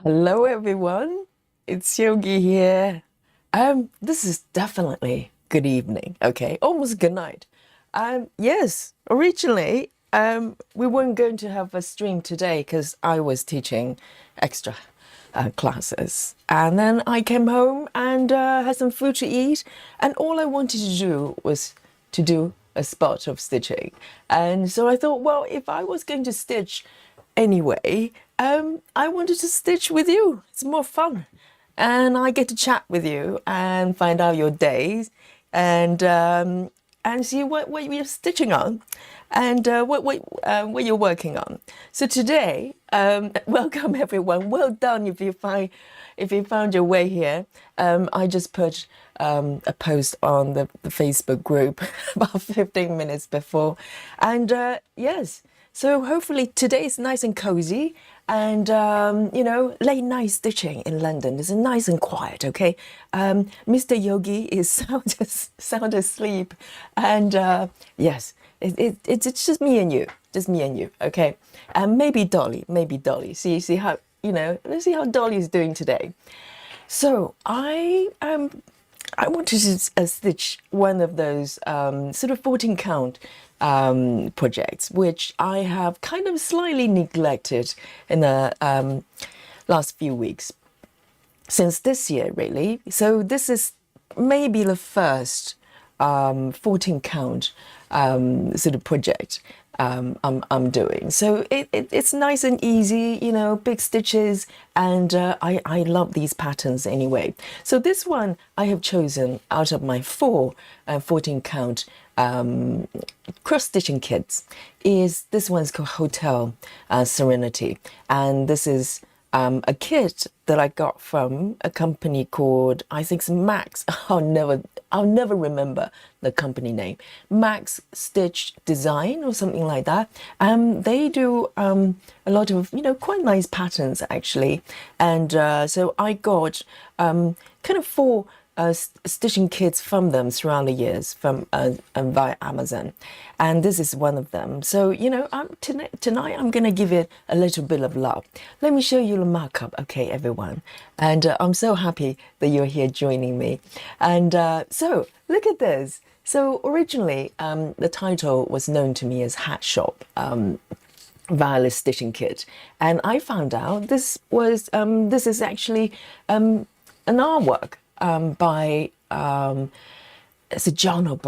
Hello everyone, it's Yogi here. This is definitely good evening, okay? Almost good night. Yes, originally, we weren't going to have a stream today because I was teaching extra classes. And then I came home and had some food to eat, and all I wanted to do was to do a spot of stitching. And so I thought, well, if I was going to stitch anyway, I wanted to stitch with you. It's more fun. And I get to chat with you and find out your days and see what you're stitching on and what you're working on. So today, welcome everyone. Well done if you found your way here. I just put a post on the Facebook group about 15 minutes before, and yes. So hopefully today is nice and cozy, and late night stitching in London is nice and quiet. Okay, Mr. Yogi is sound asleep, and yes, it's just me and you, Okay, and maybe Dolly. See how let's see how Dolly is doing today. So I wanted to stitch one of those sort of 14 count projects, which I have kind of slightly neglected in the last few weeks, since this year, really. So this is maybe the first 14 count sort of project I'm doing. So it's nice and easy, big stitches, and I love these patterns anyway. So this one I have chosen out of my four 14 count cross stitching kits. This one's called Hotel Serenity, and this is a kit that I got from a company called, I think it's Max. I'll never remember the company name. Max Stitch Design or something like that. They do a lot of quite nice patterns actually, and so I got kind of four stitching kits from them throughout the years from via Amazon, and this is one of them. So tonight I'm gonna give it a little bit of love. Let me show you the markup, okay, everyone. And I'm so happy that you're here joining me. And so look at this. So originally, the title was known to me as Hat Shop. Via stitching kit, and I found out this is actually an artwork by it's a John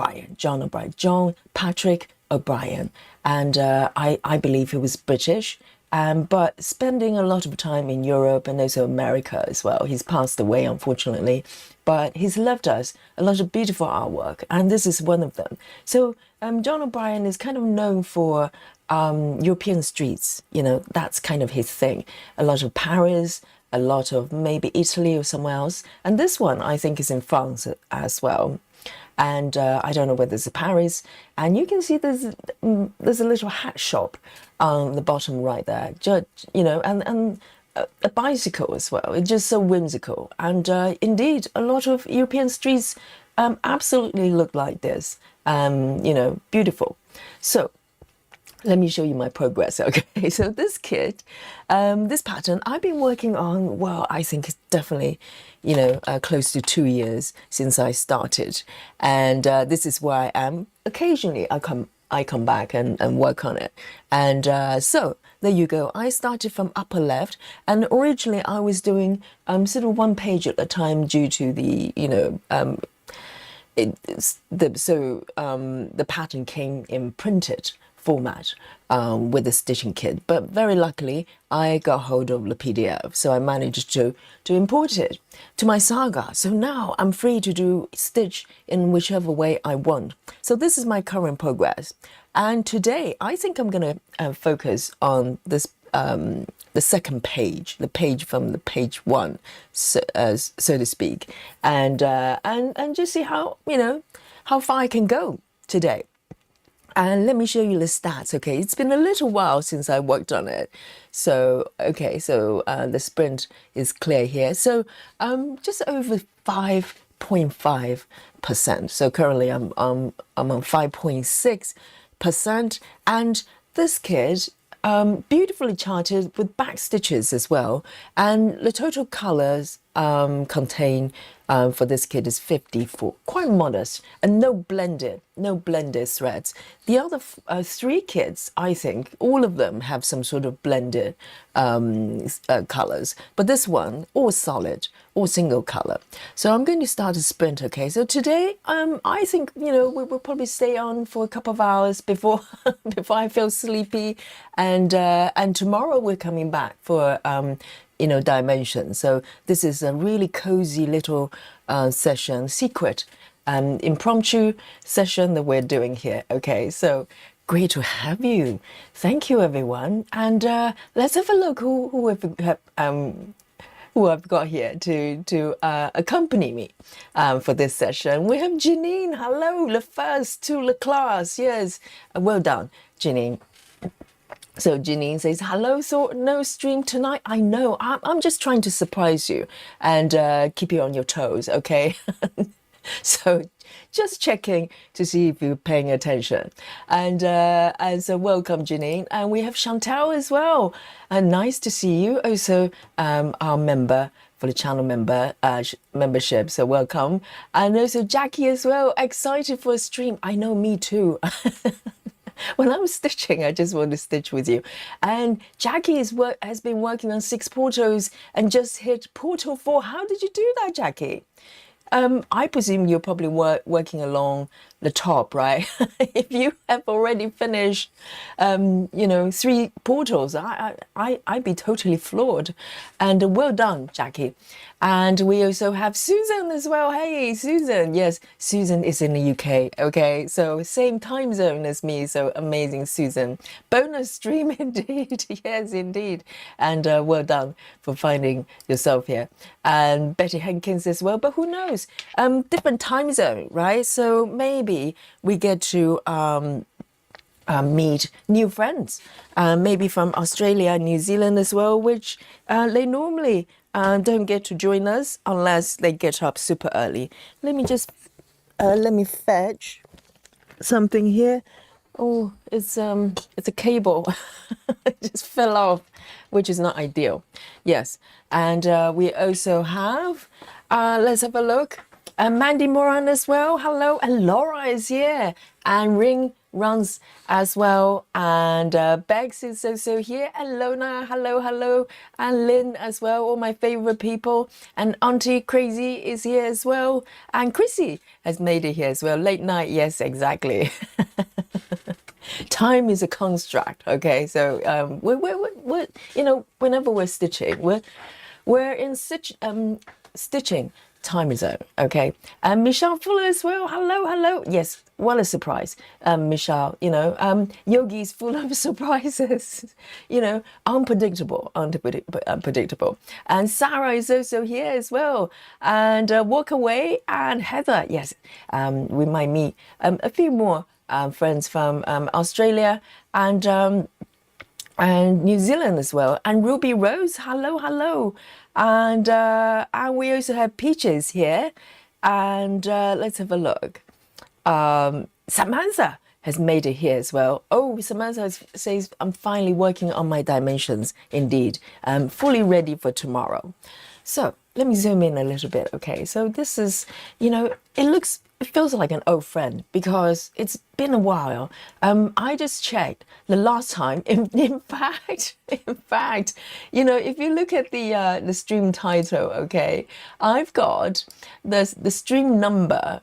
Patrick O'Brien, and I believe he was British, but spending a lot of time in Europe and also America as well. He's passed away, unfortunately, but he's left us a lot of beautiful artwork, and this is one of them. So John O'Brien is kind of known for European streets. That's kind of his thing. A lot of Paris, a lot of maybe Italy or somewhere else. And this one I think is in France as well. And I don't know whether it's Paris. And you can see there's a little hat shop on the bottom right there. And a bicycle as well. It's just so whimsical. And indeed, a lot of European streets absolutely look like this. Beautiful. So let me show you my progress, okay? So this kit, this pattern, I've been working on, well, I think it's definitely, close to 2 years since I started. And this is where I am. Occasionally, I come back and work on it. And so there you go. I started from upper left, and originally I was doing sort of one page at a time due to the, the pattern came in printed format with the stitching kit, but very luckily I got hold of the PDF, so I managed to import it to my saga. So now I'm free to do stitch in whichever way I want. So this is my current progress, and today I think I'm gonna focus on this the second page, the page from the page one, so to speak, and just see how how far I can go today. And let me show you the stats, okay? It's been a little while since I worked on it. So, okay, so the sprint is clear here. So just over 5.5%. So currently I'm on 5.6%. And this kit, beautifully charted with back stitches as well. And the total colors contained for this kit is 54, quite modest, and no blended threads. The other three kits, I think, all of them have some sort of blended colors, but this one all solid, all single color. So I'm going to start a sprint. Okay, so today I think we will probably stay on for a couple of hours before before I feel sleepy, and tomorrow we're coming back for dimension. So this is a really cozy little session, secret impromptu session that we're doing here. Okay, so great to have you. Thank you, everyone. And let's have a look who I've got here to accompany me for this session. We have Janine. Hello, the first to the class. Yes, well done, Janine. So Janine says, hello, thought no stream tonight. I know, I'm just trying to surprise you and keep you on your toes, okay? So just checking to see if you're paying attention. And so welcome, Janine. And we have Chantal as well. And nice to see you. Also, our member for the channel membership. So welcome. And also Jackie as well. Excited for a stream. I know, me too. When I'm stitching, I just want to stitch with you. And Jackie has been working on 6 portals and just hit portal 4. How did you do that, Jackie? I presume you're probably working along the top, right? If you have already finished, 3 portals, I'd be totally floored. And well done, Jackie. And we also have Susan as well. Hey, Susan. Yes, Susan is in the UK. Okay, so same time zone as me. So amazing, Susan. Bonus stream indeed. Yes, indeed. And well done for finding yourself here. And Betty Hankins as well. But who knows? Different time zone, right? So maybe we get to meet new friends, maybe from Australia and New Zealand as well, which they normally don't get to join us unless they get up super early. Let me fetch something here. Oh, it's a cable. It just fell off, which is not ideal. Yes, and we also have, let's have a look. Mandy Moran as well. Hello, and Laura is here, and Ring runs as well, and Bex is also here, and Lona, hello, and Lynn as well, all my favorite people, and Auntie Crazy is here as well, and Chrissy has made it here as well. Late night, yes, exactly. Time is a construct, okay? So we're whenever we're stitching, we're in stitching time zone, okay? And Michelle Fuller as well. Hello. Yes, what a surprise, Michelle. Yogi is full of surprises. Unpredictable. And Sarah is also here as well. And Walk Away and Heather. Yes, we might meet a few more friends from Australia and New Zealand as well. And Ruby Rose, hello. And we also have Peaches here. And let's have a look. Samantha has made it here as well. Oh, Samantha says, I'm finally working on my dimensions. Indeed, I'm fully ready for tomorrow. So let me zoom in a little bit. Okay, so this is, it feels like an old friend because it's been a while. I just checked the last time. In fact, if you look at the stream title, okay, I've got the stream number.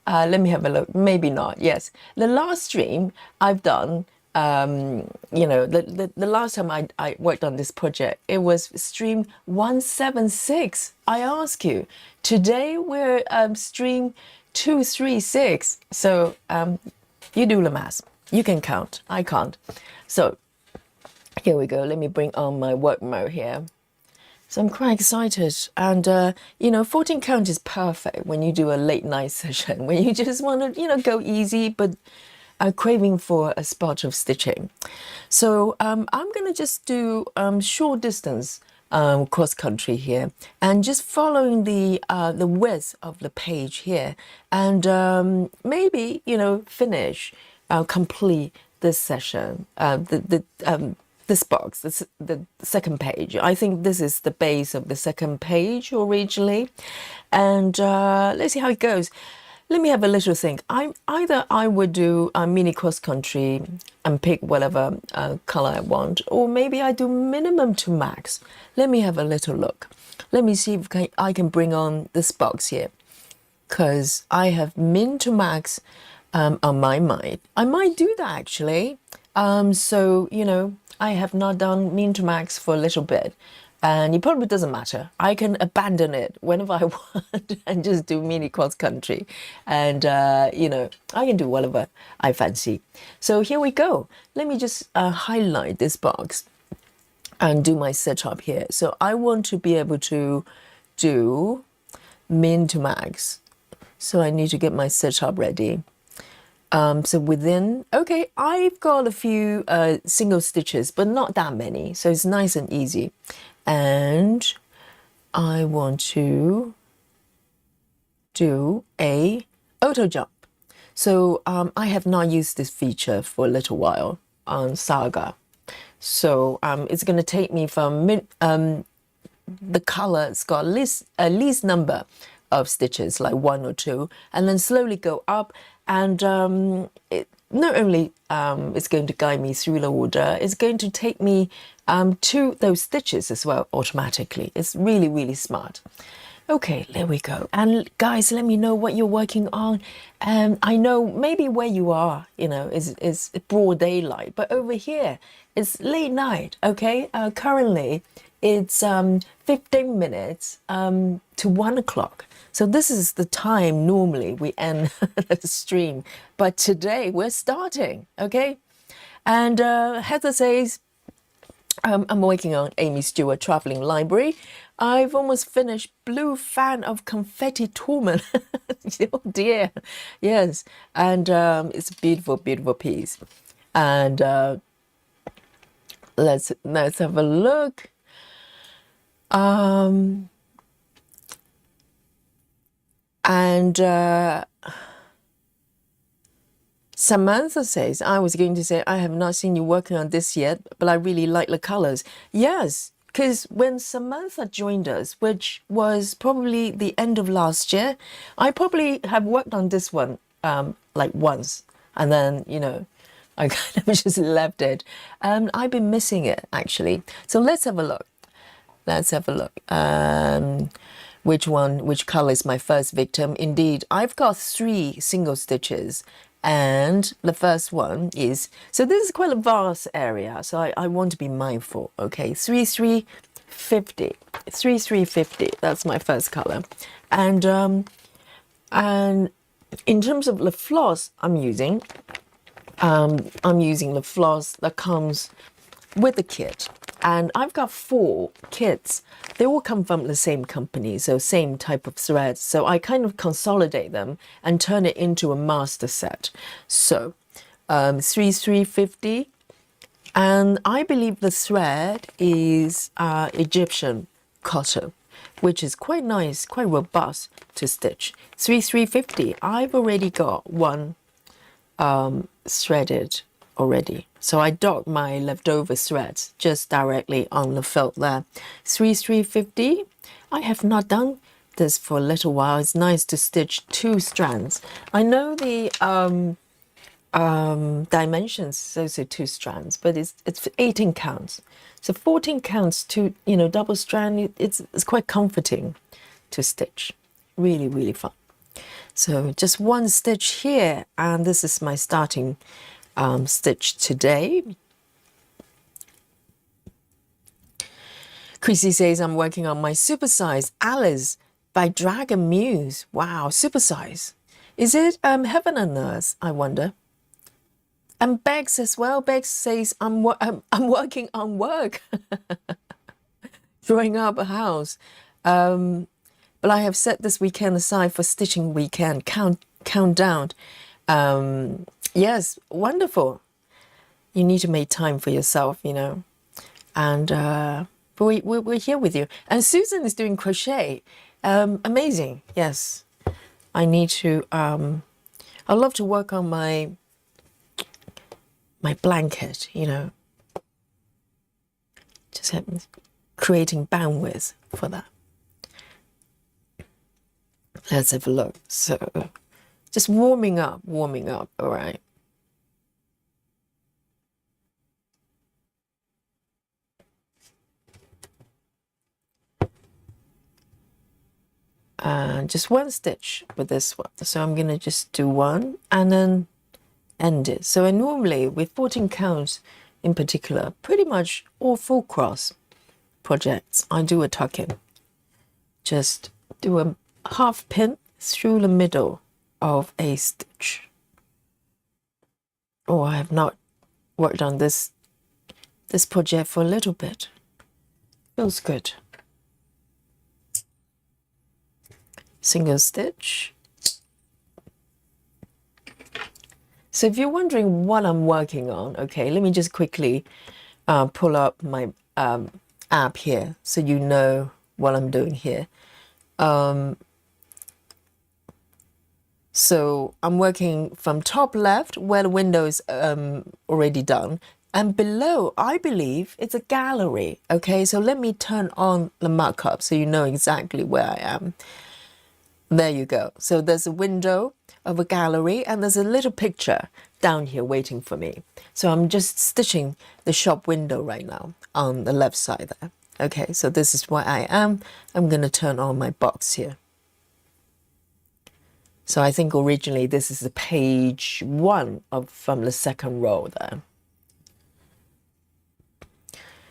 Let me have a look. Maybe not. Yes, the last stream I've done. The last time I worked on this project, it was stream 176. I ask you, today we're stream 236. So you do the math. You can count. I can't. So here we go. Let me bring on my work mode here. So I'm quite excited. And, 14 count is perfect when you do a late night session, when you just want to, go easy, but craving for a spot of stitching. So I'm going to just do short distance cross country here, and just following the width of the page here, and maybe finish complete this session, the this box, the second page. I think this is the base of the second page originally. And let's see how it goes. Let me have a little think. Either I would do a mini cross country and pick whatever color I want, or maybe I do minimum to max. Let me have a little look. Let me see if I can bring on this box here, because I have min to max on my mind. I might do that actually. So, you know, I have not done min to max for a little bit. And it probably doesn't matter. I can abandon it whenever I want and just do mini cross country. And, you know, I can do whatever I fancy. So here we go. Let me just highlight this box and do my setup here. So I want to be able to do min to max. So I need to get my setup ready. So within, okay, I've got a few single stitches, but not that many. So it's nice and easy. And I want to do a auto jump. So I have not used this feature for a little while on Saga. So it's going to take me from the color, it's got a least number of stitches, like 1 or 2, and then slowly go up. And it not only it's going to guide me through the order, it's going to take me to those stitches as well automatically. It's really, really smart. Okay, there we go. And guys, let me know what you're working on. I know maybe where you are, you know, is broad daylight, but over here it's late night. Okay, currently it's 15 minutes to 1 o'clock. So this is the time normally we end the stream, but today we're starting, okay? And Heather says, I'm working on Amy Stewart Traveling Library. I've almost finished Blue Fan of Confetti Torment. Oh dear, yes. And it's a beautiful, beautiful piece. And let's have a look. And Samantha says, I was going to say, I have not seen you working on this yet, but I really like the colors. Yes, because when Samantha joined us, which was probably the end of last year, I probably have worked on this one like once. And then, you know, I kind of just left it. I've been missing it, actually. So let's have a look. Let's have a look. Which color is my first victim? Indeed, I've got 3 single stitches, and the first one is, so this is quite a vast area, so I want to be mindful. Okay, 3350, 3350, that's my first color. And in terms of the floss I'm using the floss that comes with the kit. And I've got 4 kits. They all come from the same company, so same type of threads. So I kind of consolidate them and turn it into a master set. So 3350, and I believe the thread is Egyptian cotton, which is quite nice, quite robust to stitch. 3350, I've already got one threaded already. So I dot my leftover threads just directly on the felt there. 3350, I have not done this for a little while. It's nice to stitch 2 strands. I know the dimensions is also 2 strands, but it's 18 counts. So 14 counts to, you know, double strand. It's quite comforting to stitch. Really, really fun. So just 1 stitch here, and this is my starting stitch today. Chrissy says, I'm working on my supersize Alice by Dragon Muse. Wow, supersize. Is it Heaven and Earth, I wonder? And Bex as well. Bex says, I'm working on work. Drawing up a house. But I have set this weekend aside for stitching weekend. Countdown. Yes, wonderful. You need to make time for yourself, you know. And but we're here with you. And Susan is doing crochet. Amazing. Yes. I need to I'd love to work on my blanket, you know. Just creating bandwidth for that. Let's have a look. So just warming up, all right. And just one stitch with this one. So I'm gonna just do one and then end it. So I normally, with 14 counts in particular, pretty much all full cross projects, I do a tuck in. Just do a half pin through the middle of a stitch. Oh, I have not worked on this project for a little bit. Feels good. Single stitch. So if you're wondering what I'm working on, okay, let me just quickly pull up my app here so you know what I'm doing here. So I'm working from top left where the window is already done, and below I believe it's a gallery. Okay, so let me turn on the markup so you know exactly where I am. There you go. So there's a window of a gallery and there's a little picture down here waiting for me. So I'm just stitching the shop window right now on the left side there. Okay, so this is where I am. I'm going to turn on my box here. So I think originally this is the page 1 from the second row there.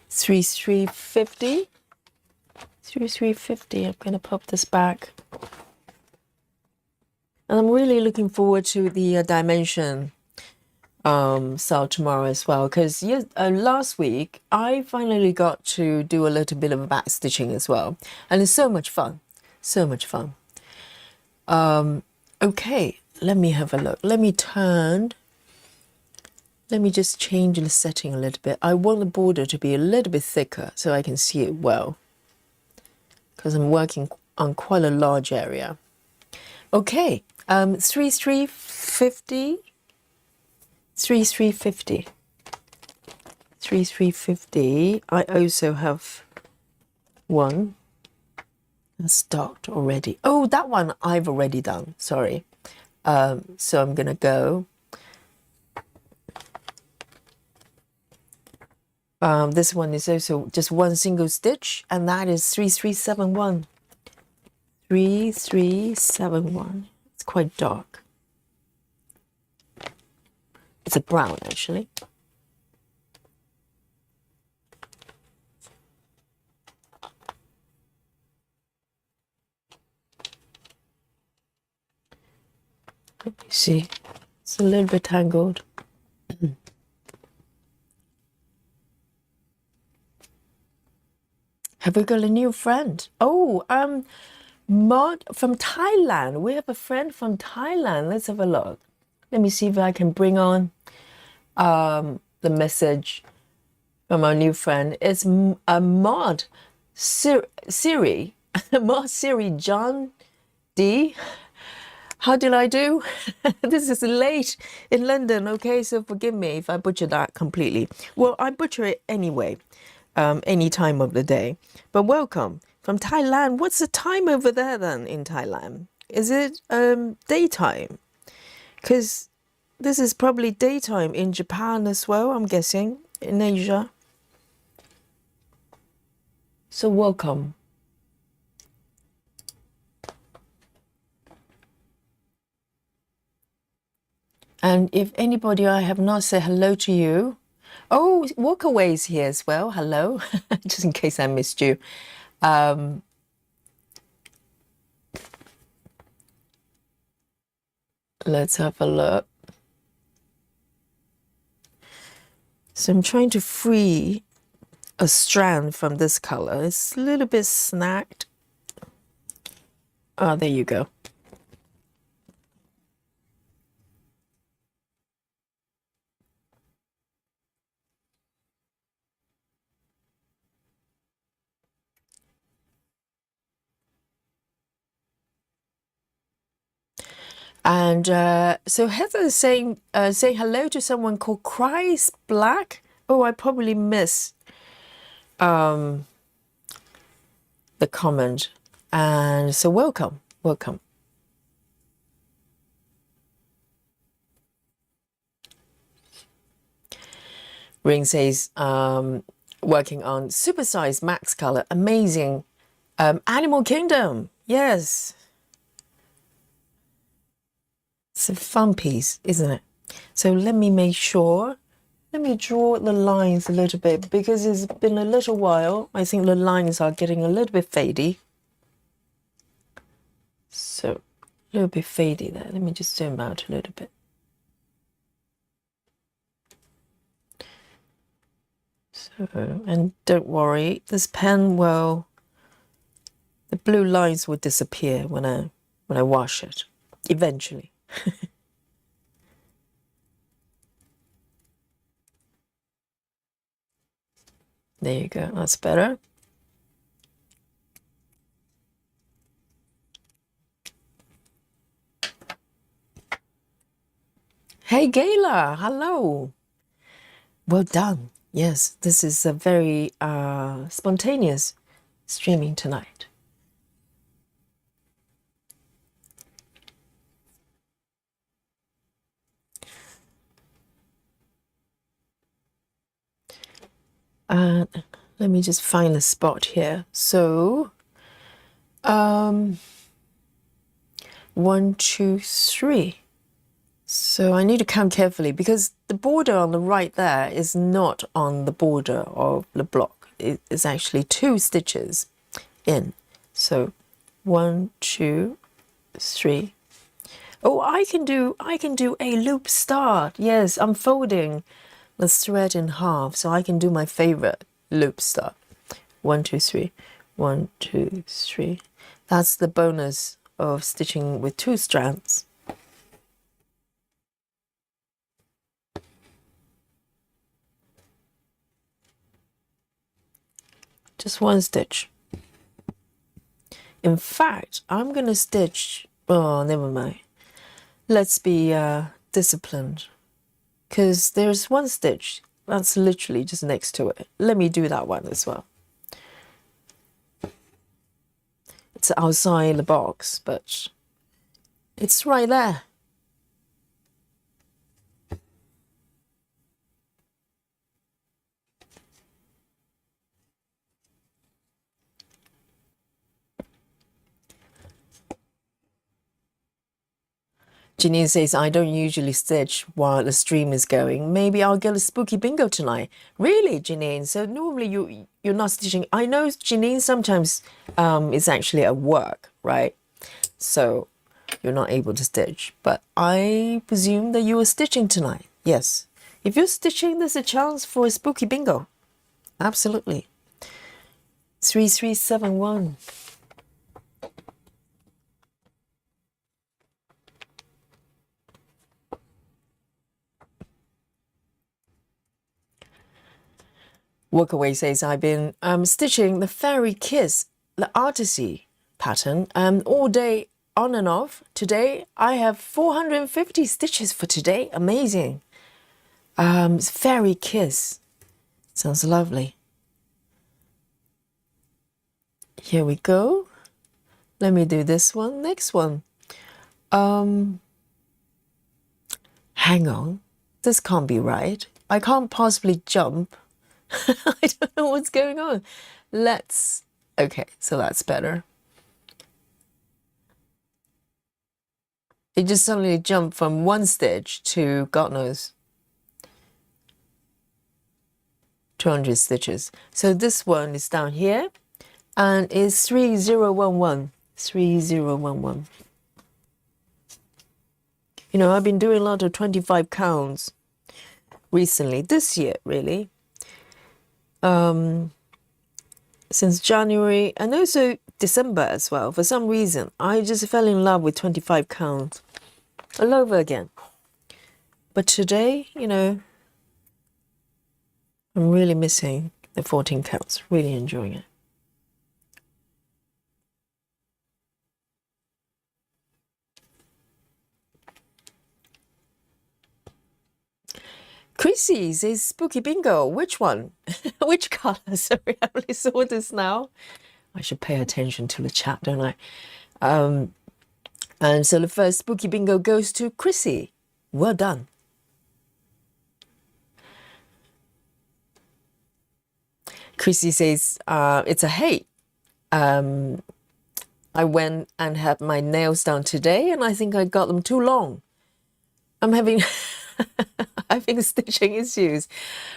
3350. 3350. I'm going to pop this back. And I'm really looking forward to the dimension sale tomorrow as well, because last week I finally got to do a little bit of back stitching as well, and it's so much fun, so much fun. Okay, let me have a look. Let me just change the setting a little bit. I want the border to be a little bit thicker so I can see it well, because I'm working on quite a large area. Okay, 3350. 3350. 3350. I also have one that's docked already. Oh, that one I've already done. Sorry. So I'm gonna go. This one is also just one single stitch, and that is 3371. 3371. It's quite dark. It's a brown actually. Let me see. It's a little bit tangled. Have we got a new friend? Oh, Mod from Thailand. We have a friend from Thailand. Let's have a look. Let me see if I can bring on the message from our new friend. It's Mod Siri. Mod Siri John D. How did I do? This is late in London, okay? So forgive me if I butcher that completely. Well, I butcher it anyway, any time of the day. But welcome from Thailand. What's the time over there then in Thailand? Is it daytime? Because this is probably daytime in Japan as well, I'm guessing, in Asia. So welcome. And if anybody I have not said hello to you, oh, Walkaway's here as well. Hello, just in case I missed you. Let's have a look. So I'm trying to free a strand from this color. It's a little bit snagged. Oh, there you go. And so Heather is saying hello to someone called Christ Black. Oh, I probably missed the comment. And so welcome. Ring says, working on supersize max color, amazing. Animal Kingdom, yes. It's a fun piece, isn't it? So let me make sure. Let me draw the lines a little bit because it's been a little while. I think the lines are getting a little bit fadey. So a little bit fadey there. Let me just zoom out a little bit. So, and don't worry, this pen will, the blue lines will disappear when I wash it, eventually. There you go, that's better. Hey Gayla, hello. Well done. Yes, this is a very spontaneous streaming tonight. Let me just find a spot here. So, 1, 2, 3. So I need to count carefully because the border on the right there is not on the border of the block. It is actually 2 stitches in. So 1, 2, 3. Oh, I can do a loop start. Yes, I'm folding the thread in half, so I can do my favorite loop start. 1, 2, 3. 1, 2, 3. That's the bonus of stitching with 2 strands. Just 1 stitch. In fact, I'm gonna stitch, oh, never mind. Let's be disciplined, because there's 1 stitch that's literally just next to it. Let me do that one as well. It's outside the box, but it's right there. Janine says, I don't usually stitch while the stream is going. Maybe I'll get a spooky bingo tonight. Really, Janine? So normally you're not stitching. I know, Janine, sometimes it's actually at work, right? So you're not able to stitch. But I presume that you were stitching tonight. Yes. If you're stitching, there's a chance for a spooky bingo. Absolutely. 3371. Walkaway says, I've been stitching the Fairy Kiss, the artisy pattern, all day on and off. Today, I have 450 stitches for today. Amazing. Fairy Kiss. Sounds lovely. Here we go. Let me do this one. Next one. Hang on. This can't be right. I can't possibly jump. I don't know what's going on. Okay, so that's better. It just suddenly jumped from 1 stitch to, God knows, 200 stitches. So this one is down here and is 3011. 3011. You know, I've been doing a lot of 25 counts recently, this year, really. Since January and also December as well. For some reason, I just fell in love with 25 counts all over again. But today, you know, I'm really missing the 14 counts, really enjoying it. Chrissy says spooky bingo. Which one? Which color? Sorry, I only saw this now. I should pay attention to the chat, don't I? And so the first spooky bingo goes to Chrissy. Well done. Chrissy says, it's a hey. I went and had my nails done today, and I think I got them too long. I'm having stitching issues.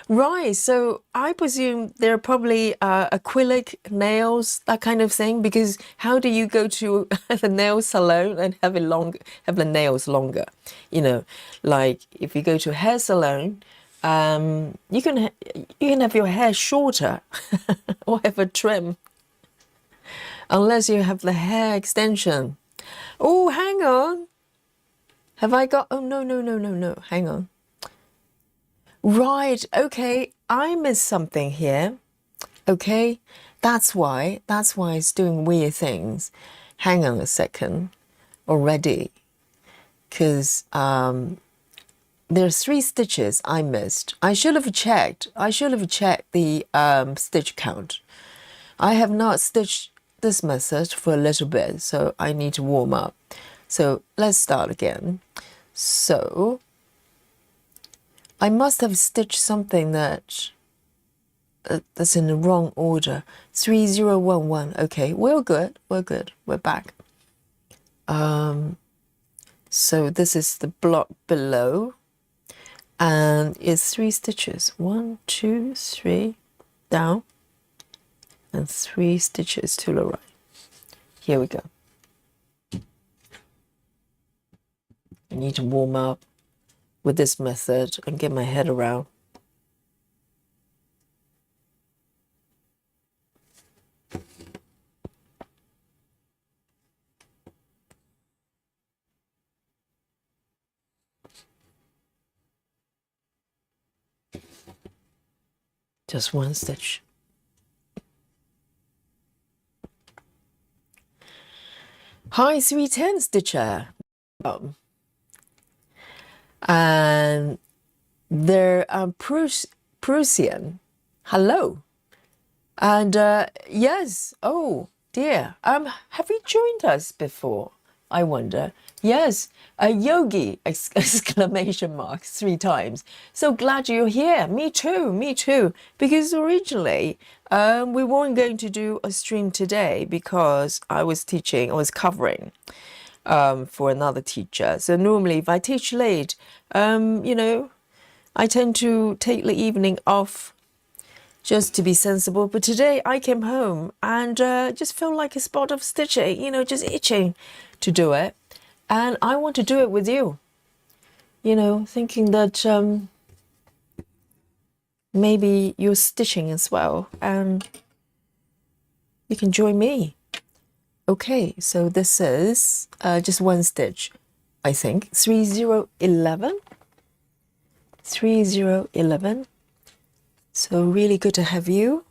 Right, so I presume they're probably acrylic nails, that kind of thing, because how do you go to the nail salon and have the nails longer? You know, like if you go to a hair salon, you can have your hair shorter or have a trim, unless you have the hair extension. Oh, hang on. Have I got... Oh, no. Hang on. Right, okay. I missed something here. Okay, that's why it's doing weird things. Hang on a second already. Because there's 3 stitches I missed. I should have checked the stitch count. I have not stitched this method for a little bit, so I need to warm up. So let's start again. So I must have stitched something that's in the wrong order. 3011. Okay, we're good. We're back. So this is the block below, and it's 3 stitches. 1, 2, 3 down, and 3 stitches to the right. Here we go. I need to warm up with this method and get my head around. Just 1 stitch. Hi, 310 stitcher. And they're Prussian. Hello. And yes, oh dear. Have you joined us before? I wonder. Yes, Yogi! Exclamation mark 3 times. So glad you're here. Me too. Because originally we weren't going to do a stream today because I was covering for another teacher. So normally if I teach late, you know, I tend to take the evening off just to be sensible. But today I came home and just felt like a spot of stitching, you know, just itching to do it. And I want to do it with you, you know, thinking that maybe you're stitching as well and you can join me. Okay, so this is just 1 stitch, I think. 3011. 3011. So really good to have you.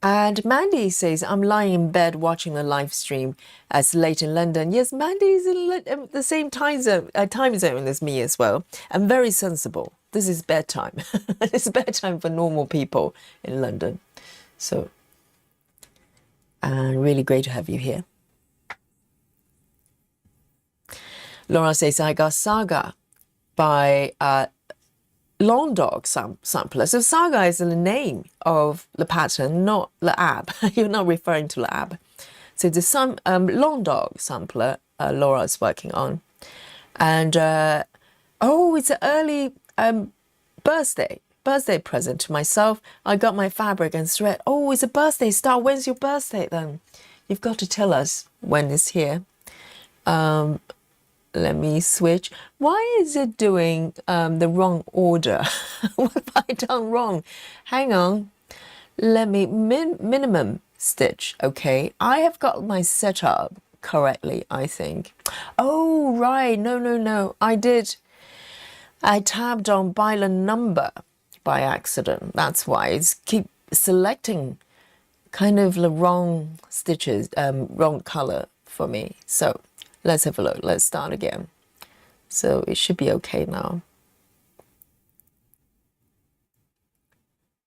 And Mandy says, I'm lying in bed watching a live stream as late in London. Yes, Mandy is in the same time zone as me as well. I'm very sensible. This is bedtime. It's bedtime for normal people in London. So, and really great to have you here. Laura says, I got Saga by Long Dog Sampler. So Saga is the name of the pattern, not the app. You're not referring to the app. So the Long Dog Sampler Laura is working on. And oh, it's an early birthday present to myself. I got my fabric and thread. Oh, it's a birthday star. When's your birthday then? You've got to tell us when it's here. Let me switch. Why is it doing the wrong order? What have I done wrong? Hang on. Let me minimum stitch. Okay, I have got my setup correctly, I think. Oh, right. No. I tabbed on by the number by accident. That's why it's keep selecting kind of the wrong stitches, wrong color for me. So let's have a look. Let's start again. So it should be okay now.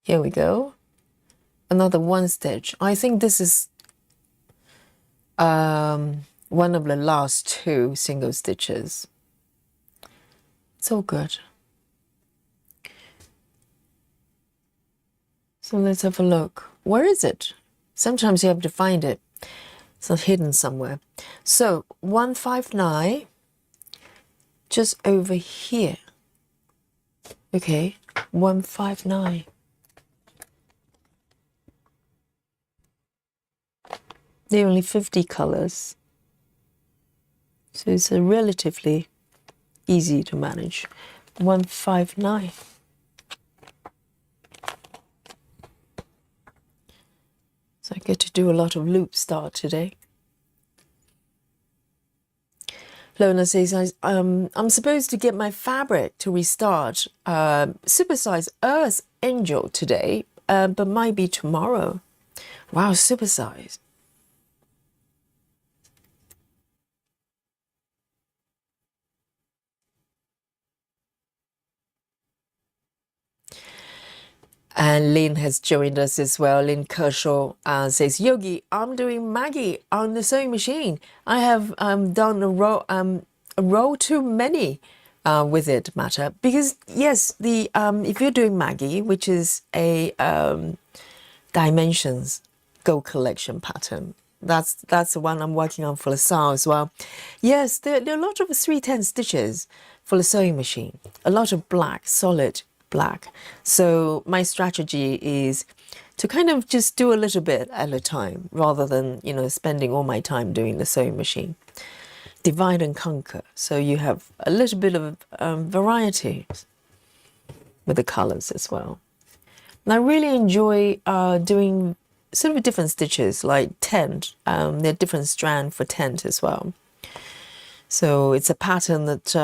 Here we go. Another one stitch. I think this is one of the last two single stitches. It's all good. So let's have a look. Where is it? Sometimes you have to find it. It's not hidden somewhere. So 159, just over here. Okay, 159. There are only 50 colors. So it's a relatively easy to manage. 159. So I get to do a lot of loop start today. Lona says, I'm supposed to get my fabric to restart Supersize Earth Angel today, but might be tomorrow. Wow, supersize. And Lynn has joined us as well. Lynn Kershaw says, Yogi, I'm doing Maggie on the sewing machine. I have done a row too many with it matter. Because, yes, the if you're doing Maggie, which is a Dimensions Go Collection pattern, that's the one I'm working on for the SAR as well. Yes, there are a lot of 310 stitches for the sewing machine. A lot of black, solid black. So my strategy is to kind of just do a little bit at a time rather than, you know, spending all my time doing the sewing machine. Divide and conquer. So you have a little bit of variety with the colors as well. And I really enjoy doing sort of different stitches like tent. There are different strands for tent as well. So it's a pattern that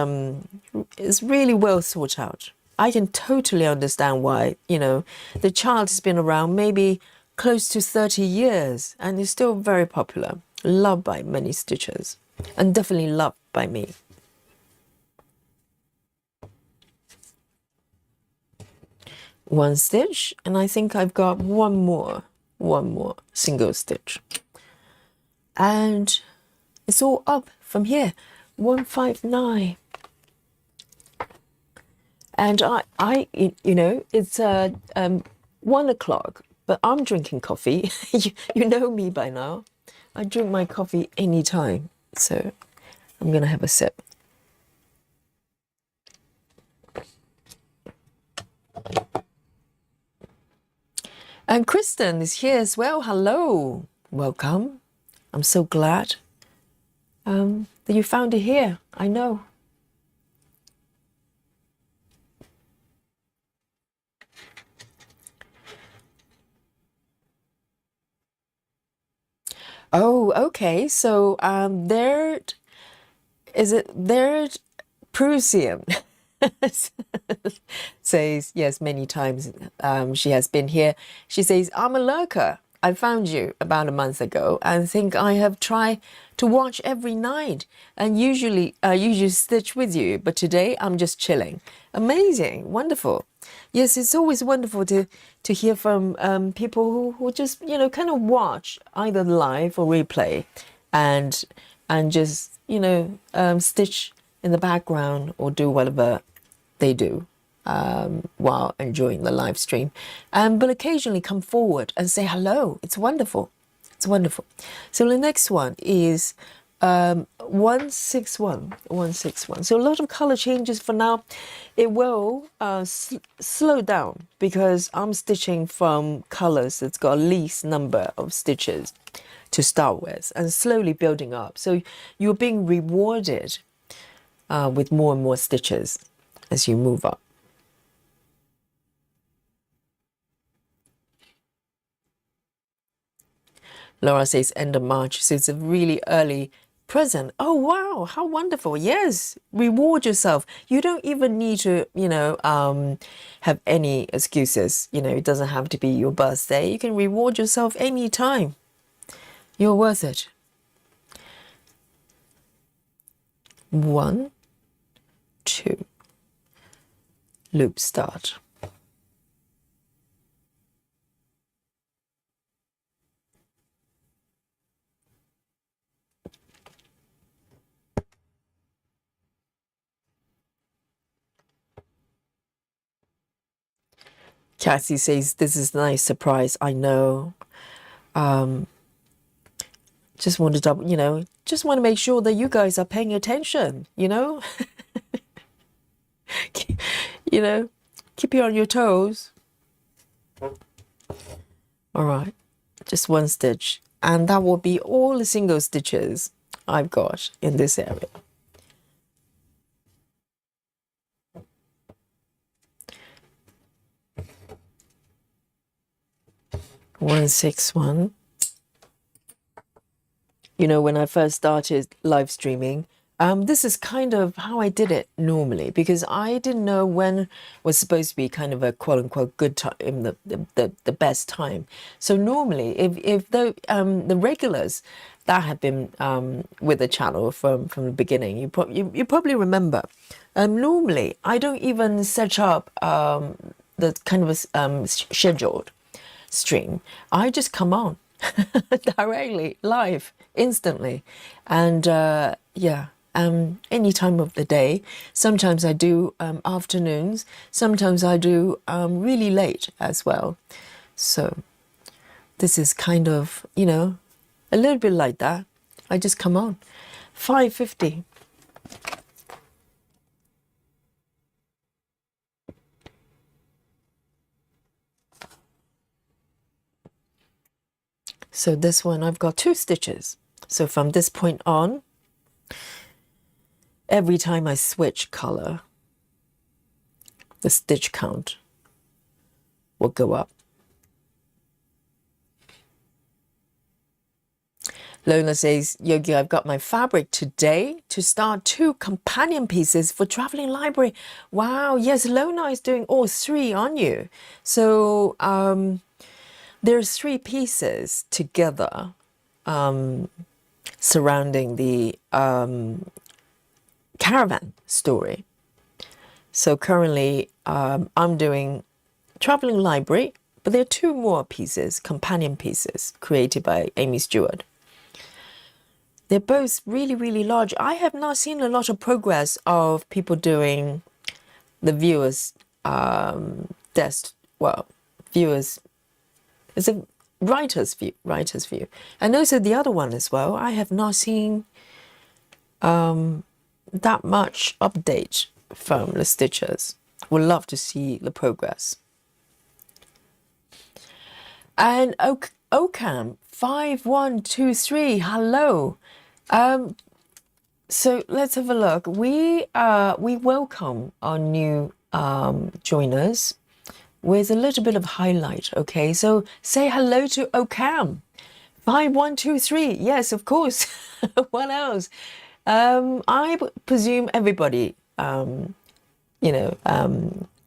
is really well thought out. I can totally understand why, you know, the child has been around maybe close to 30 years and is still very popular, loved by many stitchers, and definitely loved by me. One stitch, and I think I've got one more single stitch. And it's all up from here, 159. And you know, it's 1 o'clock, but I'm drinking coffee. You know me by now. I drink my coffee anytime. So I'm going to have a sip. And Kristen is here as well. Hello. Welcome. I'm so glad that you found it here. I know. Oh, okay. So there is it there Prussian says yes many times. She has been here. She says, I'm a lurker. I found you about a month ago and think I have tried to watch every night and usually stitch with you, but today I'm just chilling. Amazing, wonderful. Yes, it's always wonderful to hear from people who just, you know, kind of watch either live or replay and just, you know, stitch in the background or do whatever they do while enjoying the live stream. But occasionally come forward and say hello. It's wonderful. It's wonderful. So the next one is 161. 161. So a lot of color changes for now. It will slow down because I'm stitching from colors that's got a least number of stitches to start with and slowly building up. So you're being rewarded with more and more stitches as you move up. Laura says end of March, so it's a really early present. Oh, wow, how wonderful. Yes, reward yourself. You don't even need to, you know, have any excuses. You know, it doesn't have to be your birthday. You can reward yourself anytime. You're worth it. 1, 2, loop start. Cassie says, this is a nice surprise. I know. Just want to just want to make sure that you guys are paying attention, you know? You know, keep you on your toes. All right, just one stitch. And that will be all the single stitches I've got in this area. One, 6, 1. You know, when I first started live streaming, this is kind of how I did it normally, because I didn't know when was supposed to be kind of a quote unquote good time, the best time. So normally, if the regulars that have been with the channel from the beginning, you probably remember. Normally, I don't even set up the kind of a scheduled stream. I just come on directly, live, instantly, and any time of the day. Sometimes I do afternoons, sometimes I do really late as well. So this is kind of, you know, a little bit like that. I just come on. 5:50. So this one, I've got 2 stitches. So from this point on, every time I switch color, the stitch count will go up. Lola says, Yogi, I've got my fabric today to start 2 companion pieces for traveling library. Wow, yes, Lona is doing all 3 on you. So there's 3 pieces together surrounding the caravan story. So currently I'm doing traveling library, but there are 2 more pieces, companion pieces, created by Amy Stewart. They're both really, really large. I have not seen a lot of progress of people doing the viewers viewers, it's a writer's view, and also the other one as well. I have not seen that much update from the stitchers. Would love to see the progress. And Ocam 5123, hello. So let's have a look. We welcome our new joiners with a little bit of highlight. Okay, so say hello to Ocam 5123. Yes, of course. What else? I presume everybody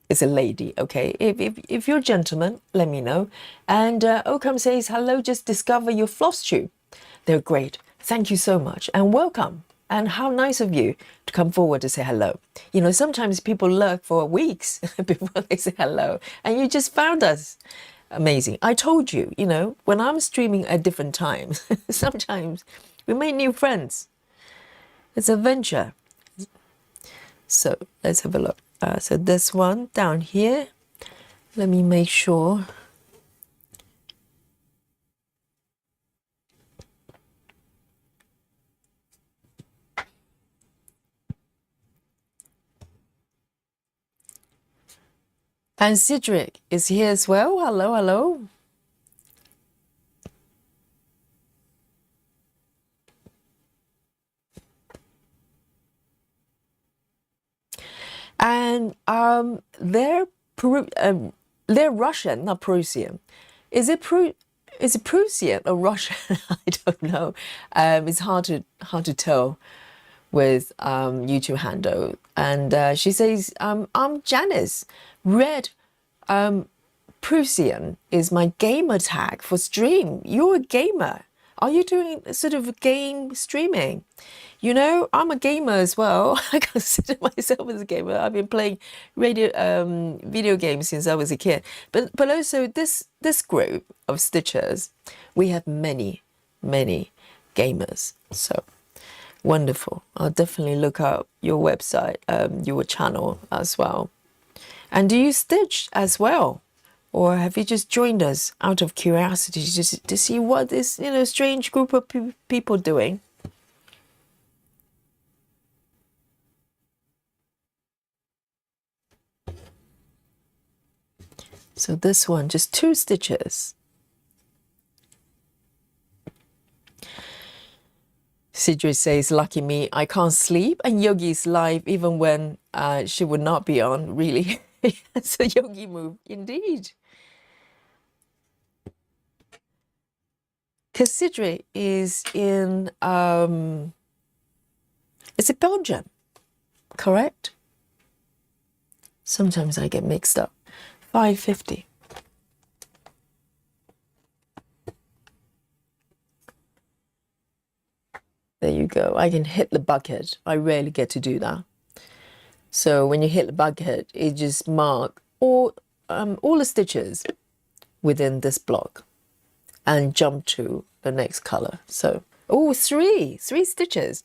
is a lady. Okay, if you're a gentleman, let me know. And Ocam says hello, just discover your floss tube. They're great. Thank you so much and welcome. And how nice of you to come forward to say hello. You know, sometimes people lurk for weeks before they say hello, and you just found us. Amazing. I told you, you know, when I'm streaming at different times, sometimes we make new friends. It's a venture. So let's have a look. So this one down here, let me make sure. And Cedric is here as well. Hello, hello. And they're Russian, not Prussian. Is it Prussian or Russian? I don't know. It's hard to tell with YouTube handle. And she says, I'm Janice. Red Prussian is my gamer tag for stream. You're a gamer. Are you doing sort of game streaming? You know, I'm a gamer as well. I consider myself as a gamer. I've been playing video games since I was a kid. But also this group of stitchers, we have many gamers. So wonderful. I'll definitely look up your website, your channel as well. And do you stitch as well? Or have you just joined us out of curiosity to see what this, strange group of people doing? So this one, just 2 stitches. Sidri says, lucky me, I can't sleep. And Yogi's live even when she would not be on, really. It's a Yogi move, indeed. Because Sidri is in, is it Belgium? Correct? Sometimes I get mixed up. 550. There you go. I can hit the bucket. I rarely get to do that. So when you hit the bucket, it just mark all the stitches within this block and jump to the next color. So, oh, three stitches.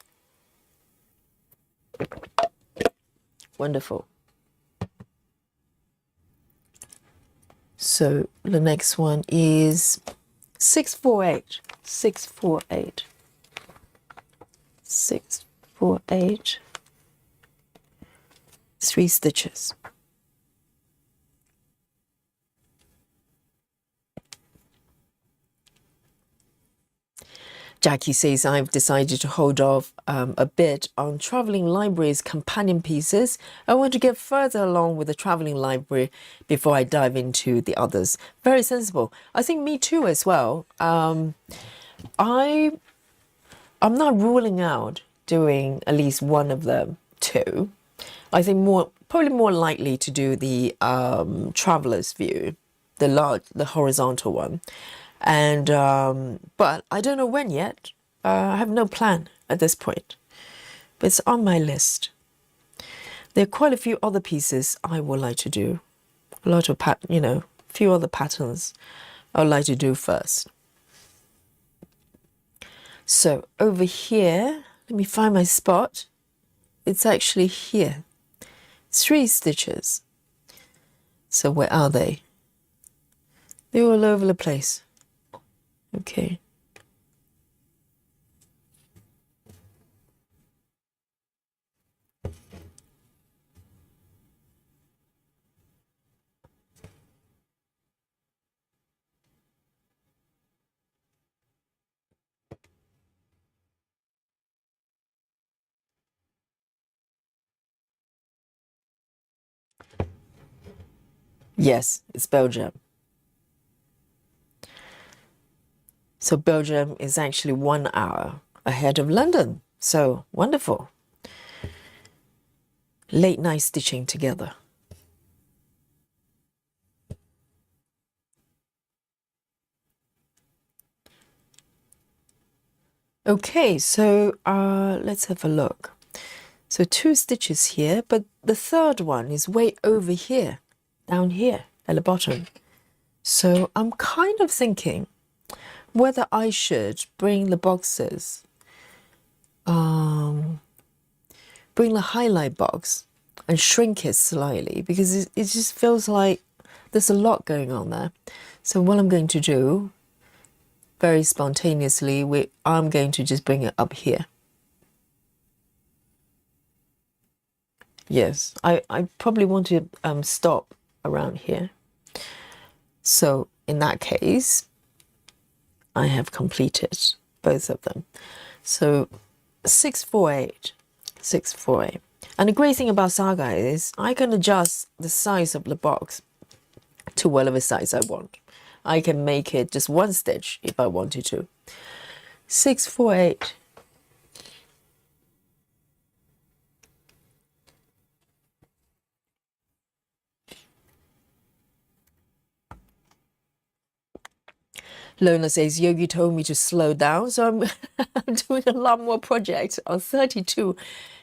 Wonderful. So the next one is 648. 648. 648. 3 stitches. Jackie says, I've decided to hold off a bit on Traveling Library's companion pieces. I want to get further along with the Traveling Library before I dive into the others. Very sensible. I think me too as well. I'm not ruling out doing at least one of them too. I think probably more likely to do the Traveler's View, the horizontal one. And but I don't know when yet. I have no plan at this point, but it's on my list. There are quite a few other pieces I would like to do. A lot of few other patterns I would like to do first. So over here, let me find my spot. It's actually here. 3 stitches. So where are they? They're all over the place. Okay. Yes, it's Belgium. So Belgium is actually 1 hour ahead of London. So wonderful. Late night stitching together. Okay, so let's have a look. So 2 stitches here, but the third one is way over here, down here at the bottom. So I'm kind of thinking whether I should bring the boxes, bring the highlight box and shrink it slightly, because it just feels like there's a lot going on there. So what I'm going to do, very spontaneously, I'm going to just bring it up here. Yes, I probably want to stop around here. So in that case, I have completed both of them. So 648, 648. And the great thing about Saga is I can adjust the size of the box to whatever size I want. I can make it just 1 stitch if I wanted to. 648. Lona says, Yogi told me to slow down, so I'm doing a lot more projects on 32.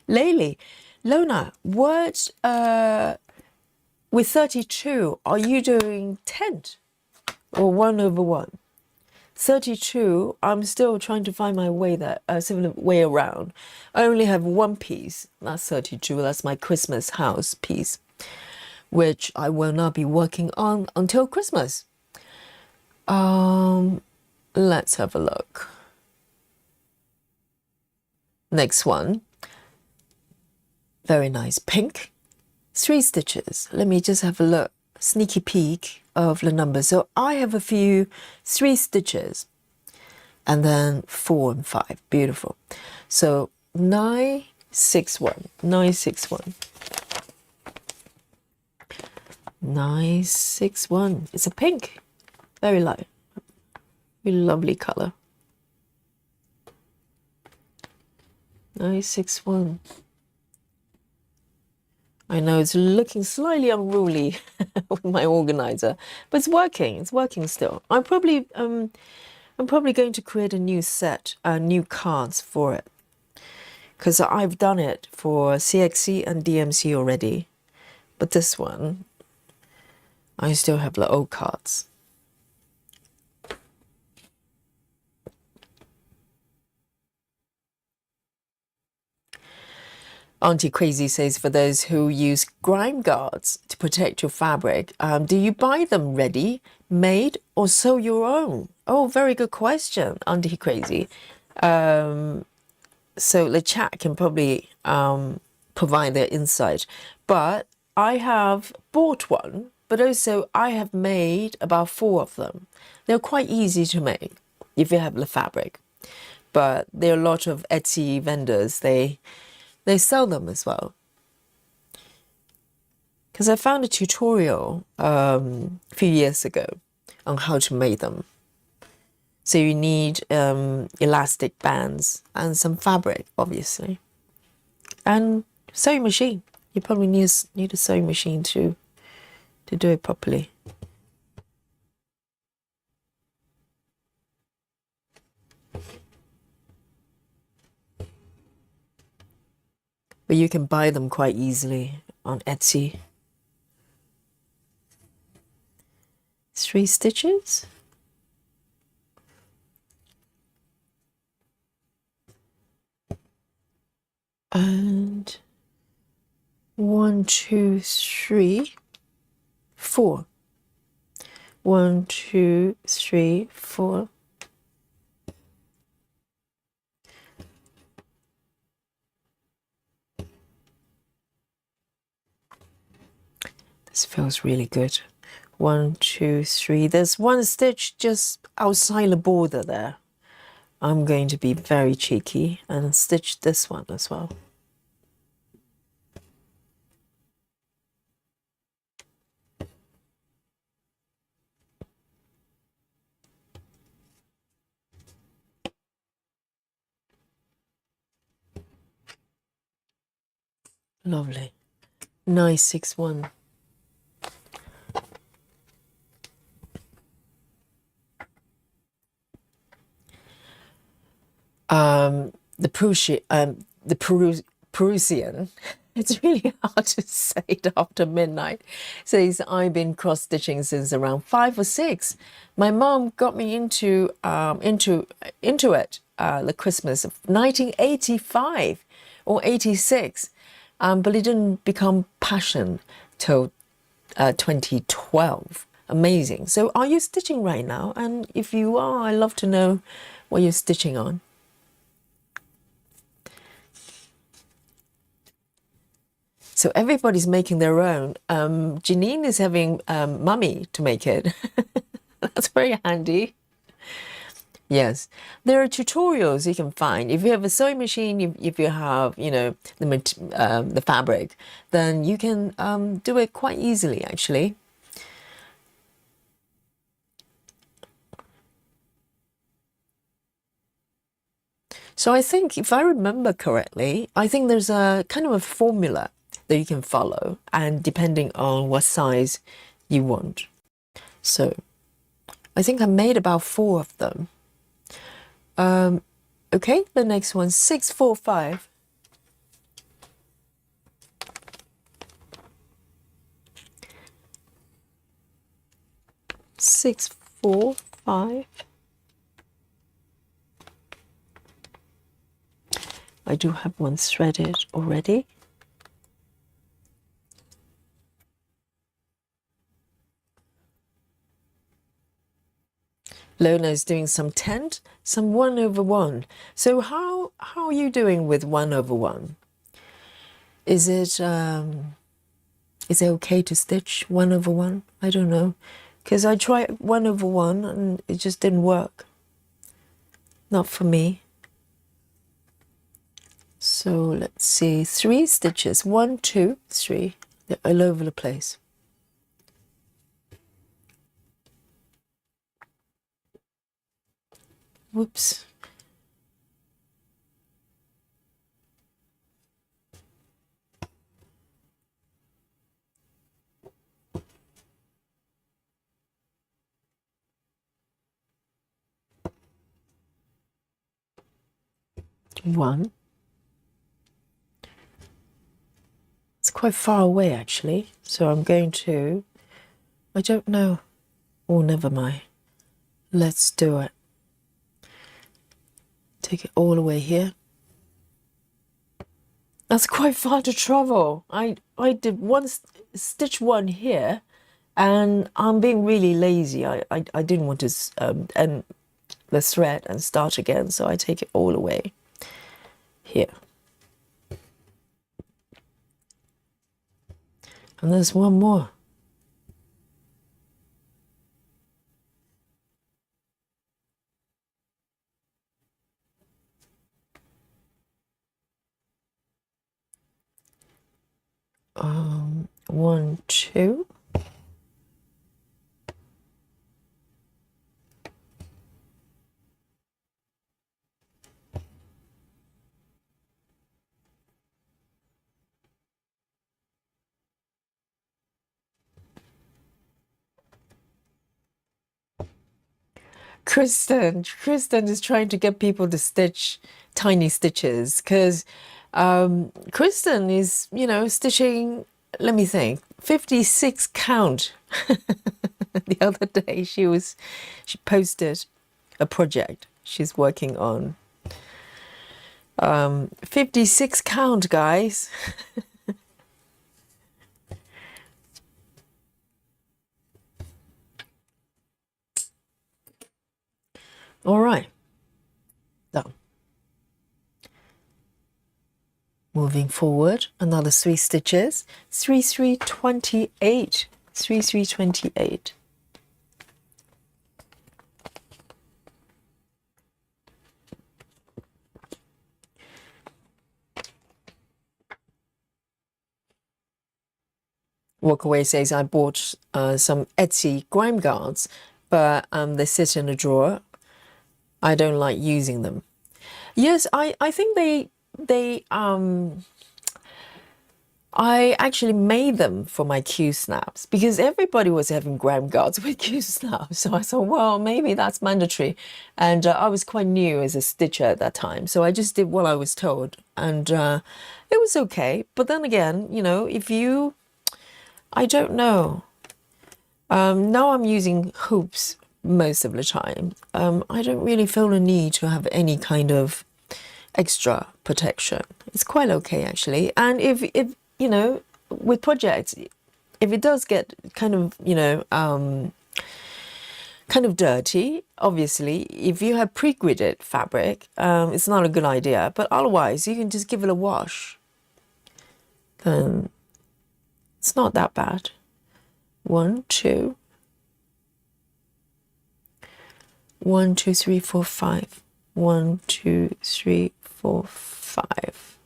Lately, Lona, what, with 32, are you doing 10 or 1/1? 32, I'm still trying to find my way way around. I only have 1 piece, that's 32, that's my Christmas house piece. which I will not be working on until Christmas. Let's have a look. Next one, very nice pink, 3 stitches. Let me just have a look, sneaky peek of the numbers. So I have a few 3 stitches and then 4 and 5. Beautiful. So 961, 961, 961. It's a pink, very light, really lovely color. 961. I know it's looking slightly unruly with my organizer, but it's working. It's working still. I'm probably going to create a new set, new cards for it, because I've done it for CXC and DMC already, but this one I still have the old cards. Auntie Crazy says, for those who use grime guards to protect your fabric, do you buy them ready, made, or sew your own? Oh, very good question, Auntie Crazy. So the chat can probably provide their insight. But I have bought one, but also I have made about 4 of them. They're quite easy to make if you have the fabric. But there are a lot of Etsy vendors, they sell them as well. Because I found a tutorial a few years ago on how to make them. So you need elastic bands and some fabric, obviously. And sewing machine. You probably need a sewing machine to do it properly. But you can buy them quite easily on Etsy. 3 stitches. And 1, 2, 3, 4. 1, 2, 3, 4. This feels really good. 1, 2, 3. There's 1 stitch just outside the border there. I'm going to be very cheeky and stitch this one as well. Lovely. 961. Perusian, it's really hard to say it after midnight, says, I've been cross-stitching since around 5 or 6. My mom got me into it the Christmas of 1985 or 86, but it didn't become passion till 2012. Amazing. So are you stitching right now? And if you are, I'd love to know what you're stitching on. So everybody's making their own. Janine is having Mummy to make it. That's very handy. Yes, there are tutorials you can find. If you have a sewing machine, if you have, you know, the fabric, then you can do it quite easily, actually. So I think, if I remember correctly, I think there's a kind of a formula that you can follow, and depending on what size you want. So I think I made about 4 of them. Okay, the next one, 645. 645. I do have one threaded already. Lona is doing some 10, some 1/1. So how are you doing with 1/1? Is it okay to stitch 1/1? I don't know, because I tried 1/1 and it just didn't work. Not for me. So let's see, 3 stitches, 1, 2, 3. They're all over the place. Whoops. One. It's quite far away actually, so I'm going to, I don't know. Oh, never mind. Let's do it. Take it all the way here. That's quite far to travel. I did stitch 1 here, and I'm being really lazy. I didn't want to end the thread and start again, so I take it all the way here. And there's one more. One, two. Kristen is trying to get people to stitch tiny stitches, because Kristen is, stitching, let me think, 56 count. The other day she posted a project she's working on. 56 count, guys. All right, done. Moving forward, another 3 stitches, 3, 3, 28, 3, 3, 28. Walkaway says, I bought some Etsy grime guards, but they sit in a drawer. I don't like using them. Yes, I think I actually made them for my Q snaps, because everybody was having grime guards with Q snaps. So I thought, well, maybe that's mandatory. And I was quite new as a stitcher at that time. So I just did what I was told, and it was okay. But then again, if you, I don't know. Now I'm using hoops most of the time. I don't really feel the need to have any kind of extra protection. It's quite okay actually. And if with projects, if it does get kind of kind of dirty, obviously if you have pre-gridded fabric, it's not a good idea, but otherwise you can just give it a wash, then it's not that bad. 1, 2, 1, 2, 3, 4, 5. 1, 2, 3, 4, 5.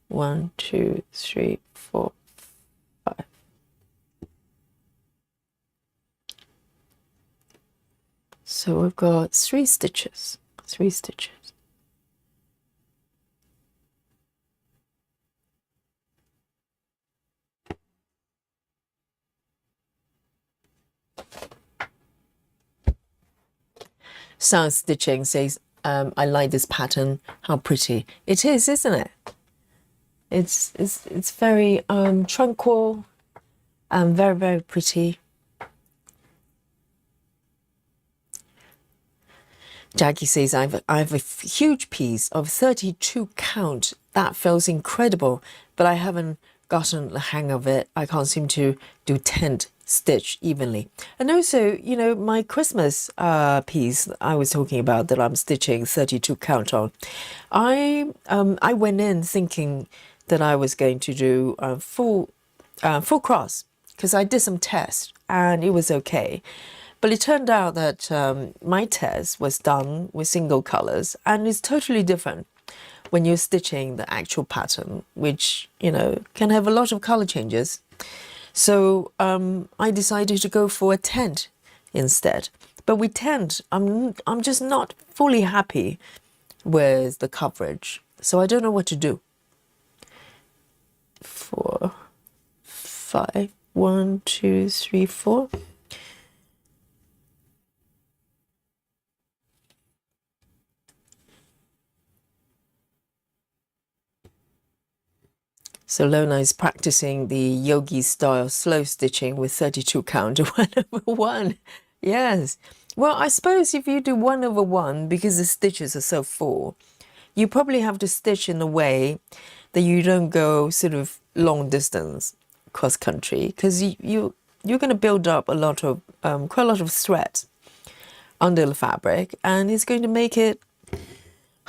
1, 2, 3, 4, 5. So we've got 3 stitches. 3 stitches. Sound Stitching says, I like this pattern. How pretty it is, isn't it? It's very tranquil and very, very pretty. Jackie says, I have a huge piece of 32 count. That feels incredible, but I haven't gotten the hang of it. I can't seem to do tent stitch evenly. And also, you know, my Christmas piece I was talking about that I'm stitching 32 count on, I went in thinking that I was going to do full cross, because I did some tests and it was okay. But it turned out that my test was done with single colors, and it's totally different when you're stitching the actual pattern, which, you know, can have a lot of color changes. So I decided to go for a tent instead. But with tent, I'm just not fully happy with the coverage. So I don't know what to do. 4, 5, 1, 2, 3, 4. So Lona is practicing the yogi style slow stitching with 32 count 1/1. Yes. Well, I suppose if you do 1/1, because the stitches are so full, you probably have to stitch in a way that you don't go sort of long distance cross country, because you're going to build up a lot of quite a lot of thread under the fabric, and it's going to make it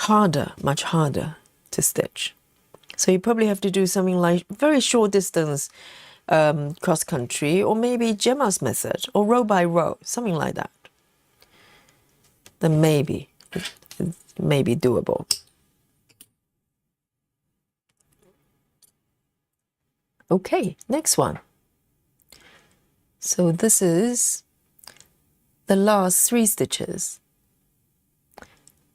harder, much harder to stitch. So you probably have to do something like very short distance cross country, or maybe Gemma's method, or row by row, something like that. Then maybe it may be doable. Okay, next one. So this is the last 3 stitches.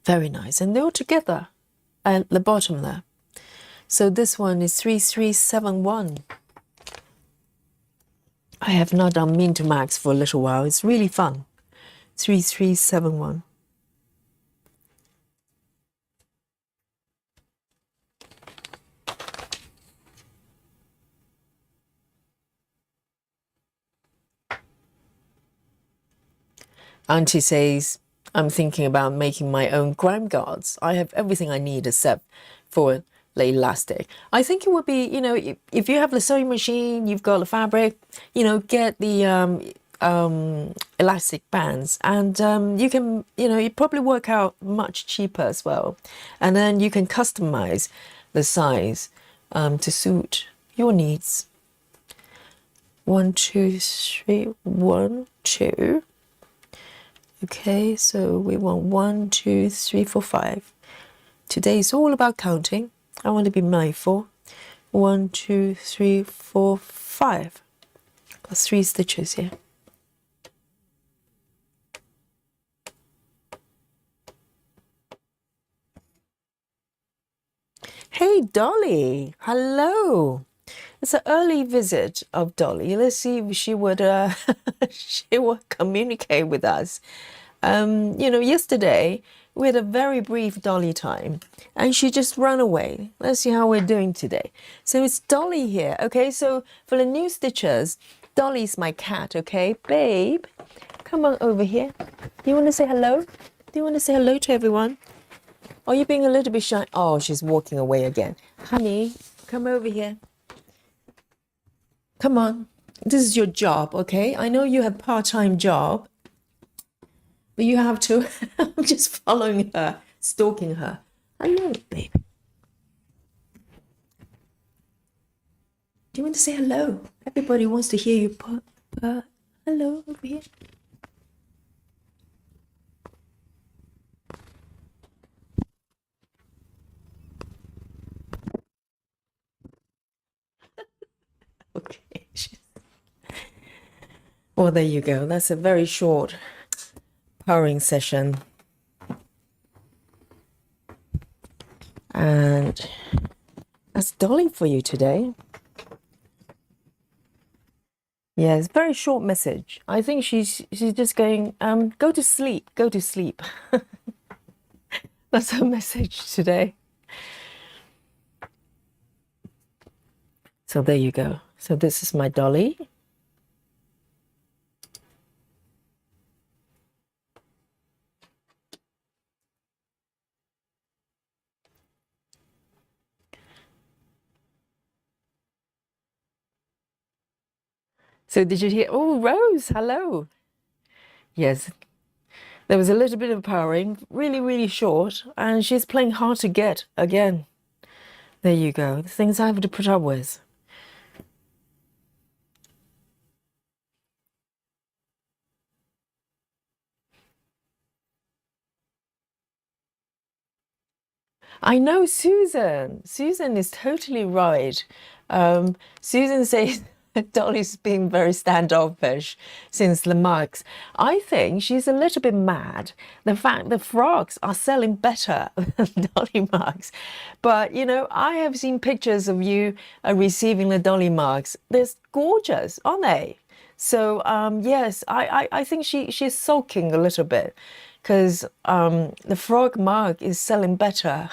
Very nice, and they're all together at the bottom there. So this one is 3371. I have not done min to max for a little while. It's really fun. 3371. Auntie says, I'm thinking about making my own grime guards. I have everything I need except for the elastic. I think it would be, you know, if you have the sewing machine, you've got the fabric, you know, get the elastic bands, and you can, you know, it probably work out much cheaper as well. And then you can customize the size to suit your needs. 1, 2, 3, 1, 2. Okay, so we want 1, 2, 3, 4, 5. Today is all about counting. I want to be mindful. 1, 2, 3, 4, 5. Got 3 stitches here. Hey, Dolly. Hello. It's an early visit of Dolly. Let's see if she would she would communicate with us. You know, yesterday we had a very brief Dolly time, and she just ran away. Let's see how we're doing today. So it's Dolly here. Okay, so for the new stitchers, Dolly's my cat. Okay, babe, come on over here. Do you want to say hello? Do you want to say hello to everyone? Are you being a little bit shy? Oh, she's walking away again. Honey, come over here. Come on. This is your job, okay? I know you have part-time job, but you have to. I'm just following her, stalking her. Hello, baby. Do you want to say hello? Everybody wants to hear you. Hello, over here. Okay. Well, there you go. That's a very short purring session. And that's Dolly for you today. Yeah, it's a very short message. I think she's just going, go to sleep, go to sleep. That's her message today. So there you go. So this is my Dolly. So did you hear? Oh, Rose, hello. Yes, there was a little bit of powering, really, really short, and she's playing hard to get again. There you go. The things I have to put up with. I know Susan. Susan is totally right. Susan says Dolly's been very standoffish since the mugs. I think she's a little bit mad. The fact the frogs are selling better than Dolly mugs. But, you know, I have seen pictures of you receiving the Dolly mugs. They're gorgeous, aren't they? So yes, I think she's sulking a little bit because the frog mug is selling better.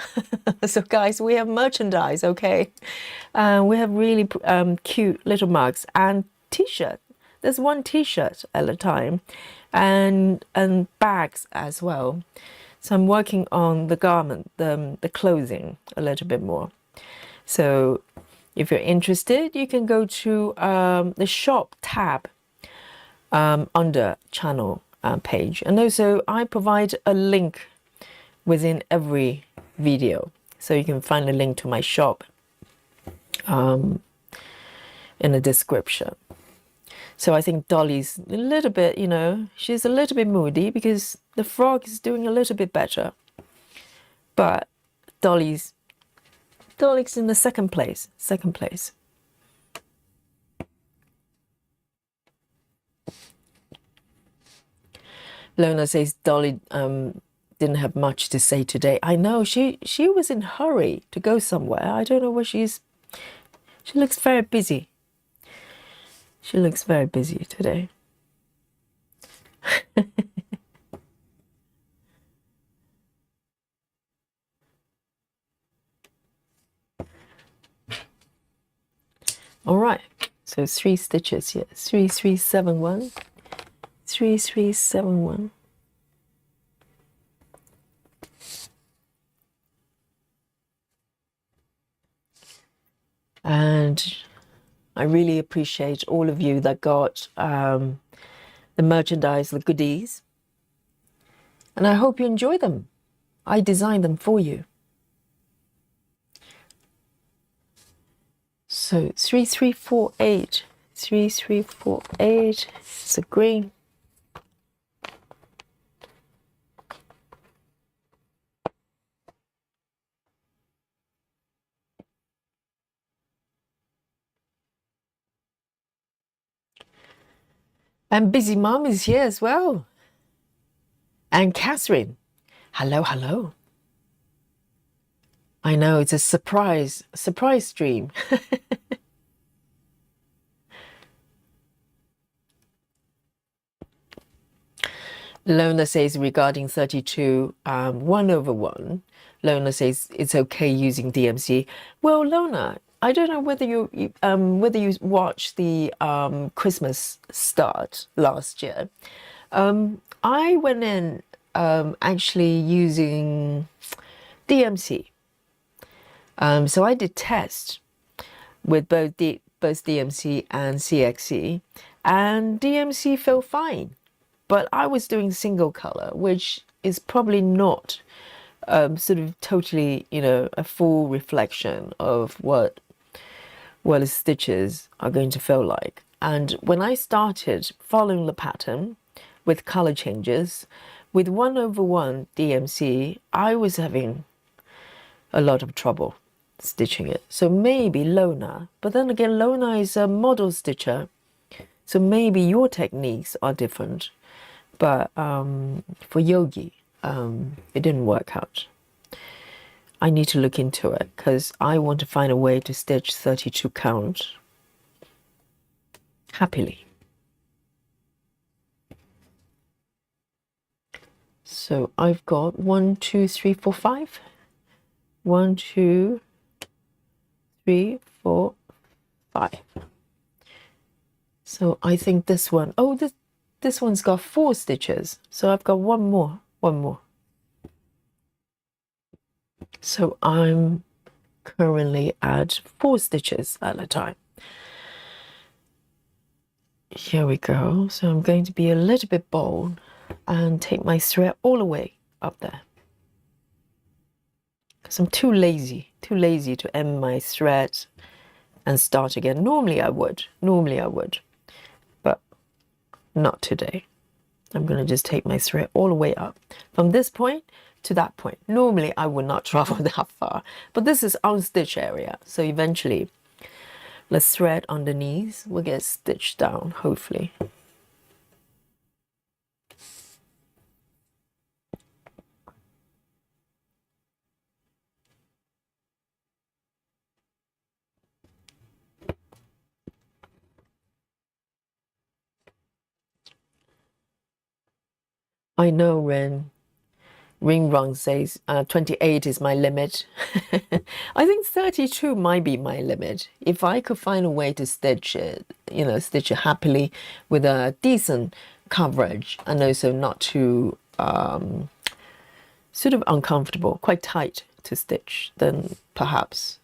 So guys, we have merchandise, okay? We have really cute little mugs and t-shirt. There's one t-shirt at a time, and bags as well. So I'm working on the garment, the clothing a little bit more. So if you're interested, you can go to the shop tab under channel page. And also I provide a link within every video. So you can find a link to my shop in the description. So I think Dolly's a little bit, you know, she's a little bit moody because the frog is doing a little bit better. But Dolly's in the second place. Lona says Dolly didn't have much to say today. I know she was in a hurry to go somewhere. I don't know where she is. She looks very busy. She looks very busy today. All right. So 3 stitches here. 3 3 7 1. 3 3 7 1. And I really appreciate all of you that got the merchandise, the goodies. And I hope you enjoy them. I designed them for you. So 3 3 4 8. 3 3 4 8. It's a green. And Busy Mom is here as well. And Catherine. Hello, hello. I know, it's a surprise stream. Lona says regarding 32, 1/1, Lona says it's okay using DMC. Well, Lona, I don't know whether you watched the Christmas start last year. I went in actually using DMC. So I did test with both DMC and CXC, and DMC felt fine. But I was doing single color, which is probably not sort of totally, you know, a full reflection of what the stitches are going to feel like. And when I started following the pattern with color changes, with 1/1 DMC, I was having a lot of trouble stitching it. So maybe Lona, but then again, Lona is a model stitcher, so maybe your techniques are different. But for Yogi, it didn't work out. I need to look into it because I want to find a way to stitch 32 count happily. So I've got 1 2 3 4 5. 1 2 3 4 5. So I think this one, oh, this one's got 4 stitches. So I've got one more. So I'm currently at 4 stitches at a time. Here we go. So I'm going to be a little bit bold and take my thread all the way up there. Because I'm too lazy to end my thread and start again. Normally I would, but not today. I'm going to just take my thread all the way up from this point to that point. Normally I would not travel that far, but this is unstitched area. So eventually the thread underneath will get stitched down, hopefully. I know Ring Run says 28 is my limit. I think 32 might be my limit. If I could find a way to stitch it, stitch it happily with a decent coverage and also not too sort of uncomfortable, quite tight to stitch, then perhaps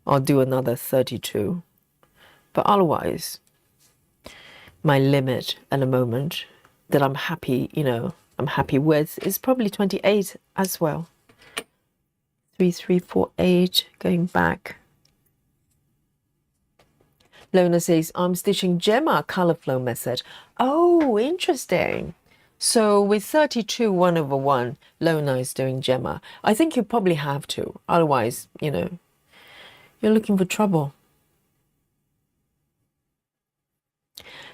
I'll do another 32. But otherwise, my limit at the moment that I'm happy, I'm happy with is probably 28 as well. 3, 3, 4, 8, going back. Lona says, I'm stitching Gemma color flow method. Oh, interesting. So with 32 1/1, Lona is doing Gemma. I think you probably have to. Otherwise, you're looking for trouble.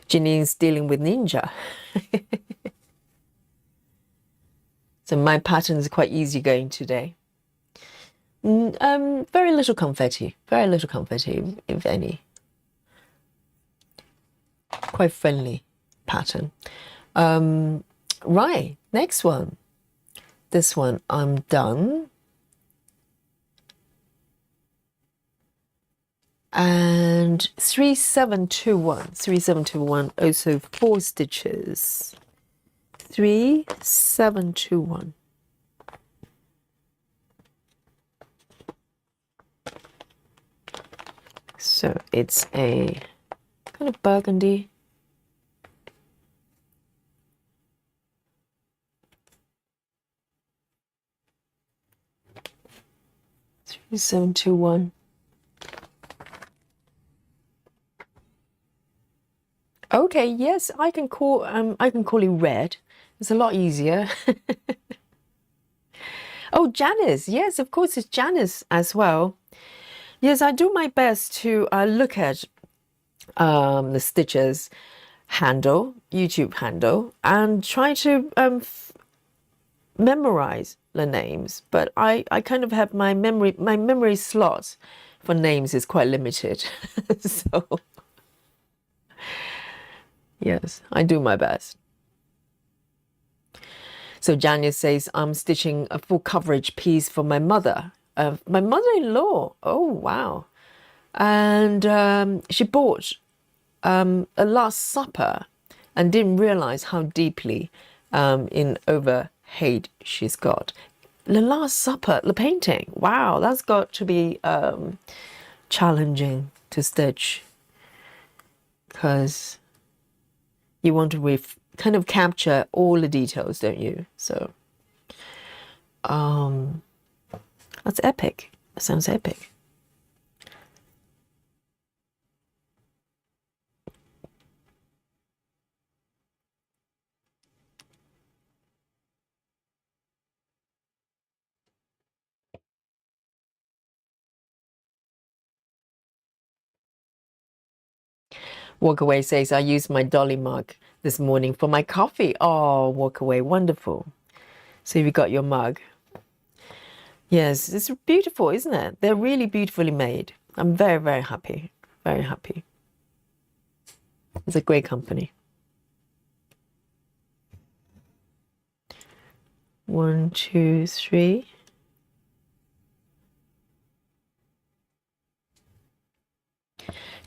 Janine's dealing with Ninja. So my pattern is quite easy going today. Very little confetti, if any. Quite friendly pattern. Right, next one. This one I'm done. And 3721, also 4 stitches. 3721. So it's a kind of burgundy. Three, 7, 2, 1. Okay, yes, I can call it red. It's a lot easier. Oh, Janice, yes, of course it's Janice as well. Yes, I do my best to look at the stitches handle, YouTube handle, and try to memorize the names. But I kind of have my memory slot for names is quite limited. So yes, I do my best. So Janice says, I'm stitching a full coverage piece for my mother. My mother-in-law. Oh, wow. And she bought a Last Supper and didn't realize how deeply in overhate she's got. The Last Supper, the painting. Wow, that's got to be challenging to stitch because you want to kind of capture all the details, don't you? So that's epic. That sounds epic. Walkaway says, I used my Dolly mug this morning for my coffee. Oh, Walkaway, wonderful. So you got your mug. Yes, it's beautiful, isn't it? They're really beautifully made. I'm very, very happy. Very happy. It's a great company. 1, 2, 3.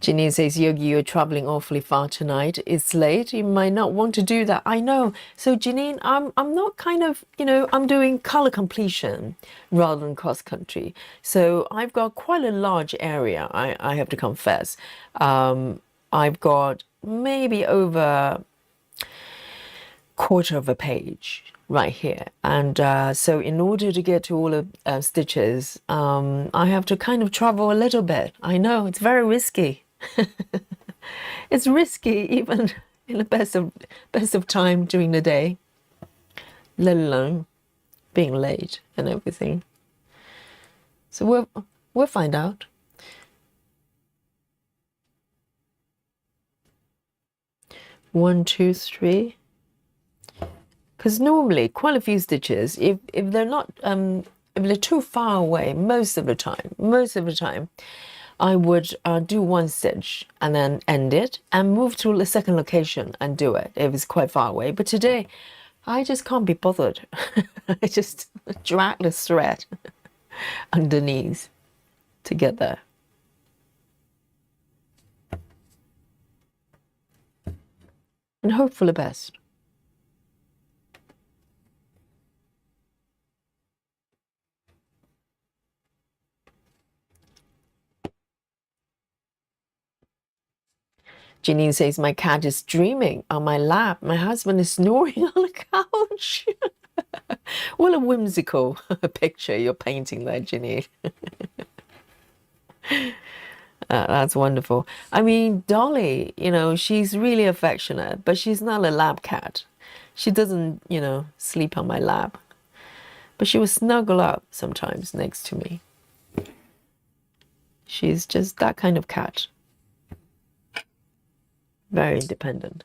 Janine says, Yogi, you're traveling awfully far tonight. It's late. You might not want to do that. I know. So Janine, I'm not kind of, I'm doing color completion rather than cross country. So I've got quite a large area, I have to confess. I've got maybe over quarter of a page right here. And so in order to get to all the stitches, I have to kind of travel a little bit. I know it's very risky. It's risky even in the best of time during the day, let alone being late and everything. So we'll find out. One, two, three. Because normally quite a few stitches, if they're not if they're too far away, most of the time, I would do one stitch and then end it and move to the second location and do it if it's quite far away. But today, I just can't be bothered. I just drag the thread underneath to get there. And hope for the best. Janine says, my cat is dreaming on my lap. My husband is snoring on the couch. What a whimsical picture you're painting there, Janine. That's wonderful. I mean, Dolly, you know, she's really affectionate, but she's not a lap cat. She doesn't, you know, sleep on my lap. But she will snuggle up sometimes next to me. She's just that kind of cat. Very independent.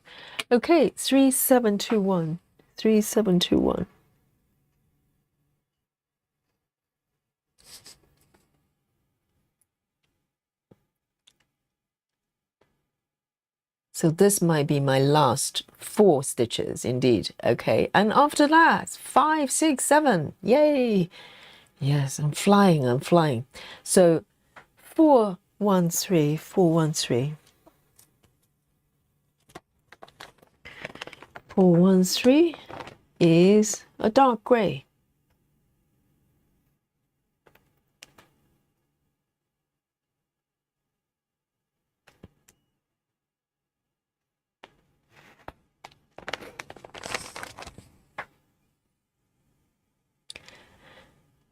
Okay, 3721. 3721. So this might be my last 4 stitches indeed. Okay, and after that, 5, 6, 7. Yay! Yes, I'm flying, I'm flying. So 4, 1, 3, 4, 1, 3. 4, 1, 3 is a dark gray.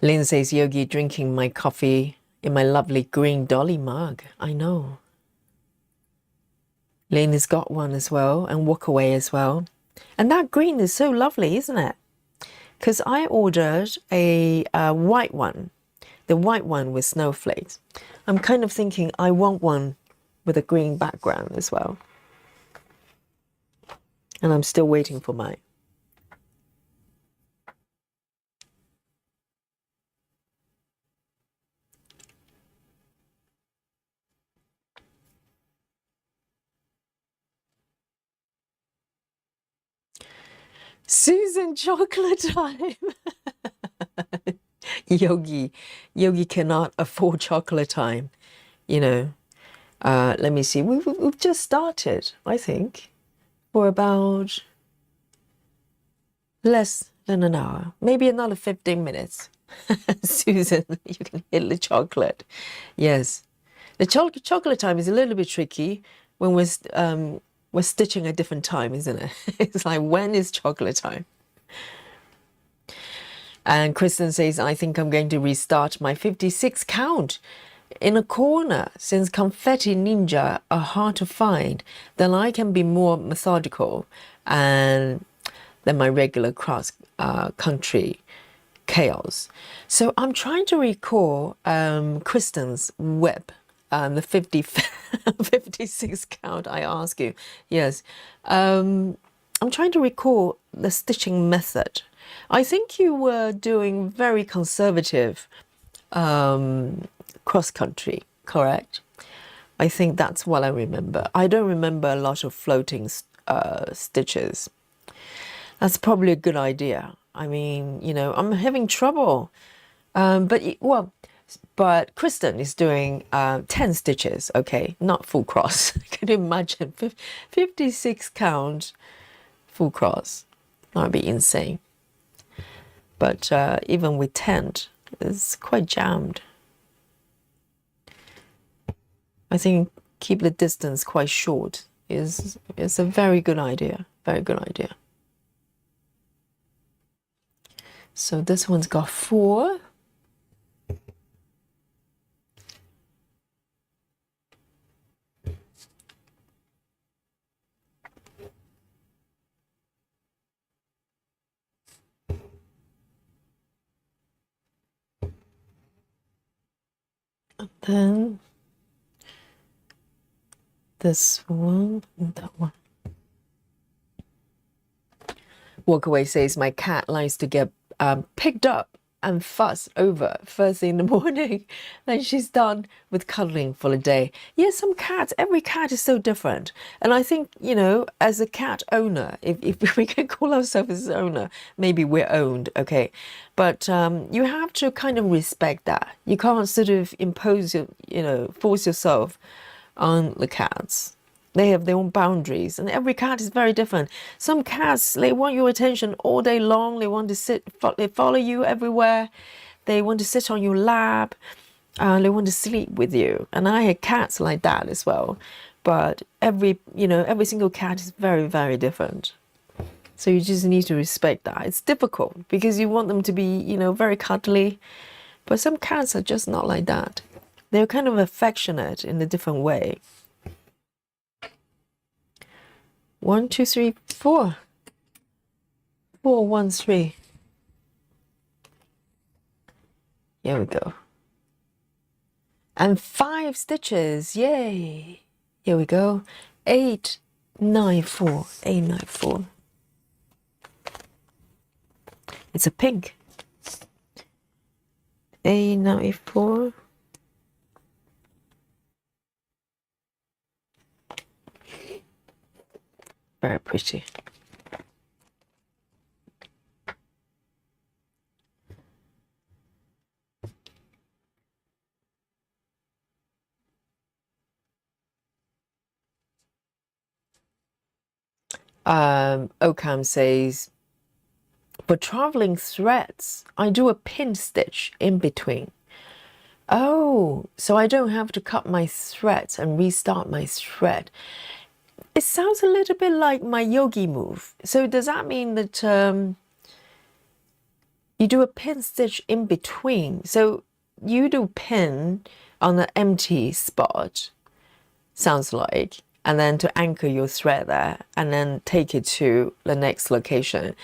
Lynn says, Yogi, drinking my coffee in my lovely green dolly mug. I know. Lynn has got one as well, and walk away as well. And that green is so lovely, isn't it? Because I ordered a white one, the white one with snowflakes. I'm kind of thinking I want one with a green background as well. And I'm still waiting for mine. Susan, chocolate time. Yogi cannot afford chocolate time. You know, let me see. We've just started, I think, for about less than an hour, maybe another 15 minutes. Susan, you can hit the chocolate. Yes, the chocolate time is a little bit tricky when we're stitching at different time, isn't it? It's like, when is chocolate time? And Kristen says, I think I'm going to restart my 56 count in a corner. Since confetti ninja are hard to find, then I can be more methodical and than my regular cross country chaos. So I'm trying to recall Kristen's web. The 56 count, I ask you. Yes. I'm trying to recall the stitching method. I think you were doing very conservative cross-country, correct? I think that's what I remember. I don't remember a lot of floating stitches. That's probably a good idea. I mean, you know, I'm having trouble. But Kristen is doing 10 stitches, okay, not full cross. Can you imagine 56 count full cross? That would be insane. But even with 10, it's quite jammed. I think keep the distance quite short is a very good idea. Very good idea. So this one's got 4. And then this one and that one. Walkaway says my cat likes to get picked up and fussed over first thing in the morning. Then she's done with cuddling for the day. Yeah, some cats, every cat is so different. And I think, you know, as a cat owner, if we can call ourselves as an owner, maybe we're owned, okay. But you have to kind of respect that. You can't sort of impose, force yourself on the cats. They have their own boundaries, and every cat is very different. Some cats, they want your attention all day long. They want to sit, they follow you everywhere. They want to sit on your lap. They want to sleep with you. And I had cats like that as well. But every single cat is very, very different. So you just need to respect that. It's difficult because you want them to be, very cuddly. But some cats are just not like that. They're kind of affectionate in a different way. 1, 2, 3, 4. 4, 1, 3. Here we go. And 5 stitches. Yay. Here we go. 8, 9, 4. 8, 9, 4. It's a pink. 8, 9, 4. Very pretty. Ocam says, for traveling threads, I do a pin stitch in between. Oh, so I don't have to cut my threads and restart my thread. It sounds a little bit like my yogi move. So does that mean that you do a pin stitch in between? So you do pin on the empty spot, sounds like, and then to anchor your thread there, and then take it to the next location.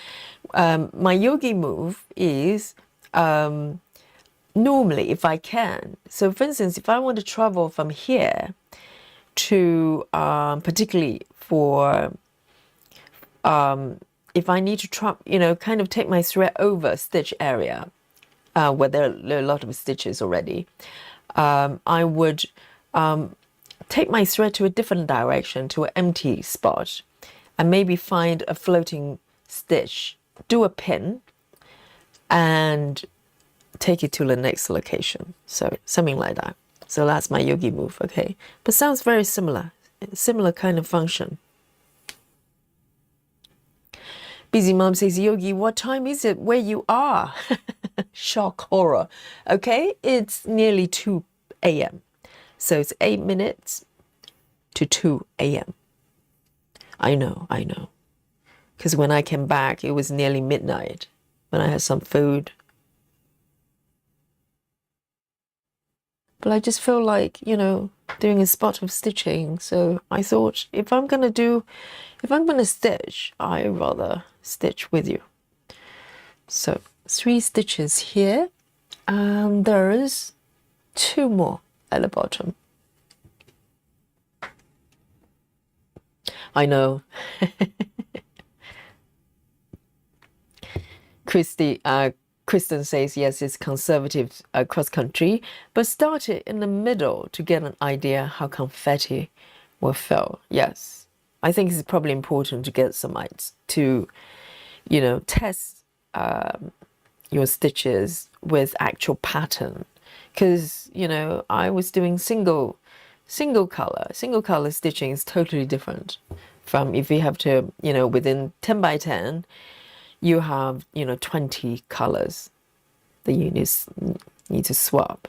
My yogi move is normally, if I can. So for instance, if I want to travel from here to particularly for if I need to kind of take my thread over stitch area where there are a lot of stitches already, I would take my thread to a different direction, to an empty spot, and maybe find a floating stitch, do a pin, and take it to the next location. So something like that. So that's my yogi move, okay? But sounds very similar kind of function. Busy Mom says, Yogi, what time is it where you are? Shock horror. Okay, it's nearly 2 a.m. So it's 8 minutes to 2 a.m. I know. Because when I came back, it was nearly midnight when I had some food. But I just feel like, doing a spot of stitching. So I thought if I'm going to stitch, I'd rather stitch with you. So 3 stitches here, and there's 2 more at the bottom. I know. Kristen says, yes, it's conservative cross-country, but start it in the middle to get an idea how confetti will feel. Yes, I think it's probably important to get some to, test your stitches with actual pattern. Because, I was doing single color. Single color stitching is totally different from if you have to, within 10 by 10, you have, 20 colors that you need to swap.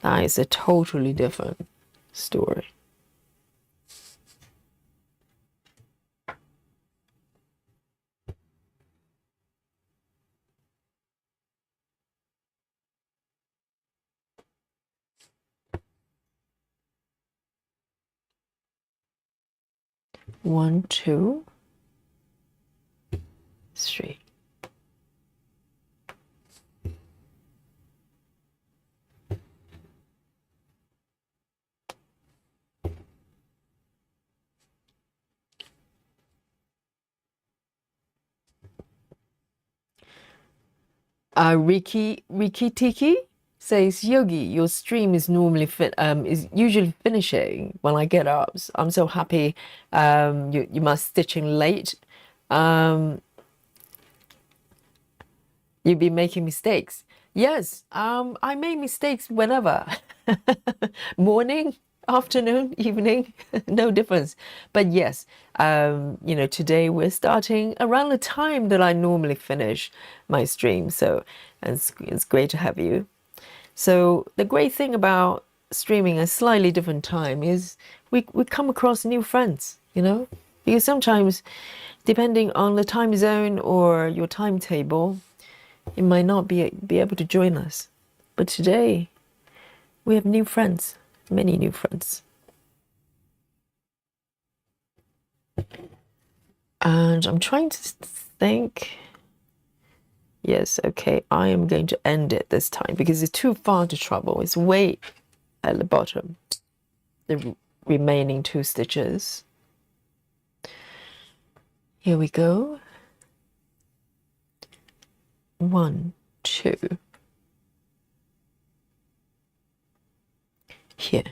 That is a totally different story. 1, 2, 3. Riki Tiki says, Yogi, your stream is normally is usually finishing when I get up. I'm so happy. You must stitching late. Um, you've been making mistakes. Yes, I make mistakes whenever. Morning, afternoon, evening, no difference. But yes, today we're starting around the time that I normally finish my stream. So it's great to have you. So the great thing about streaming a slightly different time is we come across new friends, because sometimes depending on the time zone or your timetable, you might not be able to join us. But today we have new friends, many new friends. And I'm trying to think. Yes, okay, I am going to end it this time because it's too far to travel. It's way at the bottom, the remaining 2 stitches. Here we go. 1, 2. Here.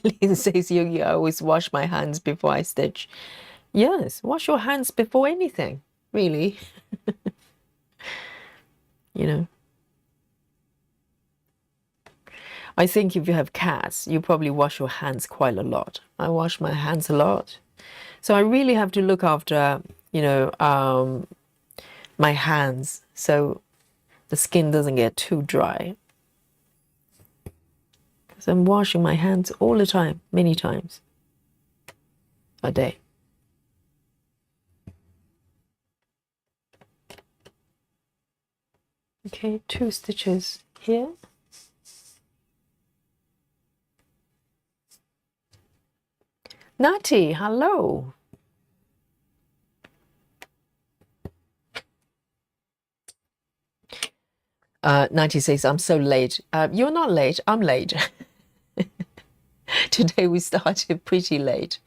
Lynn says, Yogi, I always wash my hands before I stitch. Yes, wash your hands before anything, really. I think if you have cats, you probably wash your hands quite a lot. I wash my hands a lot. So I really have to look after, my hands so the skin doesn't get too dry. Because I'm washing my hands all the time, many times a day. Okay, 2 stitches here. Natty, hello. Natty says, I'm so late. You're not late, I'm late. Today we started pretty late.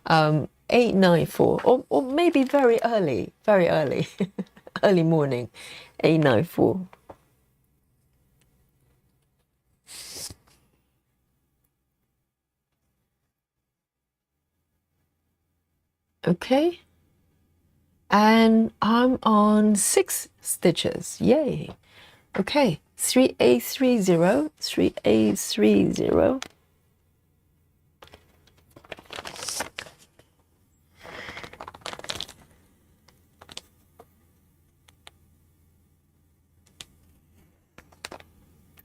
8:94, or maybe very early, early morning, 8:94. Okay, and I'm on 6 stitches. Yay. Okay, 3A30, 3A30.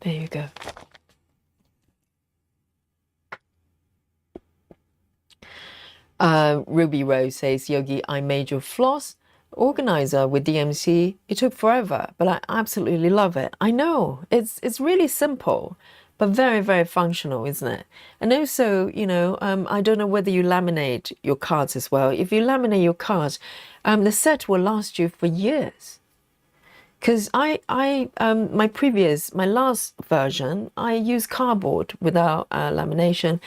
There you go. Ruby Rose says, Yogi, I made your floss organizer with DMC. It took forever, but I absolutely love it. I know, it's really simple, but very, very functional, isn't it? And also, I don't know whether you laminate your cards as well. If you laminate your cards, the set will last you for years. Because my last version, I used cardboard without lamination.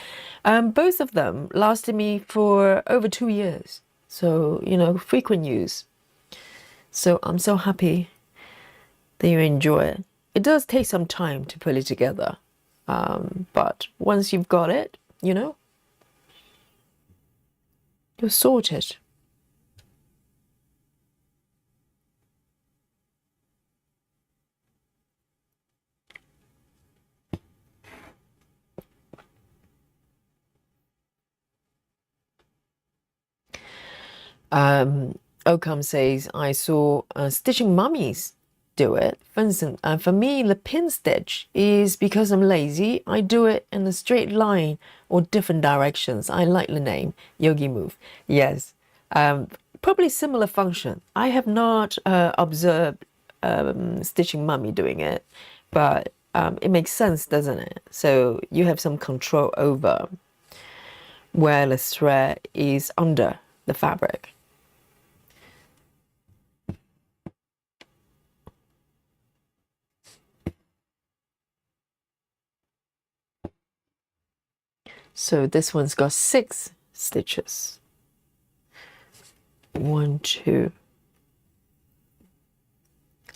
Both of them lasted me for over 2 years. So, frequent use. So I'm so happy that you enjoy it. It does take some time to put it together. But once you've got it, you're sorted. Ocam says, I saw Stitching Mummies do it. For instance, for me, the pin stitch is because I'm lazy. I do it in a straight line or different directions. I like the name Yogi Move. Yes, probably similar function. I have not observed Stitching Mummy doing it, but it makes sense, doesn't it? So you have some control over where the thread is under the fabric. So this one's got 6 stitches. 1, 2.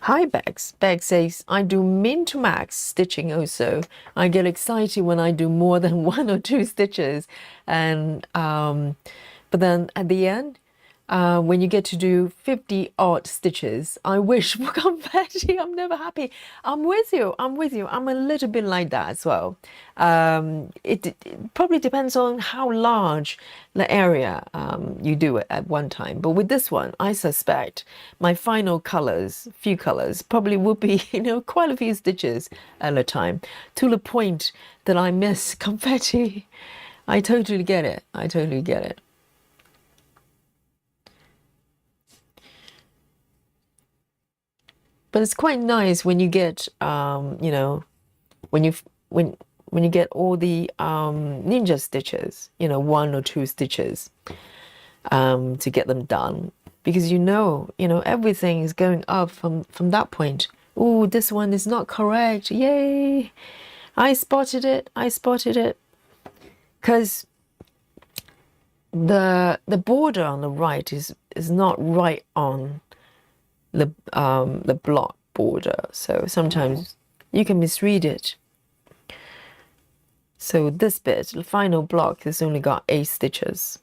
Hi Bex. Bex says, I do min to max stitching also. I get excited when I do more than 1 or 2 stitches. And but then at the end, when you get to do 50 odd stitches, I wish for confetti. I'm never happy. I'm with you. I'm a little bit like that as well. It probably depends on how large the area you do it at one time. But with this one, I suspect my final few colors, probably will be, quite a few stitches at a time, to the point that I miss confetti. I totally get it. I totally get it. But it's quite nice when you get, when you get all the ninja stitches, 1 or 2 stitches, to get them done, because everything is going up from that point. Oh, this one is not correct. Yay! I spotted it. Because the border on the right is not right on the block border, so sometimes you can misread it. So this bit, the final block, has only got 8 stitches,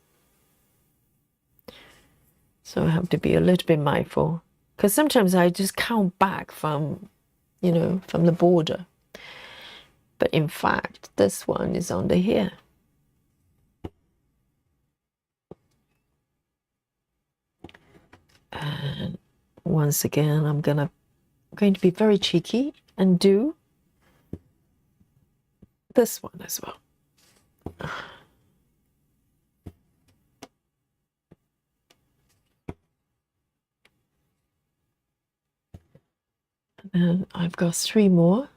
so I have to be a little bit mindful, because sometimes I just count back from from the border, but in fact this one is under here. And once again, I'm going to be very cheeky and do this one as well. And then I've got 3 more.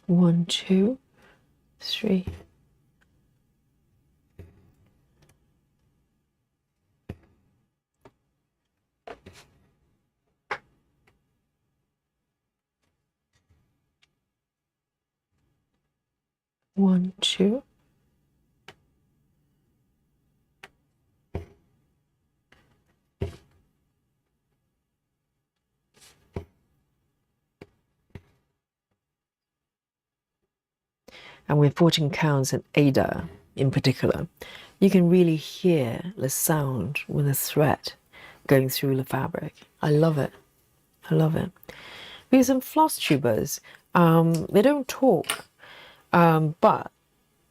One, 2, 3. One, 2. And with 14 counts and Ada in particular, you can really hear the sound with the thread going through the fabric. I love it. Because some floss tubers, they don't talk, but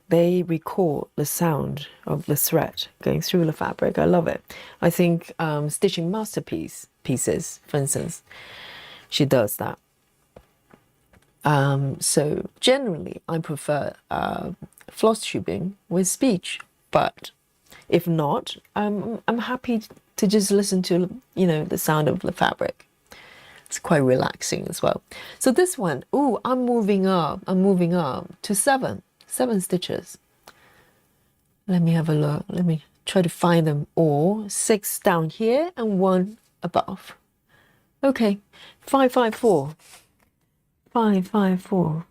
they record the sound of the thread going through the fabric. I love it. I think Stitching Pieces, for instance, she does that. So generally, I prefer floss tubing with speech, but if not, I'm happy to just listen to the sound of the fabric. It's quite relaxing as well. So this one, I'm moving up to 7 stitches. Let me have a look. Let me try to find them all. 6 down here and 1 above. Okay, 5, 5, 4. 5, 5, 4.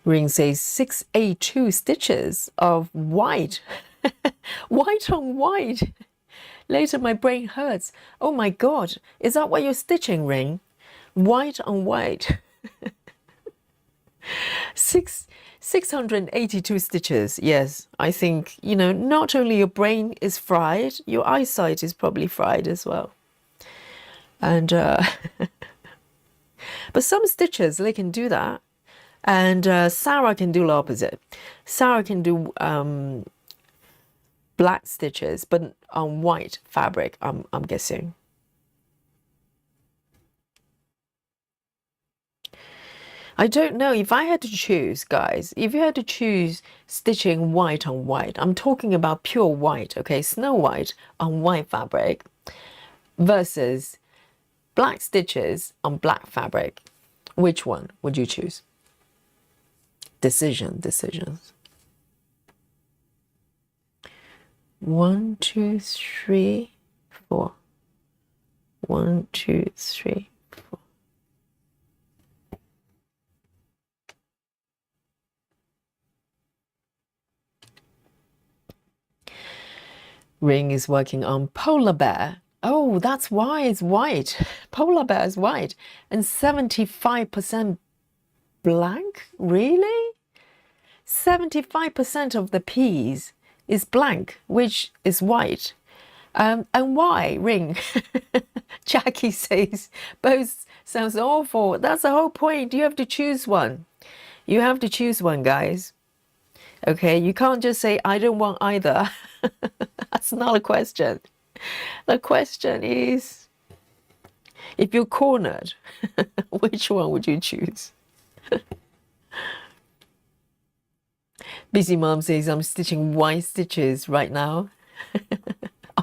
Ring says 682 stitches of white. White on white. Later my brain hurts. Oh my God, is that what you're stitching, Ring? White on white. 682 stitches. Yes, I think, you know, not only your brain is fried, your eyesight is probably fried as well. And but some stitches, they can do that. And Sarah can do the opposite. Sarah can do black stitches, but on white fabric, I'm guessing. I don't know. If I had to choose, guys, if you had to choose stitching white on white, I'm talking about pure white, okay, snow white on white fabric versus black stitches on black fabric, which one would you choose? Decisions. 1, 2, 3, 4. 1, 2, 3, 4. Ring is working on polar bear. Oh, that's why it's white. Polar bear is white and 75% blank. Really? 75% of the piece is blank, which is white. And why, Ring? Jackie says both sounds awful. That's the whole point. You have to choose one. You have to choose one, guys. Okay, you can't just say, I don't want either. That's not a question. The question is, if you're cornered, which one would you choose? Busy Mom says, I'm stitching white stitches right now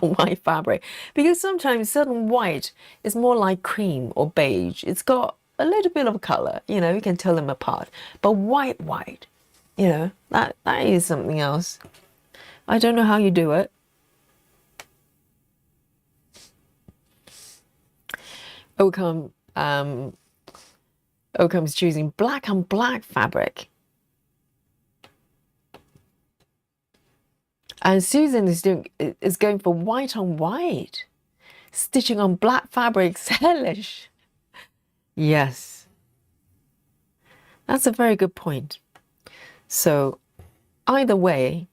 on white fabric. Because sometimes certain white is more like cream or beige. It's got a little bit of color, you know, you can tell them apart. But white, you know, that is something else. I don't know how you do it. Oakham is choosing black on black fabric. And Susan is going for white on white. Stitching on black fabric's hellish. Yes. That's a very good point. So either way,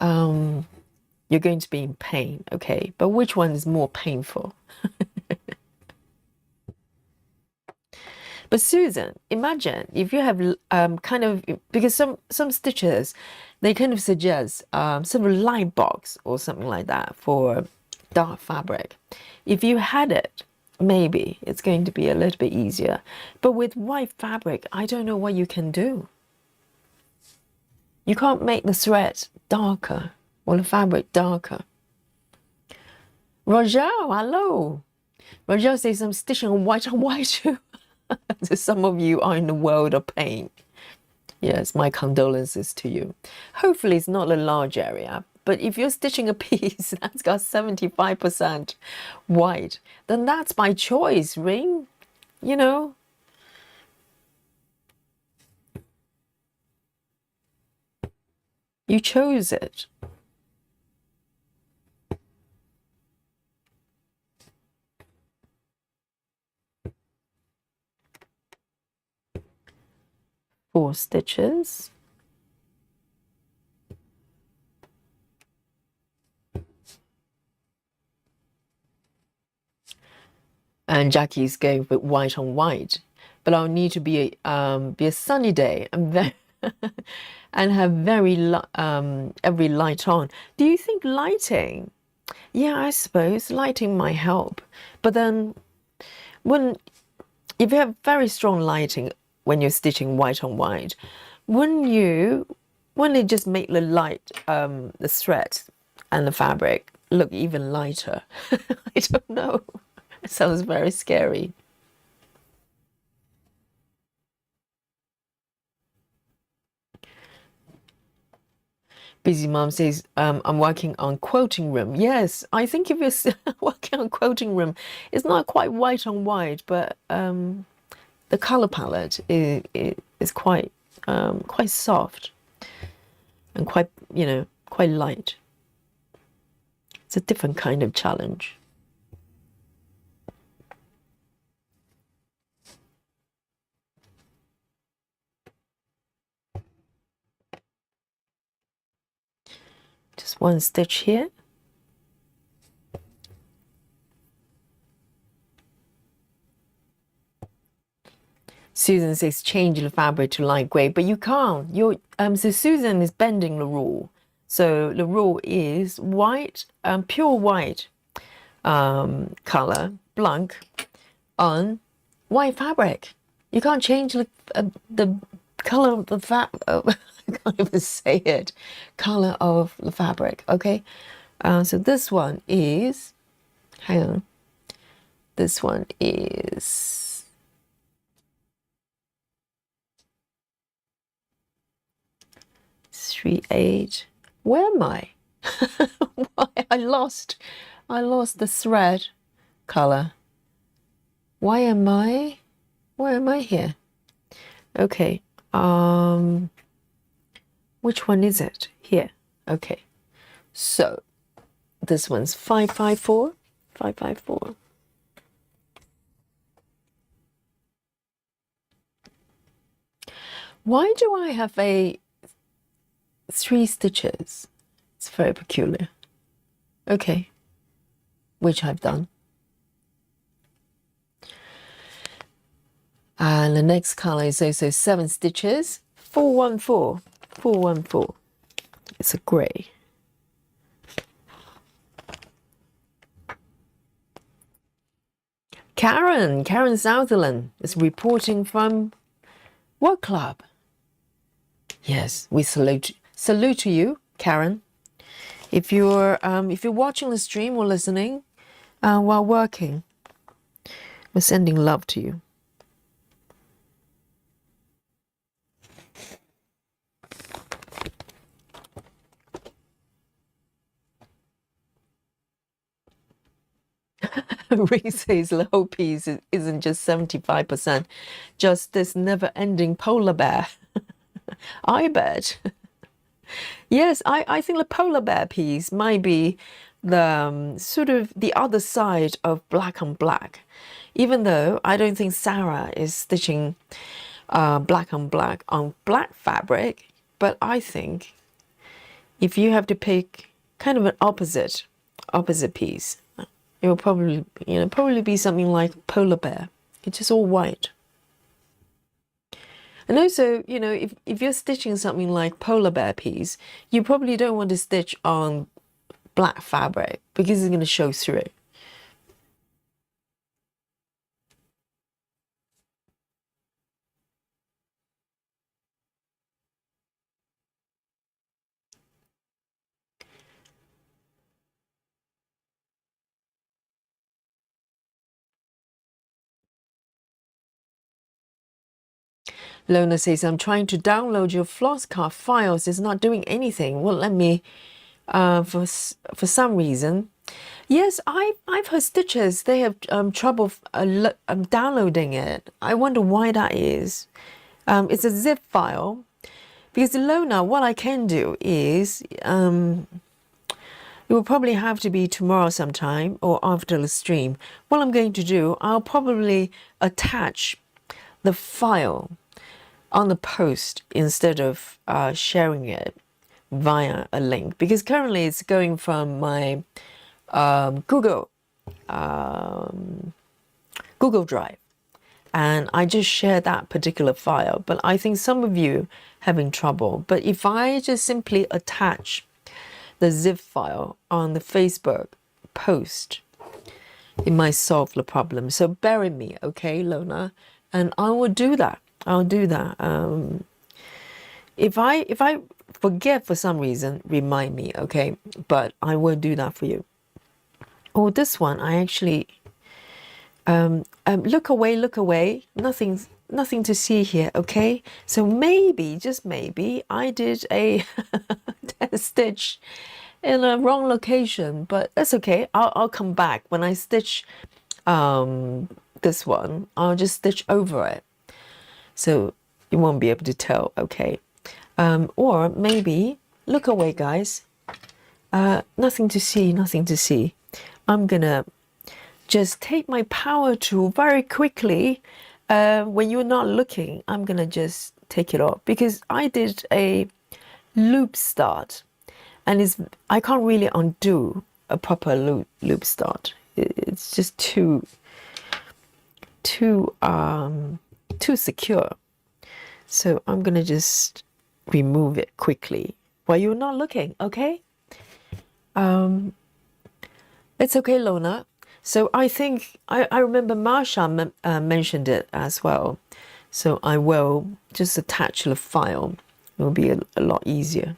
you're going to be in pain, okay? But which one is more painful? But Susan, imagine if you have kind of, because some stitchers, they kind of suggest sort of light box or something like that for dark fabric. If you had it, maybe it's going to be a little bit easier. But with white fabric, I don't know what you can do. You can't make the thread darker or the fabric darker. Roger, hello. Roger says I'm stitching on white too. So some of you are in the world of pain. Yes, my condolences to you. Hopefully it's not a large area, but if you're stitching a piece that's got 75% white, then that's by choice, Ring. You know, you chose it. Four stitches. And Jackie's going with white on white, but I'll need to be a sunny day and and have every light on. Do you think lighting? Yeah, I suppose lighting might help, but then if you have very strong lighting when you're stitching white on white, wouldn't it just make the light, the thread and the fabric look even lighter? I don't know. It sounds very scary. Busy Mom says, I'm working on quoting room. Yes, I think if you're working on quoting room, it's not quite white on white, but the color palette is quite soft and quite, you know, quite light. It's a different kind of challenge. Just one stitch here. Susan says change the fabric to light grey, but you can't. So Susan is bending the rule. So the rule is white, pure white color, blank, on white fabric. You can't change the color of the fabric. I can't even say it. Color of the fabric. Okay. So this one is. Hang on. This one is. 3/8. Where am I? Why I lost the thread color. Why am I? Where am I here? Okay. Which one is it? Here. Okay. So this one's 554. 554. Why do I have 3 stitches? It's very peculiar. Okay. Which I've done. And the next color is also 7 stitches. 414. 414. It's a grey. Karen Sutherland is reporting from what club? Yes, we salute to you, Karen. If you're watching the stream or listening while working, we're sending love to you. Ring says the whole piece isn't just 75%, just this never-ending polar bear. I bet. Yes, I think the polar bear piece might be the sort of the other side of black on black. Even though I don't think Sarah is stitching black on black fabric, but I think if you have to pick kind of an opposite piece, it will probably be something like polar bear. It's just all white. And also, if you're stitching something like polar bear piece, you probably don't want to stitch on black fabric because it's going to show through. Lona says, I'm trying to download your Flosscraft files. It's not doing anything. Well, let me, for some reason. Yes, I've heard stitchers, they have trouble downloading it. I wonder why that is. It's a zip file. Because Lona, what I can do is, it will probably have to be tomorrow sometime or after the stream. What I'm going to do, I'll probably attach the file on the post instead of sharing it via a link, because currently it's going from my Google Drive, and I just share that particular file. But I think some of you having trouble. But if I just simply attach the zip file on the Facebook post, it might solve the problem. So bear with me, okay, Lona, and I will do that. I'll do that. If I forget for some reason, remind me, okay? But I will do that for you. Oh, this one I actually look away. Nothing to see here, okay? So maybe, just maybe, I did a stitch in a wrong location, but that's okay. I'll come back when I stitch this one. I'll just stitch over it, so you won't be able to tell, okay? Or maybe, look away, guys. Nothing to see, nothing to see. I'm gonna just take my power tool very quickly. When you're not looking, I'm gonna just take it off because I did a loop start, and I can't really undo a proper loop start. It's just too secure. So I'm gonna just remove it quickly while you're not looking. Okay. It's okay, Lona. So I think I remember Marsha mentioned it as well. So I will just attach the file. It will be a lot easier.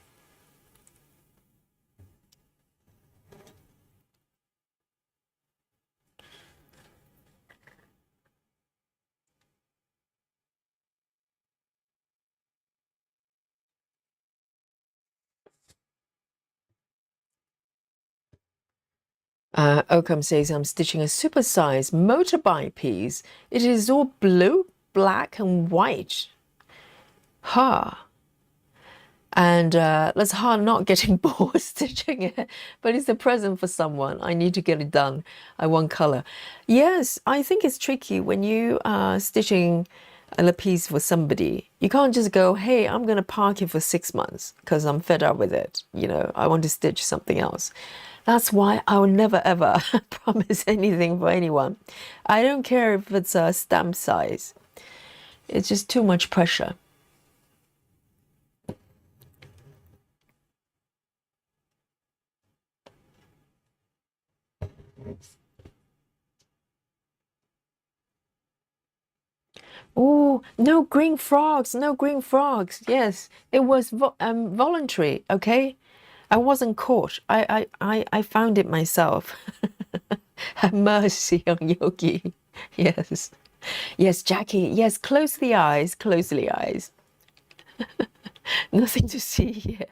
Oakham says, I'm stitching a supersized motorbike piece. It is all blue, black, and white. Ha! And that's hard not getting bored stitching it, but it's a present for someone. I need to get it done. I want color. Yes, I think it's tricky when you are stitching a piece for somebody. You can't just go, hey, I'm going to park it for 6 months because I'm fed up with it. You know, I want to stitch something else. That's why I will never ever promise anything for anyone. I don't care if it's a stamp size. It's just too much pressure. Oh, no green frogs, no green frogs. Yes, it was voluntary, okay? I wasn't caught. I found it myself. Have mercy on Yogi. Yes. Yes, Jackie. Yes, close the eyes, close the eyes. Nothing to see here.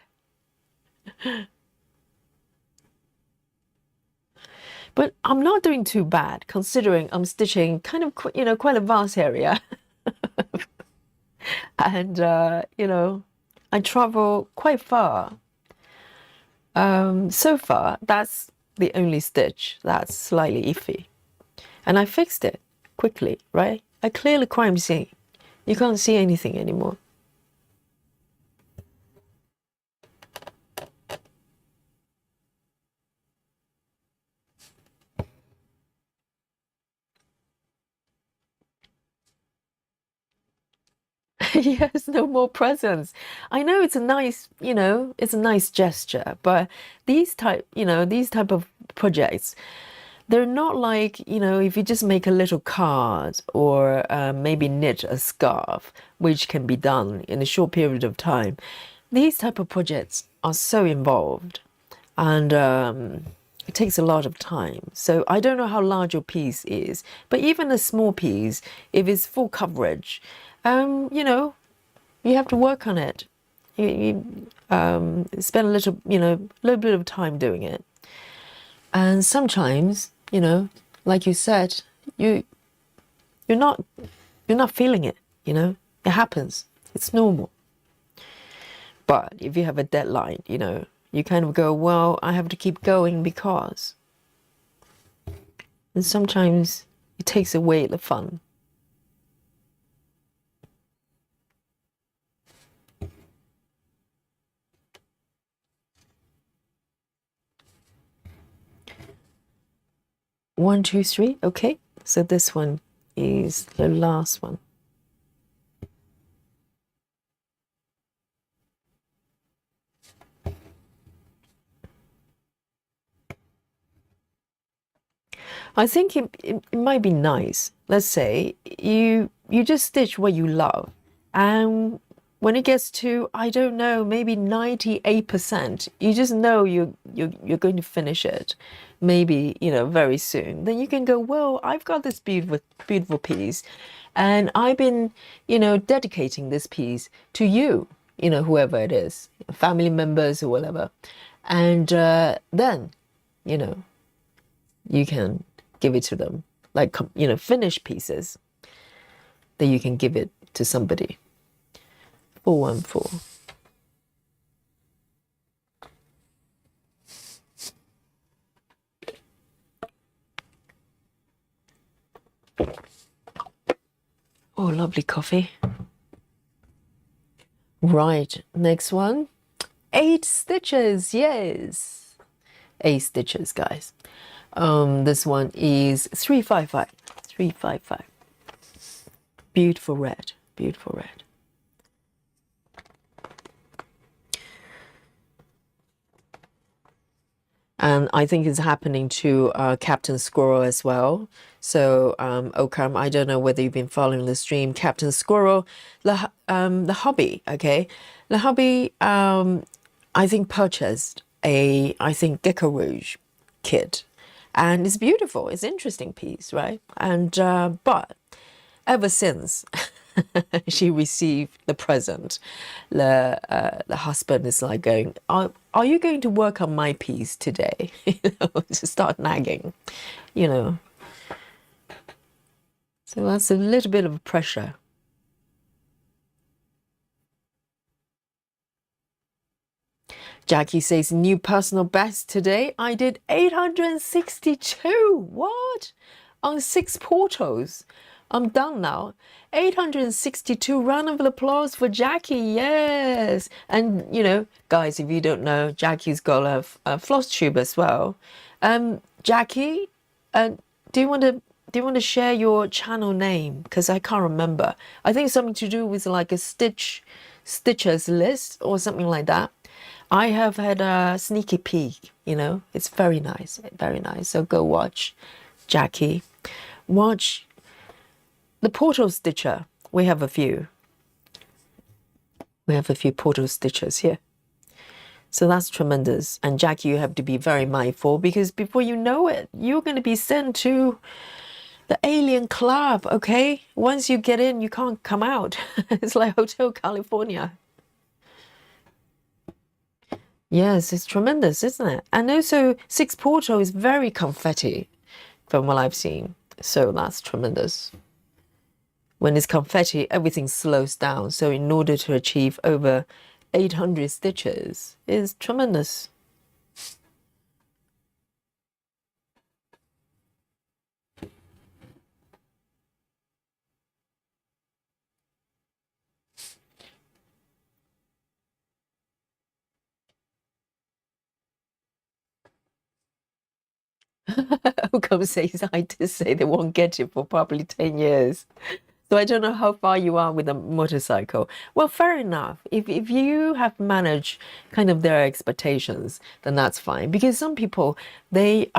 But I'm not doing too bad considering I'm stitching kind of, quite a vast area. And, I travel quite far. So far, that's the only stitch that's slightly iffy. And I fixed it quickly, right? I clear the crime scene. You can't see anything anymore. Yes, no more presents. I know it's a nice, it's a nice gesture, but these type of projects, they're not like, if you just make a little card or maybe knit a scarf, which can be done in a short period of time. These type of projects are so involved, and it takes a lot of time. So I don't know how large your piece is, but even a small piece, if it's full coverage, you have to work on it. You spend a little bit of time doing it. And sometimes, like you said, you're not feeling it. It happens. It's normal. But if you have a deadline, you kind of go, well, I have to keep going because. And sometimes it takes away the fun. One, two, three. Okay. So this one is the last one. I think it might be nice. Let's say you just stitch what you love, and when it gets to, I don't know, maybe 98%, you just know you're going to finish it, maybe very soon. Then you can go, well, I've got this beautiful piece, and I've been dedicating this piece to you, whoever it is, family members or whatever, and then you can give it to them, like finished pieces that you can give it to somebody. 414. Oh, lovely coffee. Right, next one. 8 stitches, yes. 8 stitches, guys. This one is 355. 355. Beautiful red, beautiful red. And I think it's happening to Captain Squirrel as well. So, Occam, I don't know whether you've been following the stream. Captain Squirrel, the hobby, okay? The hobby, I think, purchased I think, Gecko Rouge kit. And it's beautiful. It's an interesting piece, right? And, but ever since she received the present, the husband is like going, are you going to work on my piece today? To start nagging, you know. So that's a little bit of pressure. Jackie says, new personal best today. I did 862. What? On 6 portals. I'm done now. 862. Round of applause for Jackie. Yes. And, you know, guys, if you don't know, Jackie's got a floss tube as well. Jackie, do you want to share your channel name? Because I can't remember. I think it's something to do with like a stitchers list or something like that. I have had a sneaky peek, you know. It's very nice, very nice. So go watch Jackie. Watch the portal stitcher. We have a few. We have a few portal stitchers here. So that's tremendous. And Jackie, you have to be very mindful because before you know it, you're going to be sent to the alien club, okay? Once you get in, you can't come out. It's like Hotel California. Yes, it's tremendous, isn't it? And also, 6 portal is very confetti from what I've seen. So that's tremendous. When it's confetti, everything slows down. So in order to achieve over 800 stitches is tremendous. Ocam says, I did say they won't get it for probably 10 years. So I don't know how far you are with a motorcycle. Well, fair enough. If you have managed kind of their expectations, then that's fine. Because some people, they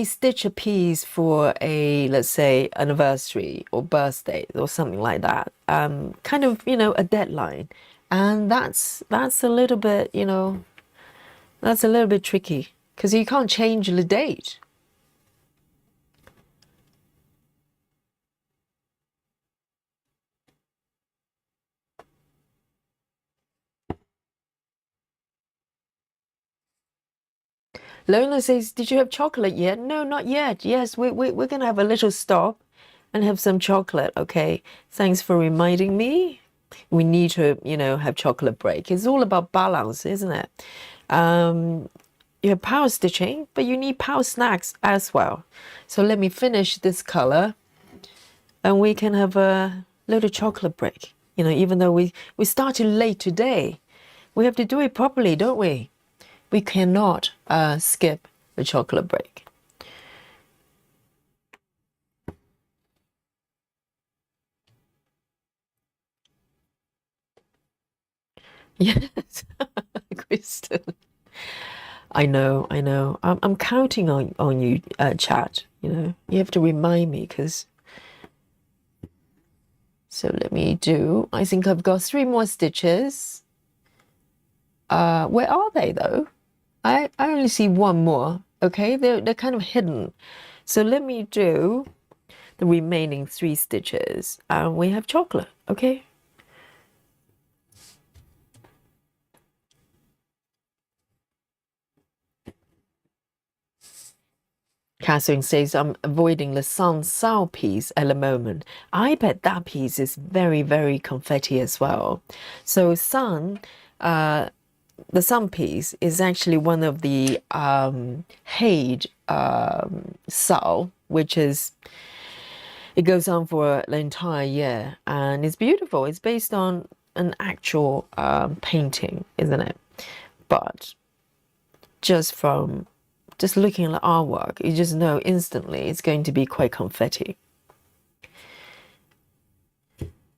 stitch a piece for a, let's say, anniversary or birthday or something like that. Kind of, you know, a deadline. And that's a little bit, you know, that's a little bit tricky because you can't change the date. Lola says, did you have chocolate yet? No, not yet. Yes, we're going to have a little stop and have some chocolate, okay? Thanks for reminding me. We need to, you know, have chocolate break. It's all about balance, isn't it? You have power stitching, but you need power snacks as well. So let me finish this color and we can have a little chocolate break. You know, even though we started late today, we have to do it properly, don't we? We cannot skip the chocolate break. Yes, Kristen. I know. I'm counting on you, chat. You know, you have to remind me because. So let me do. I think I've got 3 more stitches. Where are they though? I only see 1 more. Okay, they're kind of hidden. So let me do the remaining 3 stitches, and we have chocolate. Okay. Catherine says, I'm avoiding the Sun Sao piece at the moment. I bet that piece is very, very confetti as well. So Sun, the Sun piece is actually one of the Hade Sao, which is It goes on for the entire year, and it's beautiful. It's based on an actual painting, isn't it? But just looking at the artwork, you just know instantly it's going to be quite confetti.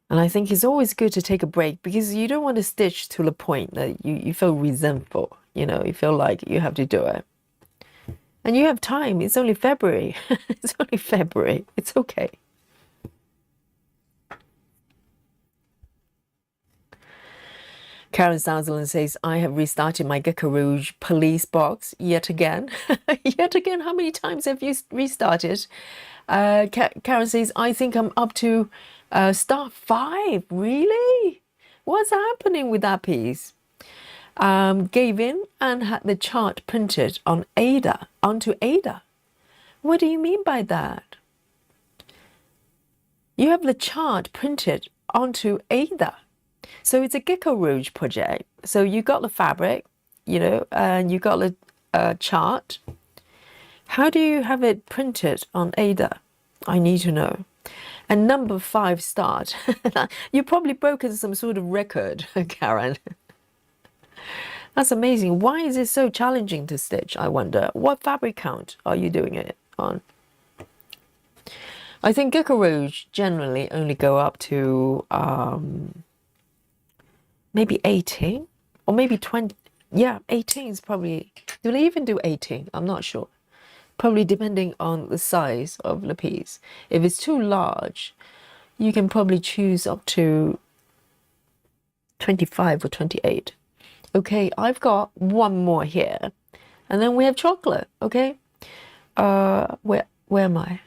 And I think it's always good to take a break because you don't want to stitch to the point that you feel resentful. You feel like you have to do it. And you have time. It's only February. It's only February. It's okay. Karen Sutherland says, I have restarted my Gecko Rouge police box yet again. Yet again, how many times have you restarted? Karen says, I think I'm up to star 5. Really? What's happening with that piece? Gave in and had the chart printed onto Ada. What do you mean by that? You have the chart printed onto Ada. So it's a Gecko Rouge project. So you got the fabric, and you got the chart. How do you have it printed on Ada? I need to know. And number 5 start. You've probably broken some sort of record, Karen. That's amazing. Why is it so challenging to stitch, I wonder? What fabric count are you doing it on? I think Gecko Rouge generally only go up to maybe 18 or maybe 20. Yeah, 18 is probably, do they even do 18? I'm not sure. Probably depending on the size of the piece. If it's too large, you can probably choose up to 25 or 28. Okay, I've got one more here. And then we have chocolate, okay? Where am I?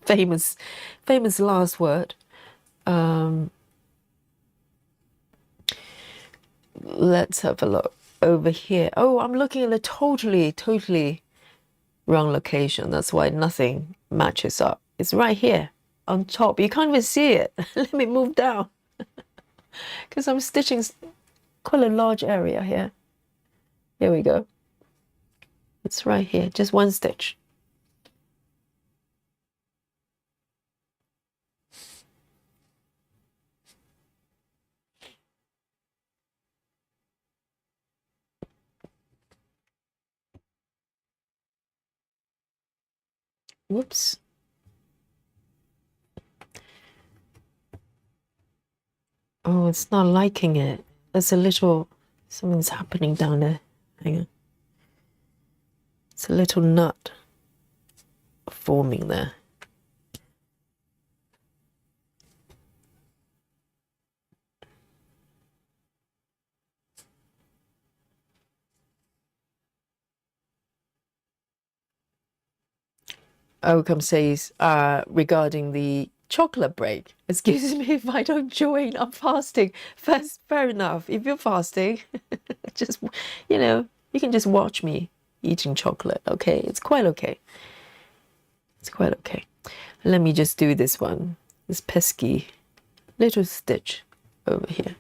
famous last word. Let's have a look over here. Oh, I'm looking at a totally wrong location. That's why nothing matches up. It's right here on top. You can't even see it. Let me move down because I'm stitching quite a large area here. Here we go. It's right here, just one stitch. Whoops. Oh, it's not liking it. There's a little, something's happening down there. Hang on. It's a little nut forming there. Oakham says, regarding the chocolate break, excuse me if I don't join, I'm fasting. First, fair enough. If you're fasting, just, you can just watch me eating chocolate, okay? It's quite okay. It's quite okay. Let me just do this one, this pesky little stitch over here.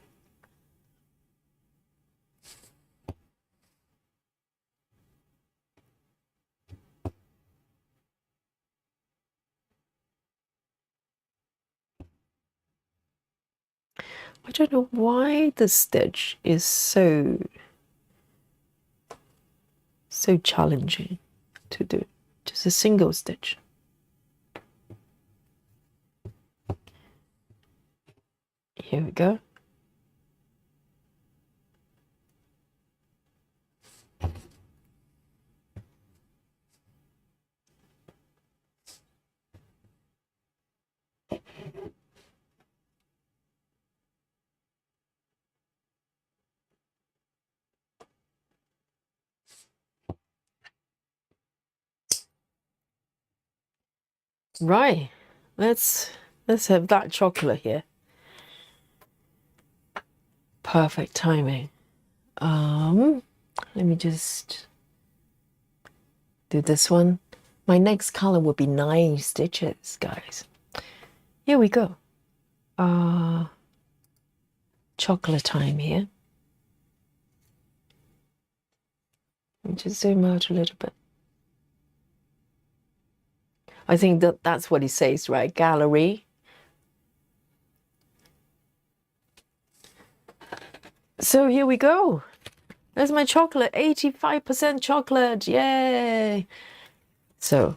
I don't know why the stitch is so challenging to do. Just a single stitch. Here we go. Right, let's have that chocolate here. Perfect timing. Let me just do this one. My next color would be 9 stitches, guys. Here we go. Chocolate time here. Let me just zoom out a little bit. I think that's what it says, right? Gallery. So here we go. There's my chocolate, 85% chocolate, yay! So,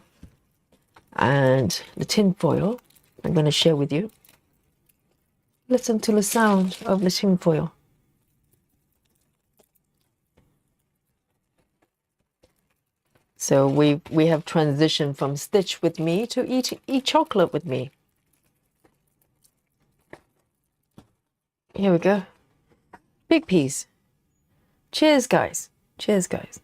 and the tin foil, I'm going to share with you. Listen to the sound of the tin foil. So we have transitioned from stitch with me to eat chocolate with me. Here we go. Big piece. Cheers, guys. Cheers, guys.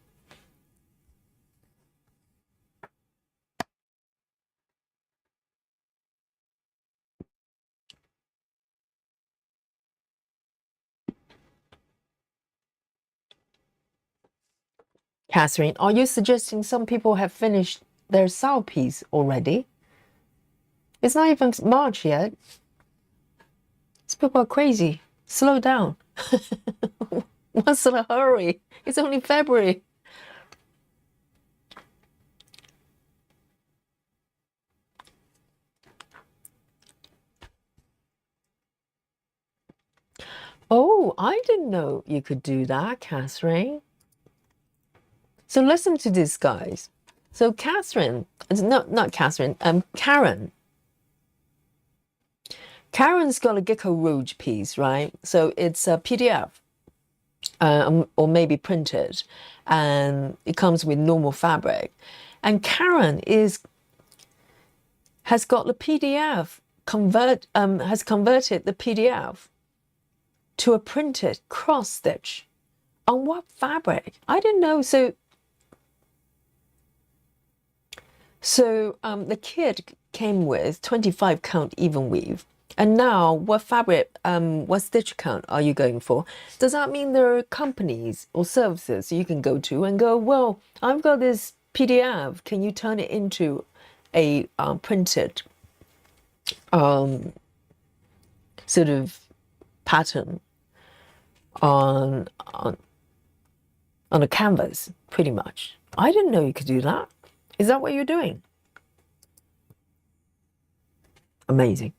Catherine, are you suggesting some people have finished their sour piece already? It's not even March yet. These people are crazy. Slow down. What's the hurry? It's only February. Oh, I didn't know you could do that, Catherine. So listen to this, guys. So Catherine, not Catherine, Karen. Karen's got a Gecko Rouge piece, right? So it's a PDF, or maybe printed, and it comes with normal fabric. And Karen has got the PDF has converted the PDF to a printed cross stitch. On what fabric? I don't know. So the kit came with 25 count even weave. And now what fabric, what stitch count are you going for? Does that mean there are companies or services you can go to and go, well, I've got this PDF, can you turn it into a printed sort of pattern on a canvas, pretty much. I didn't know you could do that. Is that what you're doing? Amazing.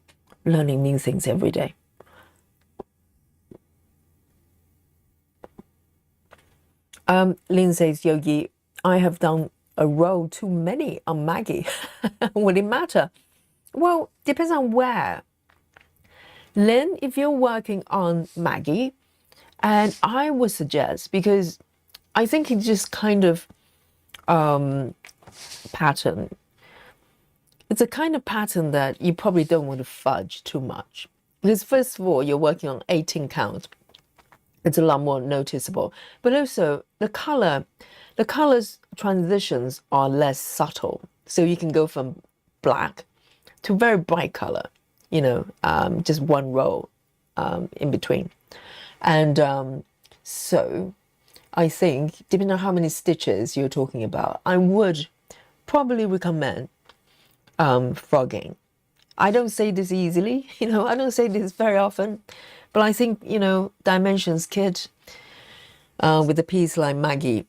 Learning new things every day. Lynn says, Yogi, I have done a row too many on Maggie. Would it matter? Well, depends on where. Lynn, if you're working on Maggie, and I would suggest, because I think it's just kind of pattern. It's a kind of pattern that you probably don't want to fudge too much. Because first of all, you're working on 18 count. It's a lot more noticeable. But also the colors transitions are less subtle. So you can go from black to very bright color, just one row in between. And so I think, depending on how many stitches you're talking about, I would probably recommend frogging. I don't say this easily, I don't say this very often, but I think, Dimensions kit with a piece like Maggie,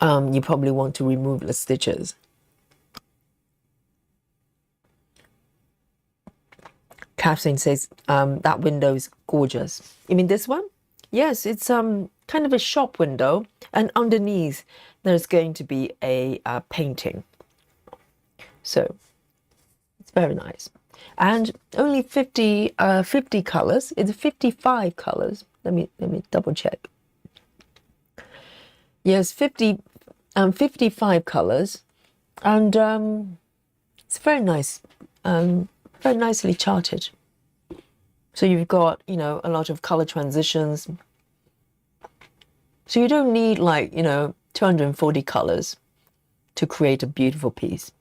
you probably want to remove the stitches. Catherine says, that window is gorgeous. You mean this one? Yes, it's kind of a shop window, and underneath there's going to be a painting. So it's very nice. And only 50 colors. It's 55 colors. Let me double check. Yes, 55 colors, and it's very nice, very nicely charted. So you've got, a lot of color transitions. So you don't need 240 colors to create a beautiful piece.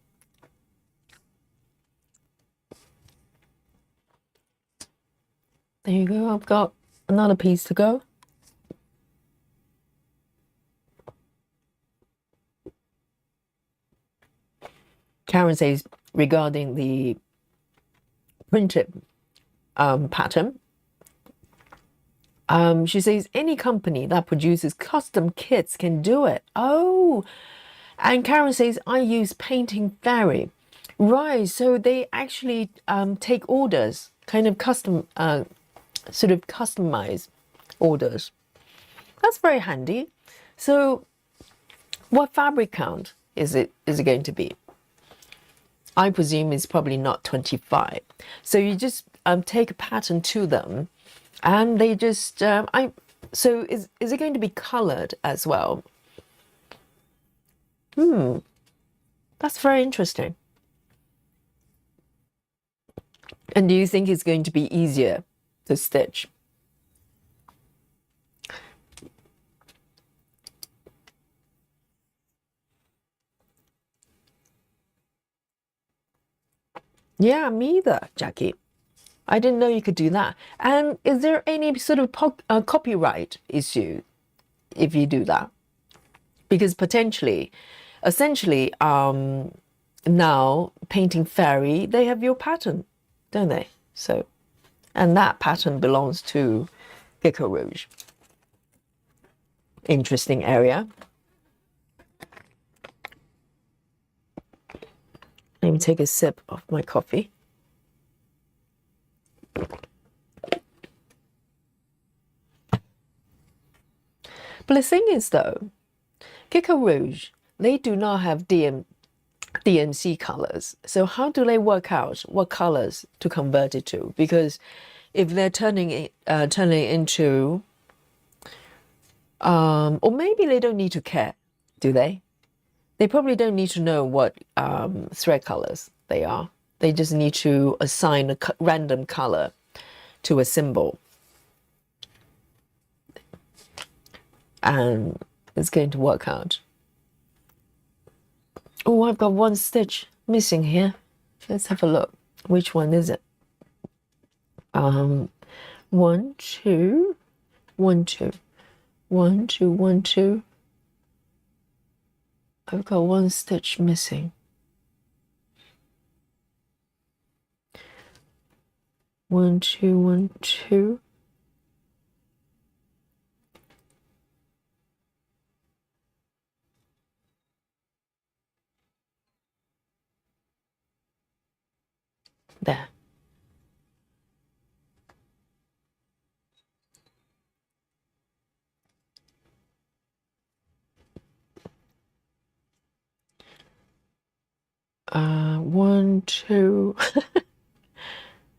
There you go. I've got another piece to go. Karen says, regarding the printed pattern, she says, any company that produces custom kits can do it. Oh, and Karen says, I use Painting Fairy. Right, so they actually take orders, kind of sort of customize orders. That's very handy. So what fabric count is it going to be? I presume it's probably not 25. So you just take a pattern to them, and they just so is it going to be colored as well? That's very interesting. And do you think it's going to be easier to stitch? Yeah, me either, Jackie. I didn't know you could do that. And is there any sort of copyright issue if you do that? Because potentially, essentially, now painting fairy, they have your pattern, don't they? So, and that pattern belongs to Gecko Rouge. Interesting area. Let me take a sip of my coffee. But the thing is, though, Gecko Rouge, they do not have DMC colors. So how do they work out what colors to convert it to? Because if they're turning it into, or maybe they don't need to care, do they? They probably don't need to know what thread colors they are. They just need to assign a random color to a symbol. And it's going to work out. Oh, I've got one stitch missing here. Let's have a look. Which one is it? 1, 2, 1, 2, 1, 2, 1, 2. I've got one stitch missing. 1, 2, 1, 2. There. One, 2.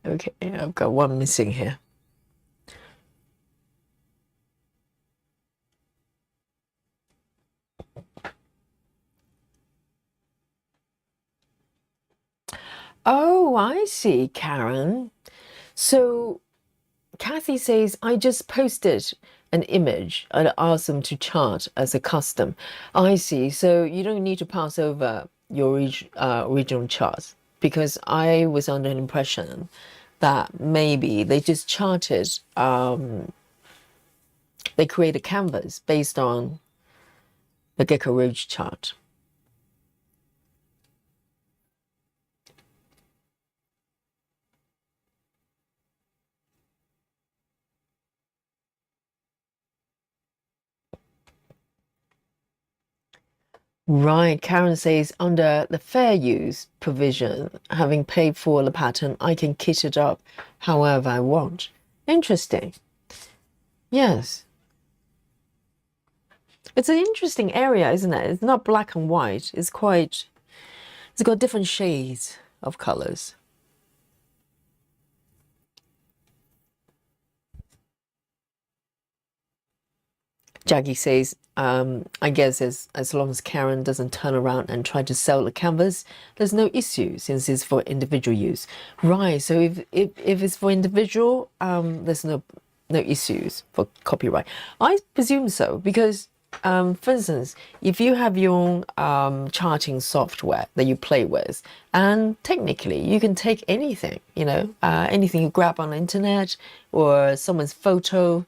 Okay, I've got one missing here. Oh, I see, Karen. So Kathy says, I just posted an image and asked them to chart as a custom. I see. So you don't need to pass over your original charts, because I was under an impression that maybe they just charted, they create a canvas based on the Gecko Rouge chart. Right, Karen says, under the fair use provision, having paid for the pattern, I can kit it up however I want. Interesting. Yes. It's an interesting area, isn't it? It's not black and white. It's got different shades of colors. Jackie says, I guess as long as Karen doesn't turn around and try to sell the canvas, there's no issue since it's for individual use. Right, so if it's for individual, there's no issues for copyright. I presume so, because for instance, if you have your own charting software that you play with, and technically you can take anything, anything you grab on the internet or someone's photo,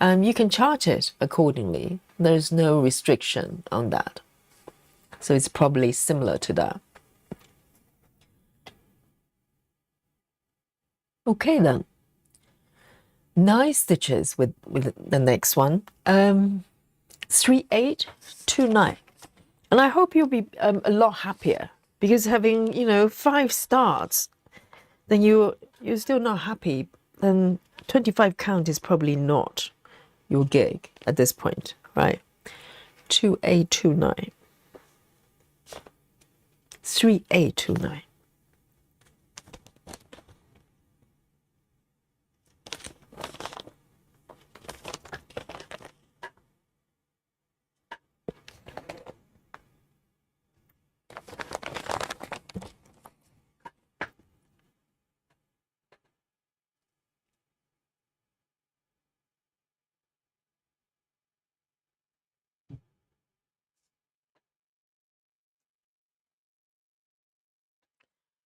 you can chart it accordingly. There's no restriction on that. So it's probably similar to that. Okay then. 9 stitches with the next one. 3, 8, 2, 9. And I hope you'll be a lot happier, because having, you know, 5 starts, then you're still not happy, then 25 count is probably not your gig at this point, right? 2A29, 3A29.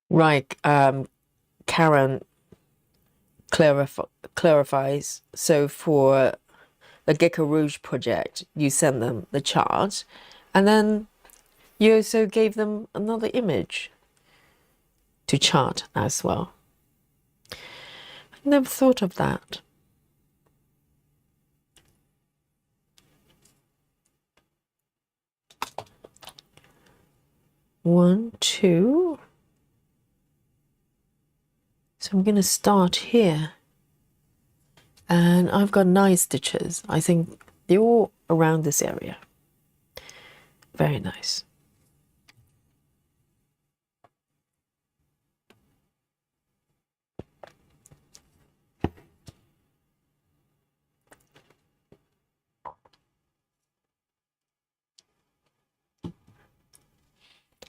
Right, Karen clarifies. So for the Gecko Rouge project, you send them the chart, and then you also gave them another image to chart as well. I never thought of that. One, two. So I'm going to start here. And I've got 9 stitches. I think they're all around this area. Very nice.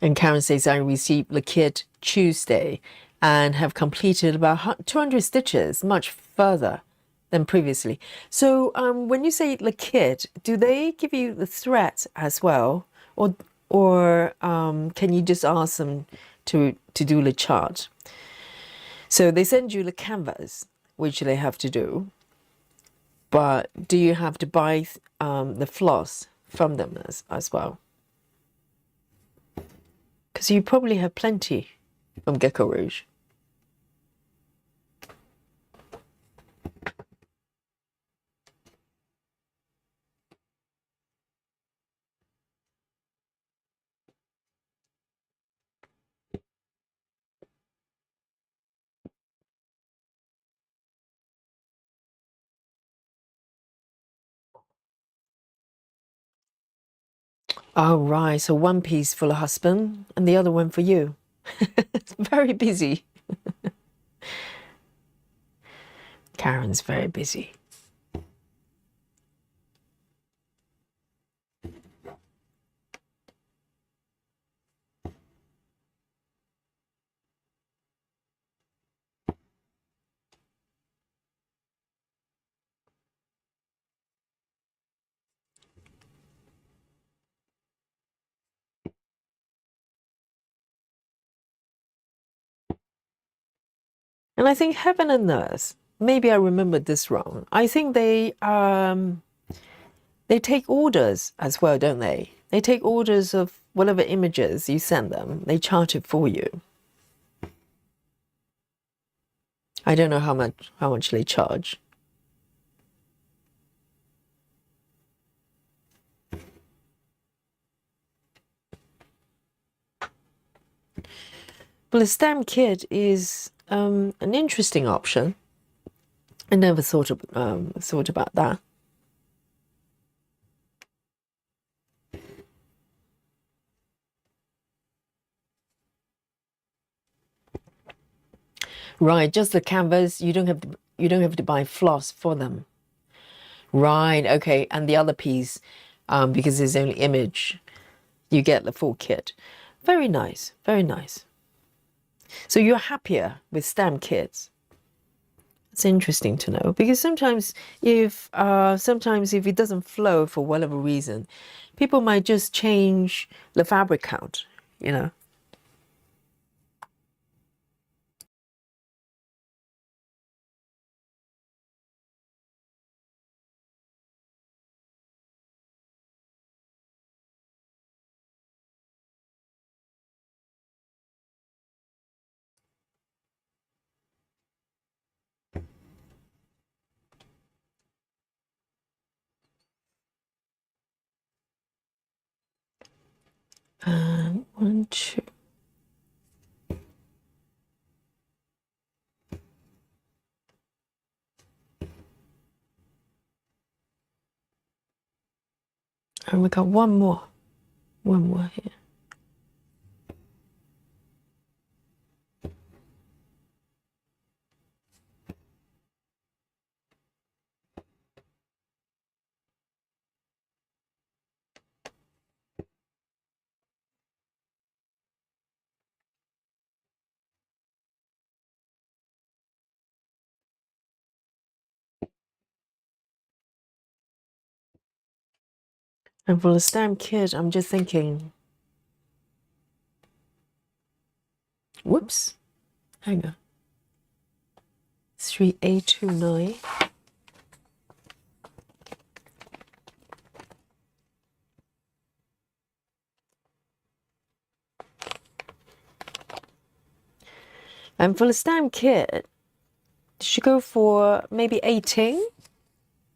And Karen says, I received the kit Tuesday and have completed about 200 stitches, much further than previously. So when you say the kit, do they give you the threads as well? Or can you just ask them to do the chart? So they send you the canvas, which they have to do. But do you have to buy the floss from them as well? Because you probably have plenty from Gecko Rouge. Oh, right. So one piece for the husband and the other one for you. It's very busy. Karen's very busy. And I think Heaven and Earth, maybe I remembered this wrong. I think they take orders as well, don't they? They take orders of whatever images you send them. They chart it for you. I don't know how much they charge. Well, a stamp kit is an interesting option. I never thought about that. Right, just the canvas. You don't have to buy floss for them. Right, okay. And the other piece, because there's only image, you get the full kit. Very nice, very nice. So you're happier with stamp kits. It's interesting to know, because sometimes if it doesn't flow for whatever reason, people might just change the fabric count, you know. One, two. And we got one more here. And for the stamp kit, I'm just thinking, whoops, hang on. 3829. And for the stamp kit, did you go for maybe 18?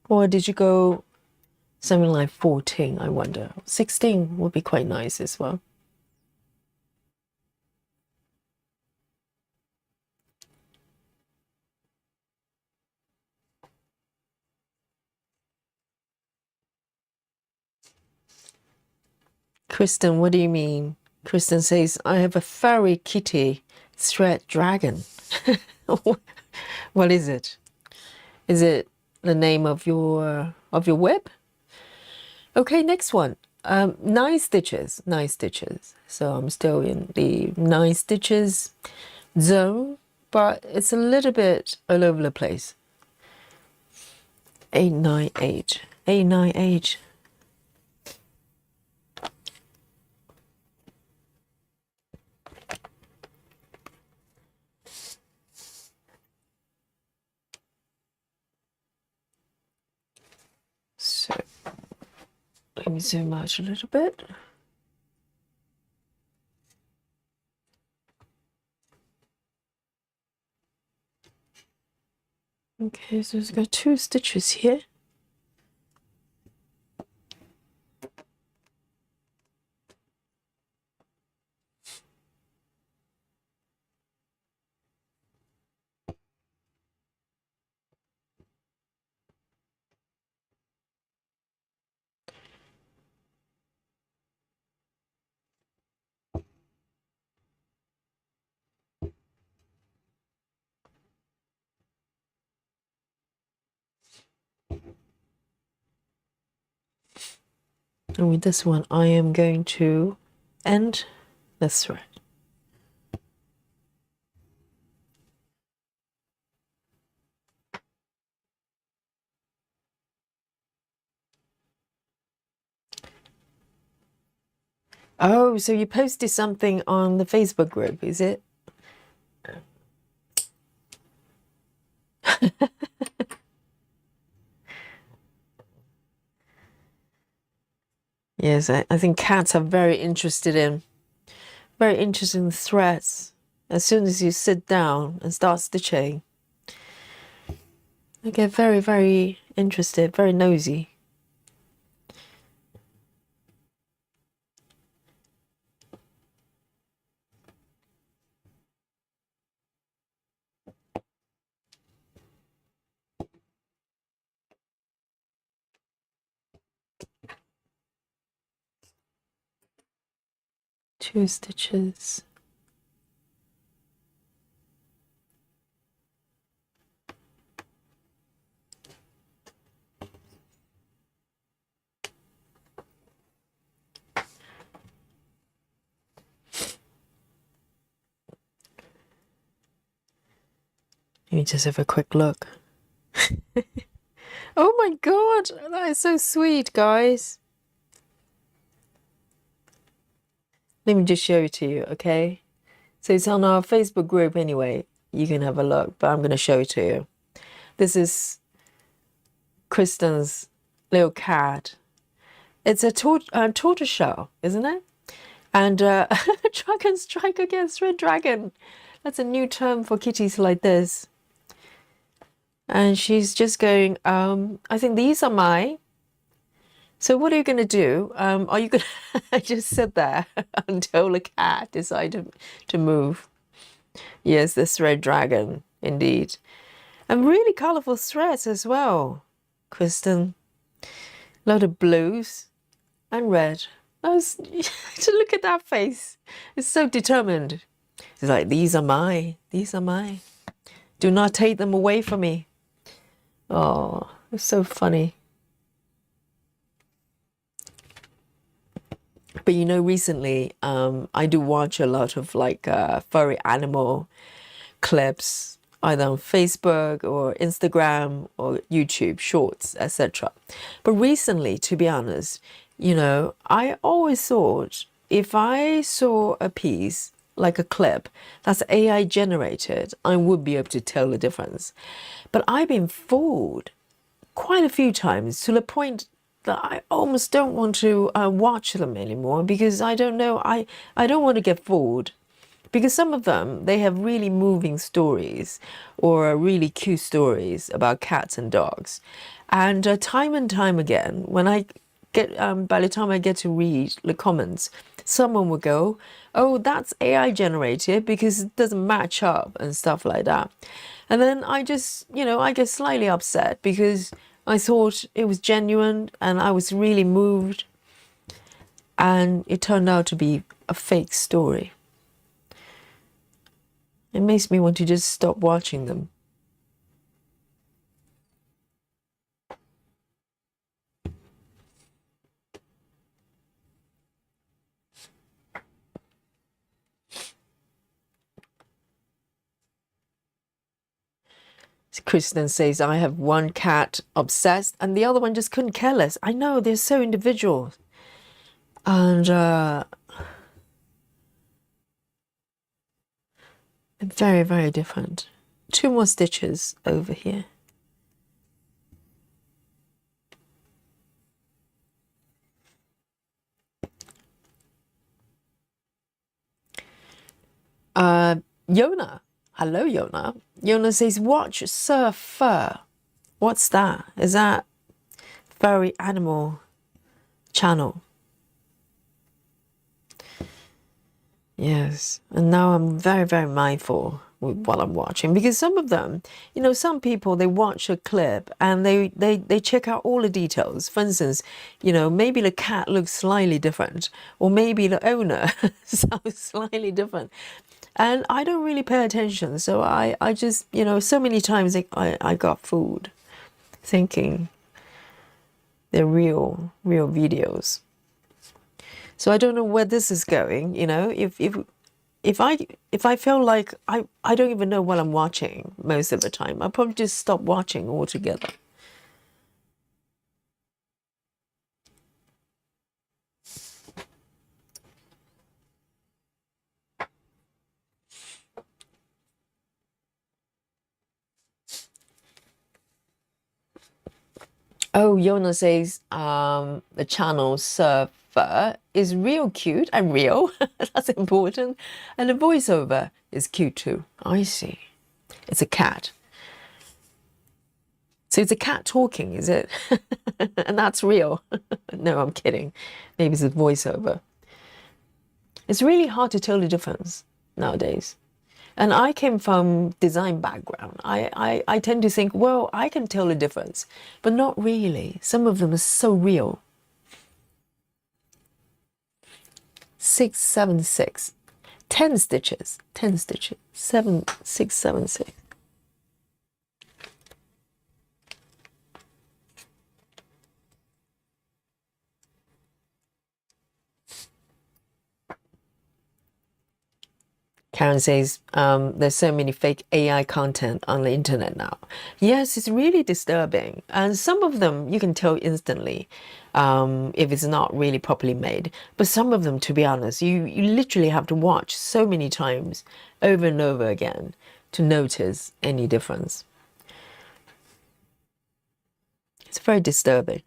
Or did you go something like 14, I wonder? 16 would be quite nice as well. Kristen, what do you mean? Kristen says, I have a furry kitty thread dragon. What is it? Is it the name of your web? Okay, next one. 9 stitches, 9 stitches. So I'm still in the 9 stitches zone, but it's a little bit all over the place. 898, 898. So let me zoom out a little bit. Okay, so it's got 2 stitches here. And with this one, I am going to end the thread. Oh, so you posted something on the Facebook group, is it? Yes, I think cats are very interested in threads. As soon as you sit down and start stitching, they get very, very interested, very nosy. Two stitches. Let me just have a quick look. Oh my god, that is so sweet, guys. Let me just show it to you, okay? So it's on our Facebook group anyway. You can have a look, but I'm going to show it to you. This is Kristen's little cat. It's a tortoiseshell, isn't it? And dragon strike against red dragon. That's a new term for kitties like this. And she's just going, I think these are mine. So what are you going to do? Are you going to just sit there until the cat decides to move? Yes, this red dragon, indeed. And really colourful threads as well, Kristen. A lot of blues. and red. To look at that face. It's so determined. It's like, these are mine. These are mine. Do not take them away from me. Oh, it's so funny. But you know, recently, I do watch a lot of like furry animal clips, either on Facebook or Instagram or YouTube Shorts, etc. But recently, to be honest, you know, I always thought if I saw a piece like a clip that's AI generated, I would be able to tell the difference. But I've been fooled quite a few times to the point that I almost don't want to watch them anymore because I don't know, I don't want to get fooled. Because some of them, they have really moving stories or really cute stories about cats and dogs. And time again, when I get, by the time I get to read the comments, someone will go, oh, that's AI generated because it doesn't match up and stuff like that. And then I just, you know, I get slightly upset because I thought it was genuine and I was really moved. And it turned out to be a fake story. It makes me want to just stop watching them. Kristen says, I have one cat obsessed and the other one just couldn't care less. I know, they're so individual. And very, very different. 2 more stitches over here. Yona. Hello, Yona. Yona says, watch Surf Fur. What's that? Is that furry animal channel? Yes. And now I'm very, very mindful with what I'm watching because some of them, you know, some people, they watch a clip and they check out all the details. For instance, you know, maybe the cat looks slightly different or maybe the owner sounds slightly different. And I don't really pay attention. So I just, you know, so many times I got fooled thinking they're real videos. So I don't know where this is going, you know, if I feel like I don't even know what I'm watching most of the time, I'll probably just stop watching altogether. Oh, Yona says the channel Surfer is real cute and real. That's important. And the voiceover is cute too. I see. It's a cat. So it's a cat talking, is it? And that's real. No, I'm kidding. Maybe it's a voiceover. It's really hard to tell the difference nowadays. And I came from design background. I tend to think, well, I can tell the difference, but not really. Some of them are so real. 676, 10 stitches, 10 stitches, 7, 6, 7, 6. Karen says, there's so many fake AI content on the internet now. Yes, it's really disturbing. And some of them you can tell instantly if it's not really properly made. But some of them, to be honest, you literally have to watch so many times over and over again to notice any difference. It's very disturbing.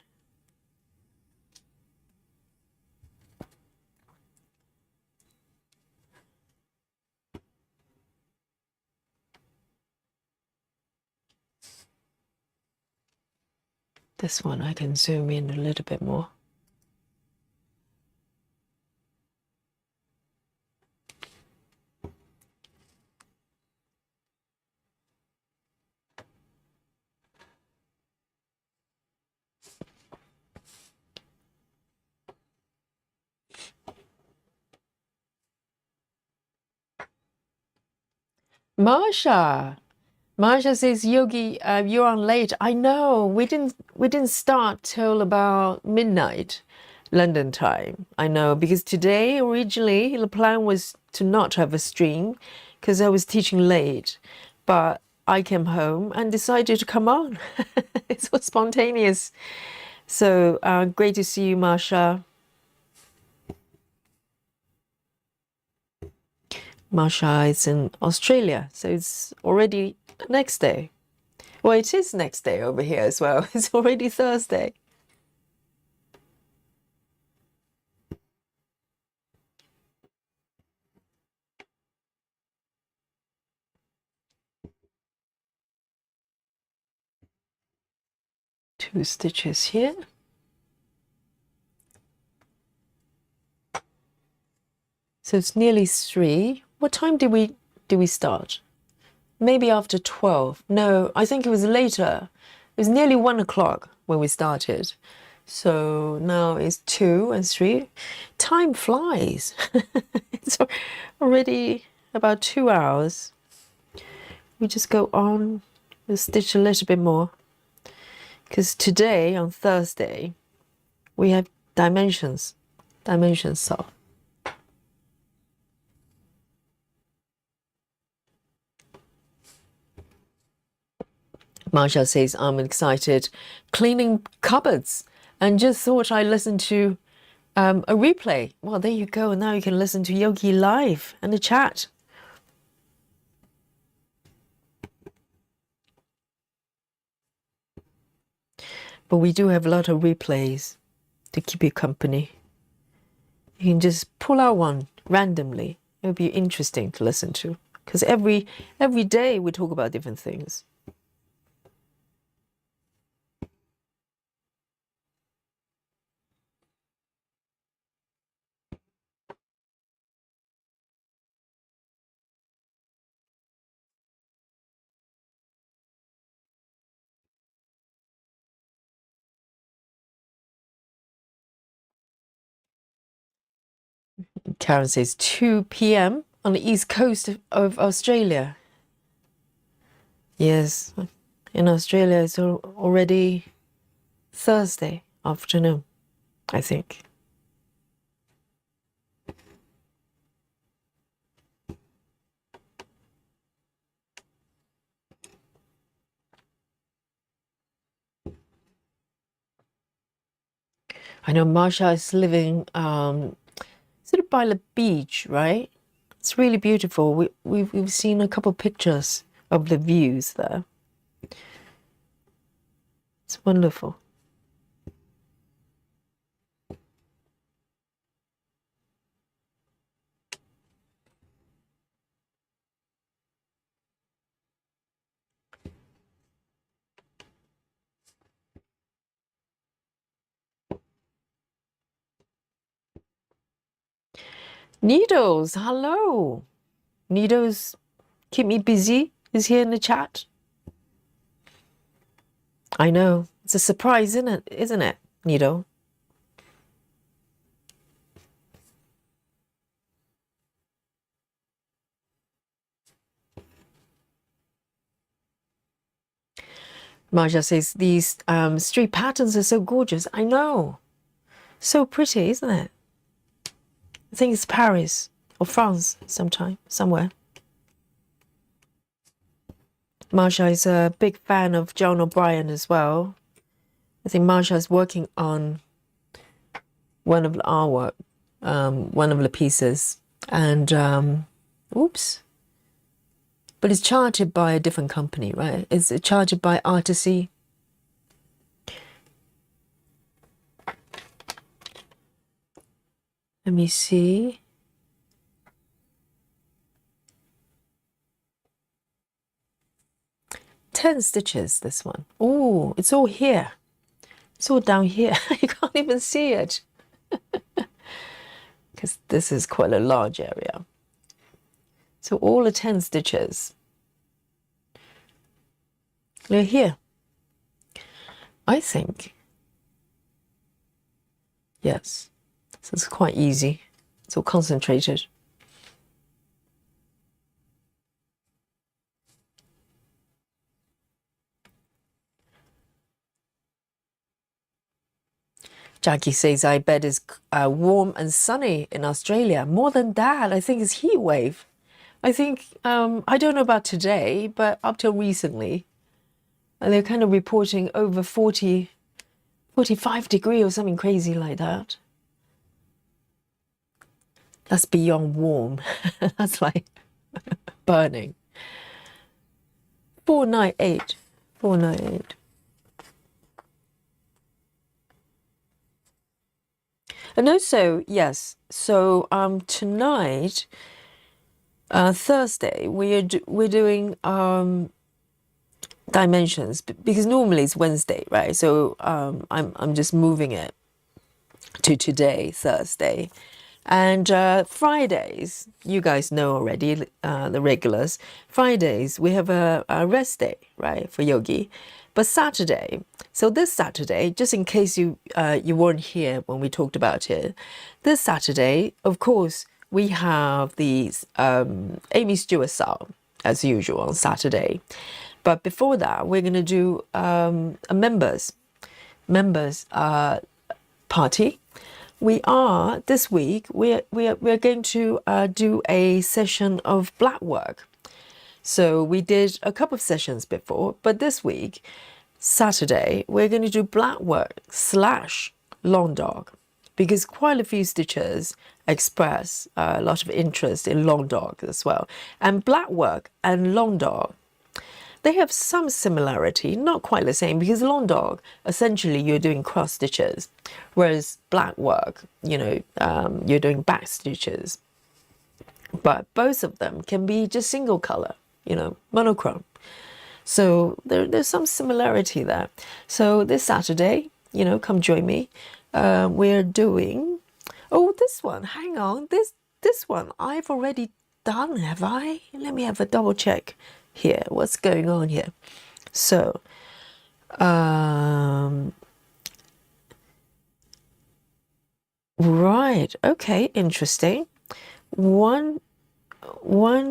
This one I can zoom in a little bit more. Marsha. Marsha says, Yogi, you're on late. I know. We didn't start till about midnight London time. I know, because today originally the plan was to not have a stream because I was teaching late. But I came home and decided to come on. It's so spontaneous. So great to see you, Marsha. Marsha is in Australia, so it's already the next day. Well, it is next day over here as well. It's already Thursday. Two stitches here. So it's nearly 3. What time did we start? Maybe after 12. No, I think it was later. It was nearly 1 o'clock when we started. So now it's 2 and 3. Time flies. It's already about 2 hours. We just go on, we'll stitch a little bit more. Because today, on Thursday, we have dimensions solved. Marsha says, I'm excited cleaning cupboards and just thought I listened to a replay. Well, there you go. Now you can listen to Yogi live and the chat. But we do have a lot of replays to keep you company. You can just pull out one randomly. It would be interesting to listen to, because every day we talk about different things. Karen says 2 p.m. on the east coast of Australia. Yes, in Australia it's already Thursday afternoon, I think. I know Marsha is living sort of by the beach, right? It's really beautiful. We've seen a couple of pictures of the views there. It's wonderful. Needles, hello. Needles, keep me busy, is here in the chat. I know. It's a surprise, isn't it, Needle? Marja says, these street patterns are so gorgeous. I know. So pretty, isn't it? I think it's Paris or France somewhere. Marsha is a big fan of John O'Brien as well. I think Marsha is working on one of the artwork, one of the pieces, and oops. But it's chartered by a different company, right? It's chartered by Artisy. Let me see. Ten stitches, this one. Oh, it's all here. It's all down here. You can't even see it. Because this is quite a large area. So all the 10 stitches. They're here. I think. Yes. So it's quite easy. It's all concentrated. Jackie says, I bet it's warm and sunny in Australia. More than that, I think it's heat wave. I think, I don't know about today, but up till recently, they're kind of reporting over 40, 45 degrees or something crazy like that. That's beyond warm. That's like burning. 498. 498. And also, yes, so tonight, Thursday, we're doing dimensions because normally it's Wednesday, right? So I'm just moving it to today, Thursday. And Fridays, you guys know already, the regulars. Fridays, we have a rest day, right, for yogi. But Saturday, so this Saturday, just in case you weren't here when we talked about it, this Saturday, of course, we have the Amy Stewart style, as usual, on Saturday. But before that, we're going to do a members party. We are this week. We're going to do a session of black work. So we did a couple of sessions before, but this week, Saturday, we're going to do black work / long dog, because quite a few stitchers express a lot of interest in long dog as well. And black work and long dog, they have some similarity, not quite the same, because long dog, essentially you're doing cross stitches, whereas black work, you're doing back stitches. But both of them can be just single color, monochrome. So there's some similarity there. So this Saturday, come join me. We're doing, this one, hang on, this one I've already done, have I? Let me have a double check here. What's going on here? So, right, okay, interesting. One,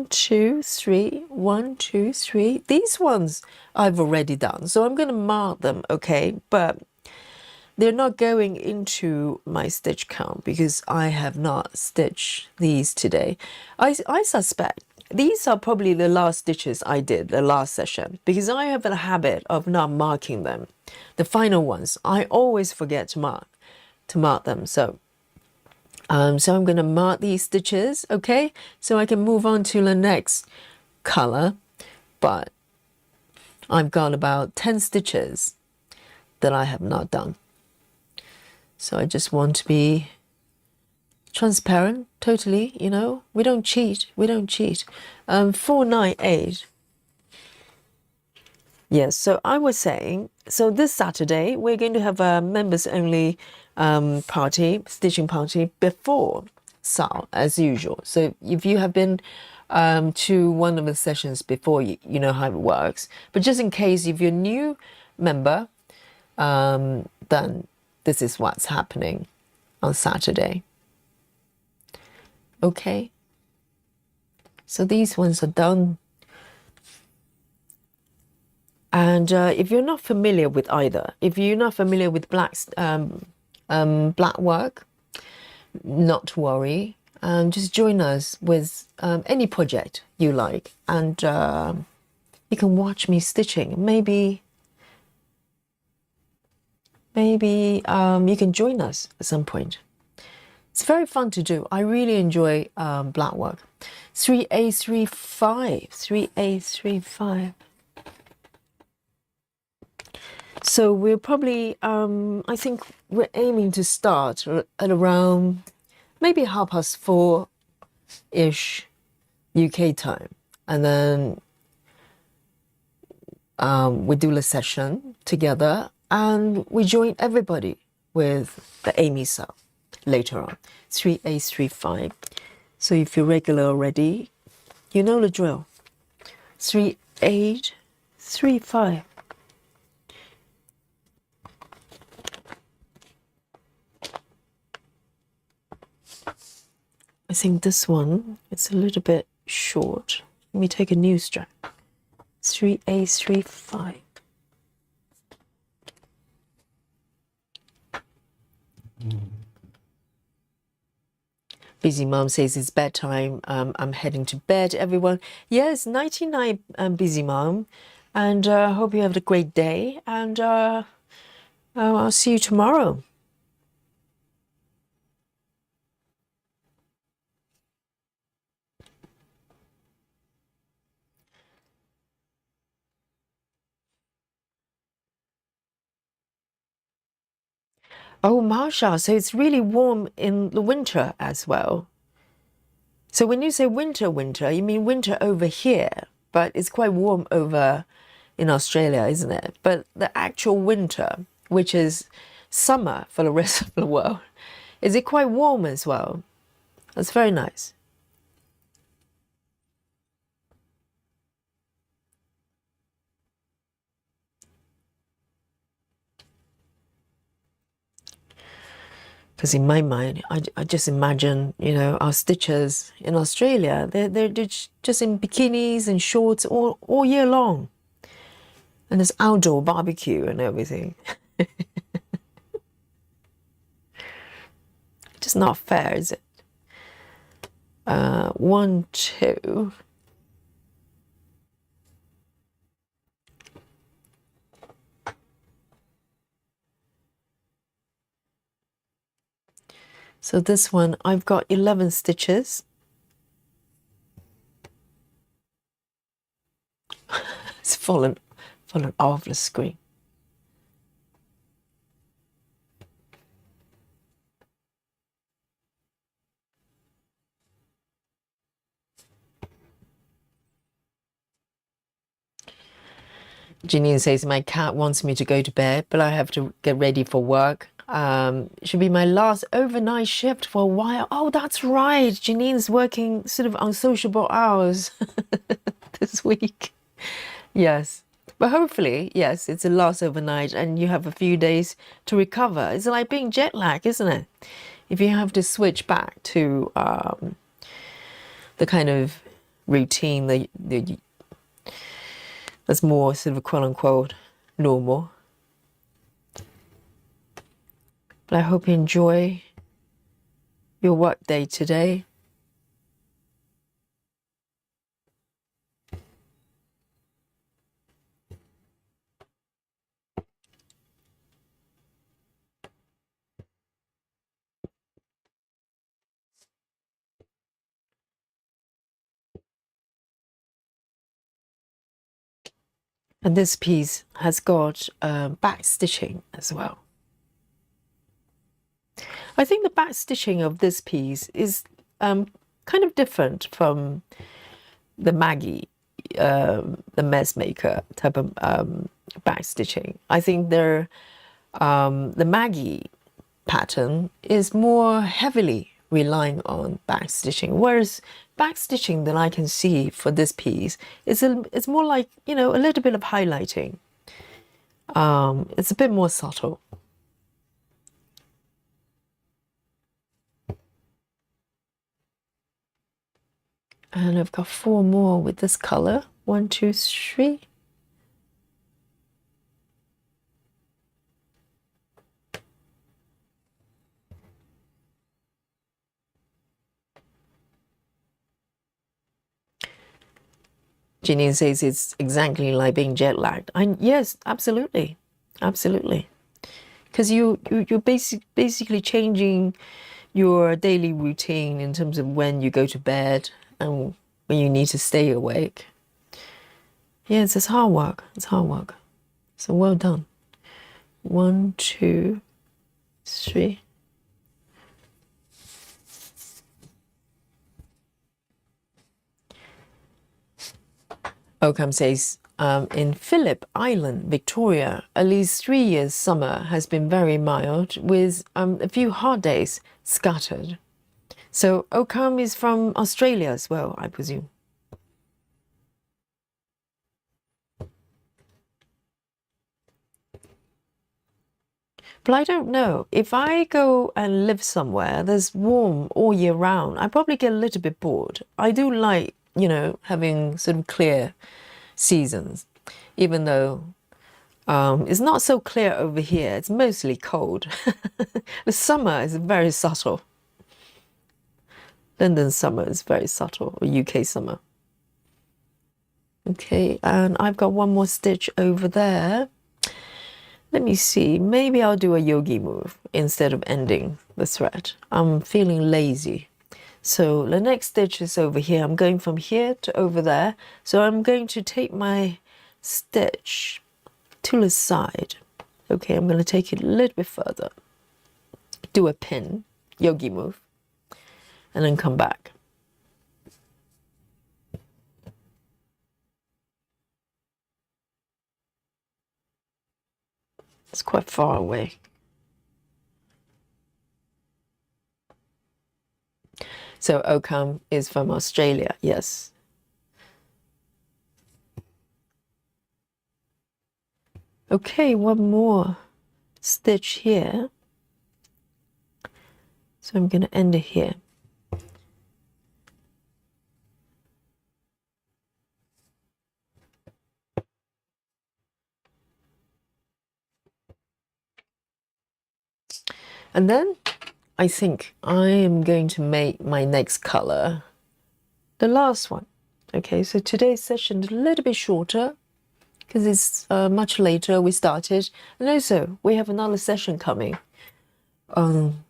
two, three. These ones I've already done, so I'm going to mark them, okay? But they're not going into my stitch count because I have not stitched these today. I suspect these are probably the last stitches I did the last session, because I have a habit of not marking them. The final ones, I always forget to mark them. So I'm going to mark these stitches, okay? So I can move on to the next color. But I've got about 10 stitches that I have not done. So I just want to be transparent, totally, we don't cheat. 498. Yes, so I was saying, so this Saturday, we're going to have a members only stitching party before Sal, as usual. So if you have been to one of the sessions before, you know how it works. But just in case, if you're a new member, then this is what's happening on Saturday. Okay. So these ones are done. And if you're not familiar with either, if you're not familiar with black work, not to worry. Just join us with any project you like, and you can watch me stitching. Maybe you can join us at some point. It's very fun to do. I really enjoy black work. 3A35. So we're probably, I think we're aiming to start at around maybe 4:30-ish UK time. And then we do the session together, and we join everybody with the Amy cell later on. 3A35. So if you're regular already, you know the drill. 3A35. I think this one, it's a little bit short. Let me take a new strap. 3A35. Busy Mom says it's bedtime. I'm heading to bed, everyone. Yes, 99, Busy Mom. And hope you have a great day. And I'll see you tomorrow. Oh, Marsha, so it's really warm in the winter as well. So when you say winter, winter, you mean winter over here, but it's quite warm over in Australia, isn't it? But the actual winter, which is summer for the rest of the world, is it quite warm as well? That's very nice. Because in my mind, I just imagine, our stitchers in Australia, they're just in bikinis and shorts all year long. And there's outdoor barbecue and everything. Just not fair, is it? 1, 2. So this one, I've got 11 stitches. It's fallen off the screen. Janine says, my cat wants me to go to bed, but I have to get ready for work. It should be my last overnight shift for a while. Oh, that's right. Janine's working sort of unsociable hours this week. Yes. But hopefully, yes, it's a last overnight and you have a few days to recover. It's like being jet lag, isn't it? If you have to switch back to the kind of routine that's more sort of quote unquote normal. But I hope you enjoy your work day today. And this piece has got back stitching as well. I think the back stitching of this piece is kind of different from the Maggie, the messmaker type of back stitching. I think the Maggie pattern is more heavily relying on back stitching, whereas back stitching that I can see for this piece is it's more like a little bit of highlighting. It's a bit more subtle. And I've got 4 more with this color. 1, 2, 3. Janine says it's exactly like being jet lagged. Yes, absolutely, absolutely. Because you're basically changing your daily routine in terms of when you go to bed and when you need to stay awake. Yes, it's hard work. It's hard work. So well done. 1, 2, 3. Oakham says, in Phillip Island, Victoria, at least 3 years summer has been very mild with a few hot days scattered. So Oakham is from Australia as well, I presume. But I don't know. If I go and live somewhere that's warm all year round, I probably get a little bit bored. I do like, having sort of clear seasons, even though It's not so clear over here. It's mostly cold. The summer is very subtle. London summer is very subtle, or UK summer. Okay, and I've got one more stitch over there. Let me see, maybe I'll do a yogi move instead of ending the thread. I'm feeling lazy. So the next stitch is over here. I'm going from here to over there. So I'm going to take my stitch to the side. Okay, I'm going to take it a little bit further. Do a pin, yogi move, and then come back. It's quite far away. So Oakham is from Australia, yes. Okay, one more stitch here. So I'm going to end it here. And then I think I am going to make my next color the last one. Okay, so today's session is a little bit shorter because it's much later we started. And also, we have another session coming on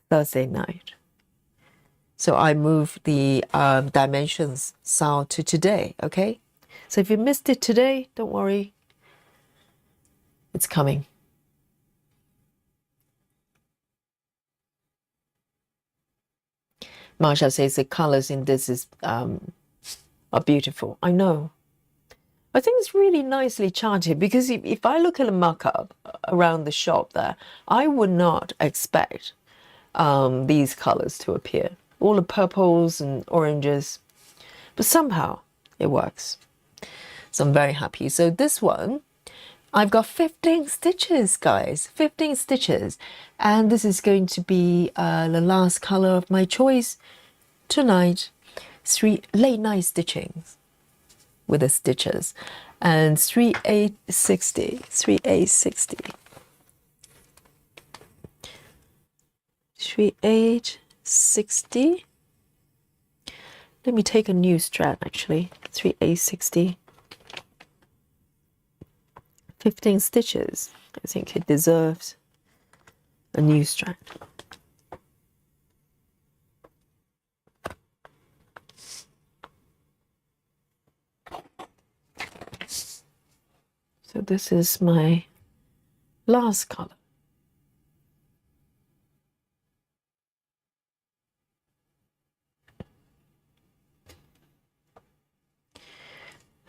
Thursday night. So I moved the dimensions sound to today, okay? So if you missed it today, don't worry. It's coming. Marsha says the colors in this is are beautiful. I know. I think it's really nicely charted because if I look at a mock-up around the shop there, I would not expect these colors to appear. All the purples and oranges, but somehow it works. So I'm very happy. So this one, I've got 15 stitches, guys, 15 stitches. And this is going to be the last color of my choice tonight. 3 late night stitchings with the stitches. And 3860, 3860. 3860. Let me take a new strand actually. 3860. 15 stitches. I think it deserves a new strand. So this is my last color.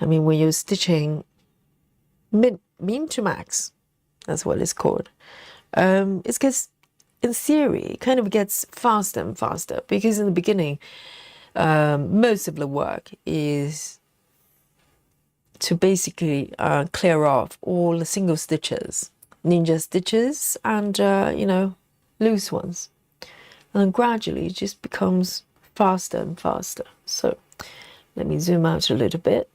I mean, when you're stitching min to max, that's what it's called. It's because in theory, it kind of gets faster and faster because in the beginning, most of the work is to basically clear off all the single stitches, ninja stitches, and you know, loose ones. And then gradually it just becomes faster and faster. So let me zoom out a little bit.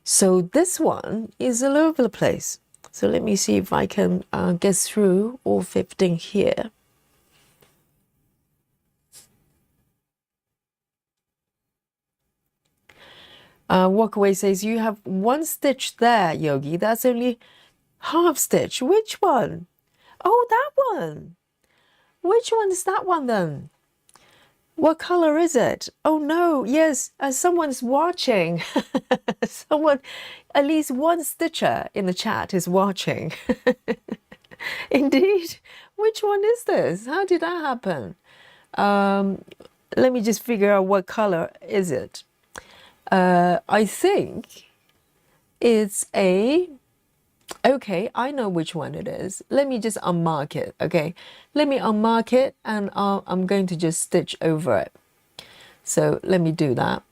So this one is all over the place. So let me see if I can get through all 15 here. Walkaway says, you have 1 stitch there, Yogi. That's only half stitch. Which one? Oh, that one. Which one is that one then? What color is it? Oh no, yes, someone's watching. Someone, at least one stitcher in the chat is watching. Indeed. Which one is this? How did that happen? Let me just figure out what color is it. I think it's a... Okay, I know which one it is. Let me just unmark it, okay? Let me unmark it and I'm going to just stitch over it. So let me do that.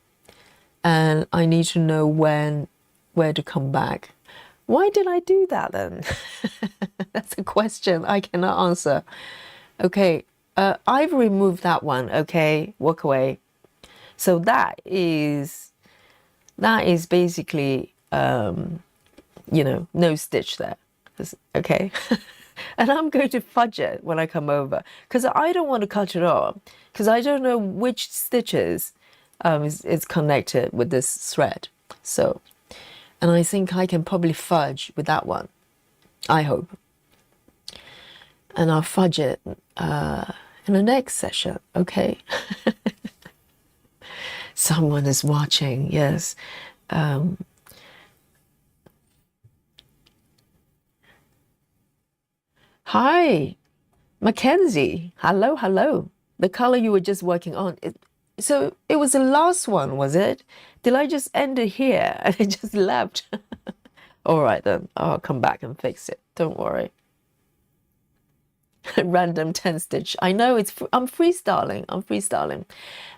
And I need to know where to come back. Why did I do that then? That's a question I cannot answer. Okay, I've removed that one, okay? Walk away. So that is basically you know, no stitch there. Okay. And I'm going to fudge it when I come over because I don't want to cut it off because I don't know which stitches is connected with this thread. So, and I think I can probably fudge with that one. I hope. And I'll fudge it in the next session, okay? Someone is watching, yes. Hi, Mackenzie. Hello, hello. The color you were just working on. So it was the last one, was it? Did I just end it here and it just left? All right, then. I'll come back and fix it. Don't worry. Random 10 stitch. I know I'm freestyling. I'm freestyling.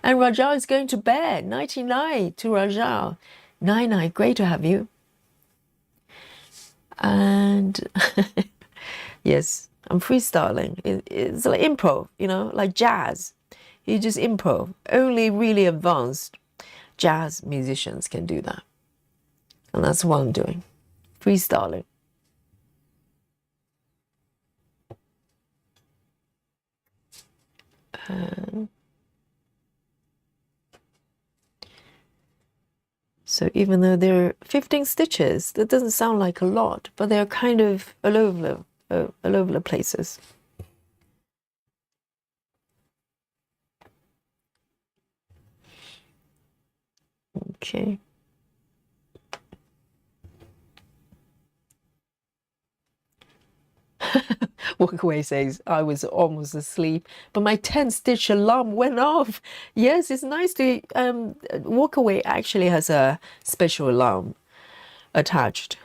And Rajal is going to bed. 99 to Rajal. 99, great to have you. And yes, I'm freestyling. It's like improv, you know, like jazz. You just improv. Only really advanced jazz musicians can do that. And that's what I'm doing. Freestyling. So even though there are 15 stitches, that doesn't sound like a lot, but they're kind of all over the places. Okay. Walkaway says, I was almost asleep, but my 10 stitch alarm went off. Yes, it's nice to, Walkaway actually has a special alarm attached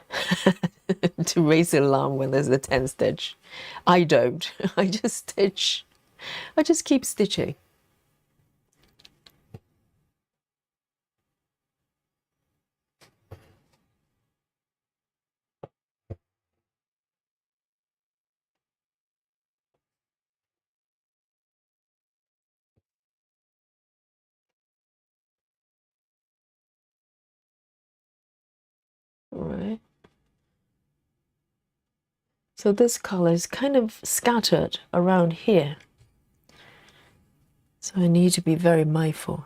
to raise the alarm when there's a 10 stitch. I don't. I just stitch. I just keep stitching. All right. So this color is kind of scattered around here. So I need to be very mindful.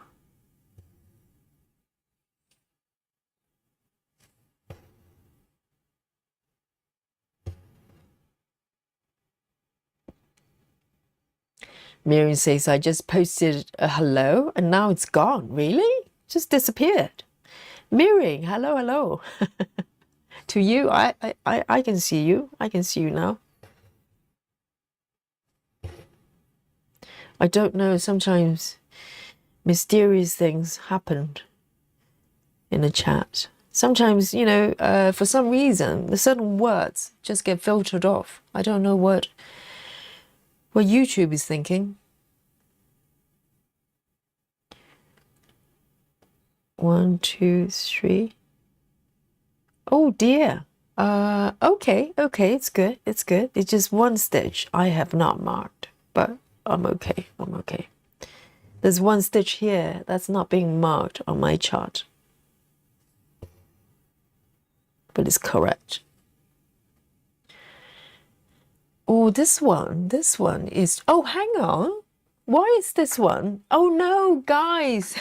Miriam says, I just posted a hello and now it's gone. Really? Just disappeared. Miriam, hello, hello. To you, I can see you. I can see you now. I don't know, sometimes mysterious things happened in the chat. Sometimes, you know, for some reason, the certain words just get filtered off. I don't know what YouTube is thinking. 1, 2, 3. Oh dear. Okay, it's good. It's good. It's just one stitch I have not marked, but I'm okay. I'm okay. There's one stitch here that's not being marked on my chart, but it's correct. Oh, this one is, oh, hang on. Why is this one? Oh no, guys,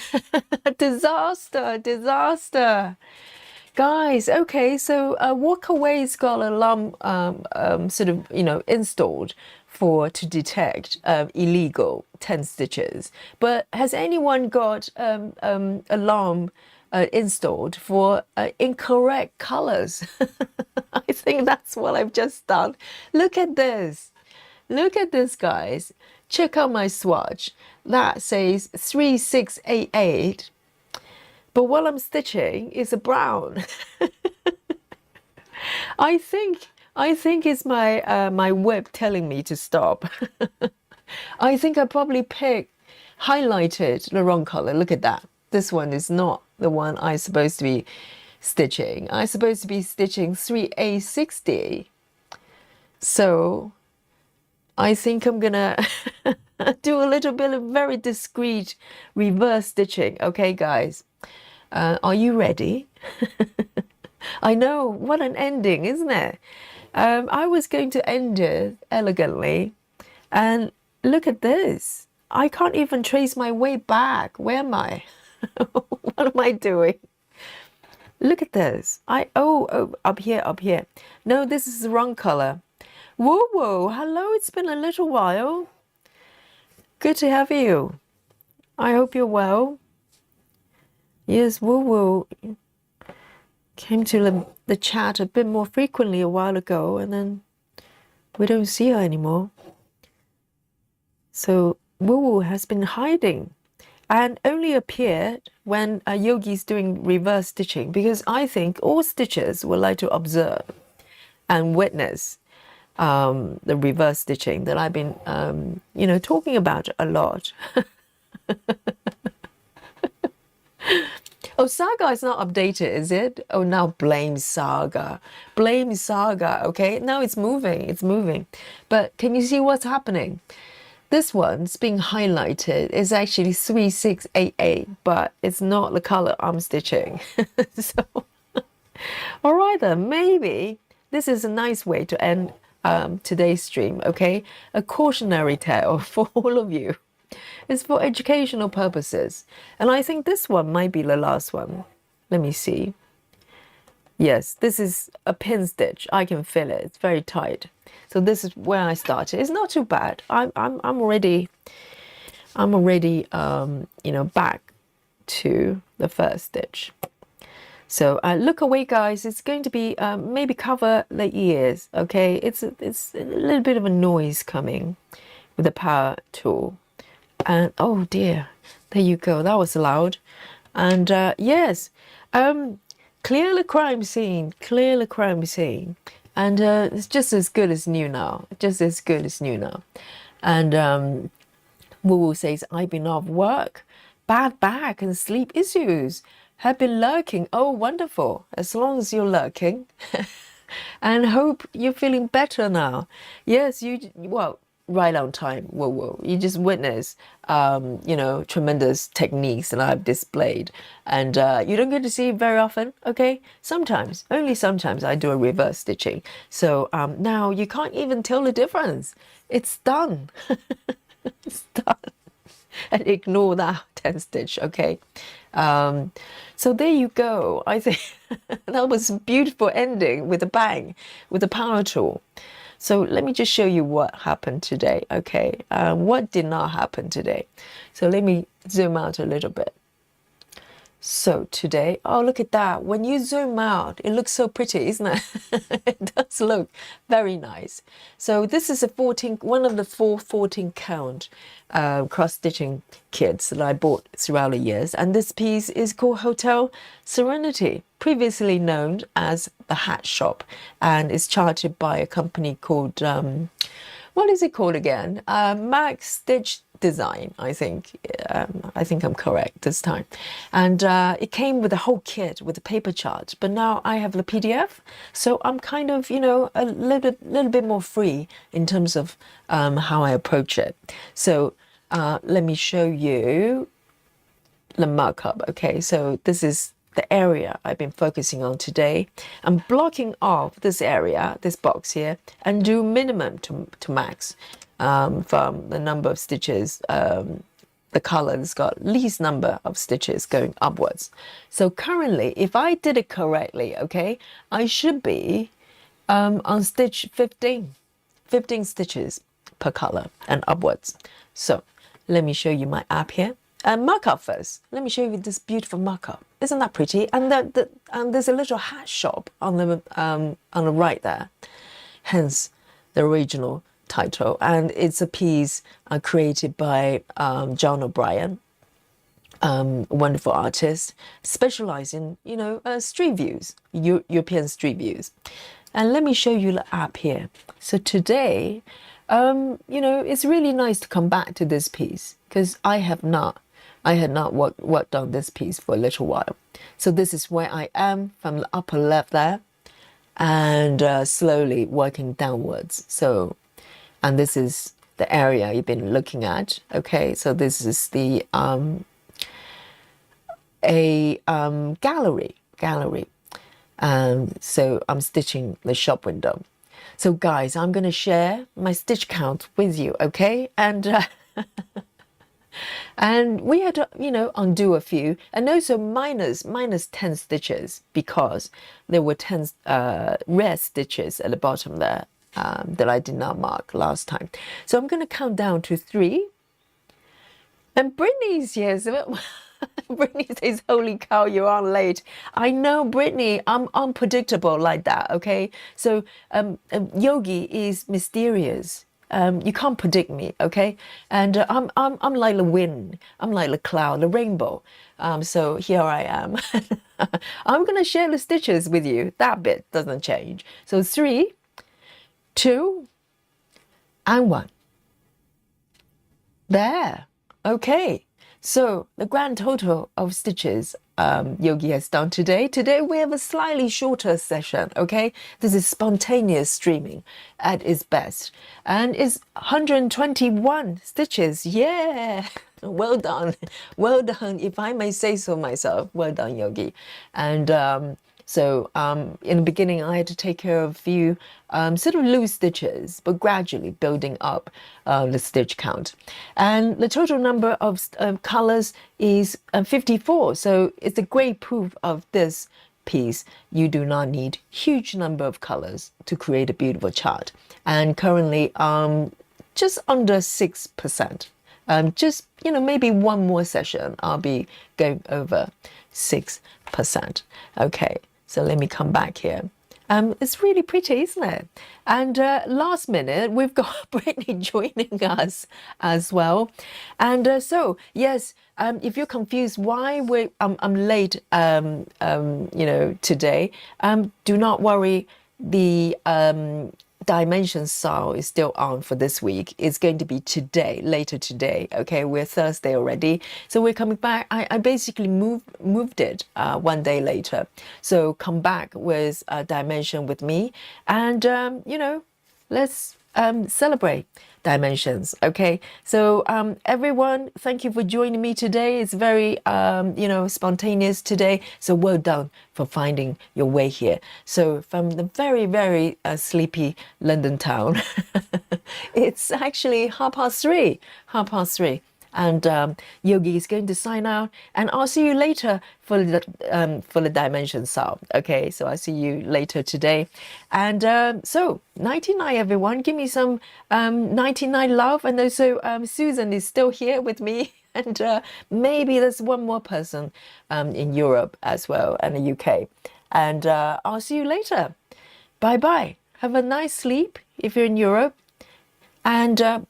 disaster. Guys, okay, so Walkaway's got an alarm sort of, you know, installed to detect illegal 10 stitches. But has anyone got alarm installed for incorrect colors? I think that's what I've just done. Look at this. Look at this, guys. Check out my swatch. That says 3688. But what I'm stitching is a brown. I think it's my whip telling me to stop. I think I probably highlighted the wrong color. Look at that. This one is not the one I'm supposed to be stitching. I'm supposed to be stitching 3A60. So I think I'm gonna do a little bit of very discreet reverse stitching. Okay, guys. Are you ready? I know, what an ending, isn't it? I was going to end it elegantly, and look at this. I can't even trace my way back. Where am I? What am I doing? Look at this. Oh, up here, up here. No, this is the wrong color. Whoa, whoa, hello, it's been a little while. Good to have you. I hope you're well. Yes, woo woo came to the chat a bit more frequently a while ago, and then we don't see her anymore. So woo woo has been hiding and only appeared when a yogi's doing reverse stitching, because I think all stitchers would like to observe and witness the reverse stitching that I've been, talking about a lot. Oh, Saga is not updated, is it? Oh, now blame Saga. Blame Saga, okay? Now it's moving, it's moving. But can you see what's happening? This one's being highlighted. It's actually 3688, but it's not the color I'm stitching. So, all right then, maybe this is a nice way to end today's stream, okay? A cautionary tale for all of you. It's for educational purposes. And I think this one might be the last one. Let me see. Yes, this is a pin stitch. I can feel it. It's very tight. So this is where I started. It's not too bad. I'm already back to the first stitch. So look away, guys. It's going to be maybe cover the ears. Okay, it's a little bit of a noise coming with the power tool. And oh dear, there you go. That was loud. And yes, clear the crime scene. Clear the crime scene. And it's just as good as new now. Just as good as new now. And Woo Woo says, I've been off work. Bad back and sleep issues have been lurking. Oh, wonderful. As long as you're lurking. And hope you're feeling better now. Yes, right on time. Whoa, whoa. You just witness, tremendous techniques that I've displayed. And you don't get to see it very often, okay? Sometimes, only sometimes I do a reverse stitching. So now you can't even tell the difference. It's done. It's done. And ignore that 10 stitch, okay? So there you go. I think that was a beautiful ending with a bang, with the power tool. So let me just show you what happened today, okay? What did not happen today? So let me zoom out a little bit. So today, oh, look at that. When you zoom out, it looks so pretty, isn't it? It does look very nice. So this is one of the 14 count cross-stitching kits that I bought throughout the years. And this piece is called Hotel Serenity, previously known as the Hat Shop. And it's chartered by a company called, what is it called again? Max Stitch Design, I think. I think I'm correct this time. And it came with a whole kit with a paper chart, but now I have the PDF, so I'm kind of, a little bit more free in terms of how I approach it. So let me show you the markup. Okay, so this is the area I've been focusing on today. I'm blocking off this area, this box here, and do minimum to max. From the number of stitches, the color has got least number of stitches going upwards. So currently, if I did it correctly, okay, I should be on stitch 15 stitches per color and upwards. So let me show you my app here. Markup first. Let me show you this beautiful markup. Isn't that pretty? And there's a little hat shop on the right there. Hence the original title, and it's a piece created by John O'Brien, a wonderful artist, specializing street views, European street views. And let me show you the app here. So today, it's really nice to come back to this piece because I had not worked on this piece for a little while. So this is where I am from the upper left there, and slowly working downwards. So. And this is the area you've been looking at. Okay, so this is the gallery. So I'm stitching the shop window. So guys, I'm going to share my stitch count with you, okay? And we had to, undo a few, and also minus 10 stitches because there were 10 red stitches at the bottom there that I did not mark last time. So I'm going to count down to 3. And Brittany's here. So Brittany says, "Holy cow, you're on late." I know, Brittany. I'm unpredictable like that. Okay, so Yogi is mysterious. You can't predict me. Okay, and I'm like the wind. I'm like the cloud, the rainbow. So here I am. I'm gonna share the stitches with you. That bit doesn't change. So 3, 2, and 1. There. Okay. So the grand total of stitches Yogi has done today. Today we have a slightly shorter session, okay? This is spontaneous streaming at its best. And it's 121 stitches. Yeah! Well done. Well done, if I may say so myself. Well done, Yogi. And in the beginning, I had to take care of a few sort of loose stitches, but gradually building up the stitch count. And the total number of colors is 54. So it's a great proof of this piece. You do not need huge number of colors to create a beautiful chart. And currently, just under 6%. Just, maybe one more session, I'll be going over 6%. Okay. So let me come back here. It's really pretty, isn't it? And last minute, we've got Brittany joining us as well. And so, yes, if you're confused why I'm late, today, do not worry. The dimension style is still on for this week. It's going to be today, later today. Okay, we're Thursday already, so we're coming back. I basically moved it one day later. So come back with a dimension with me, and let's celebrate dimensions. Okay, so everyone, thank you for joining me today. It's very spontaneous today, so well done for finding your way here. So from the very, very sleepy London town, it's actually 3:30. And Yogi is going to sign out, and I'll see you later for the dimension solve. Okay, so I'll see you later today. And so 99, everyone, give me some 99 love. And also Susan is still here with me, and maybe there's one more person in Europe as well, and the UK. And I'll see you later. Bye bye. Have a nice sleep if you're in Europe. And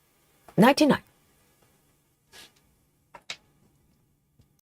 99.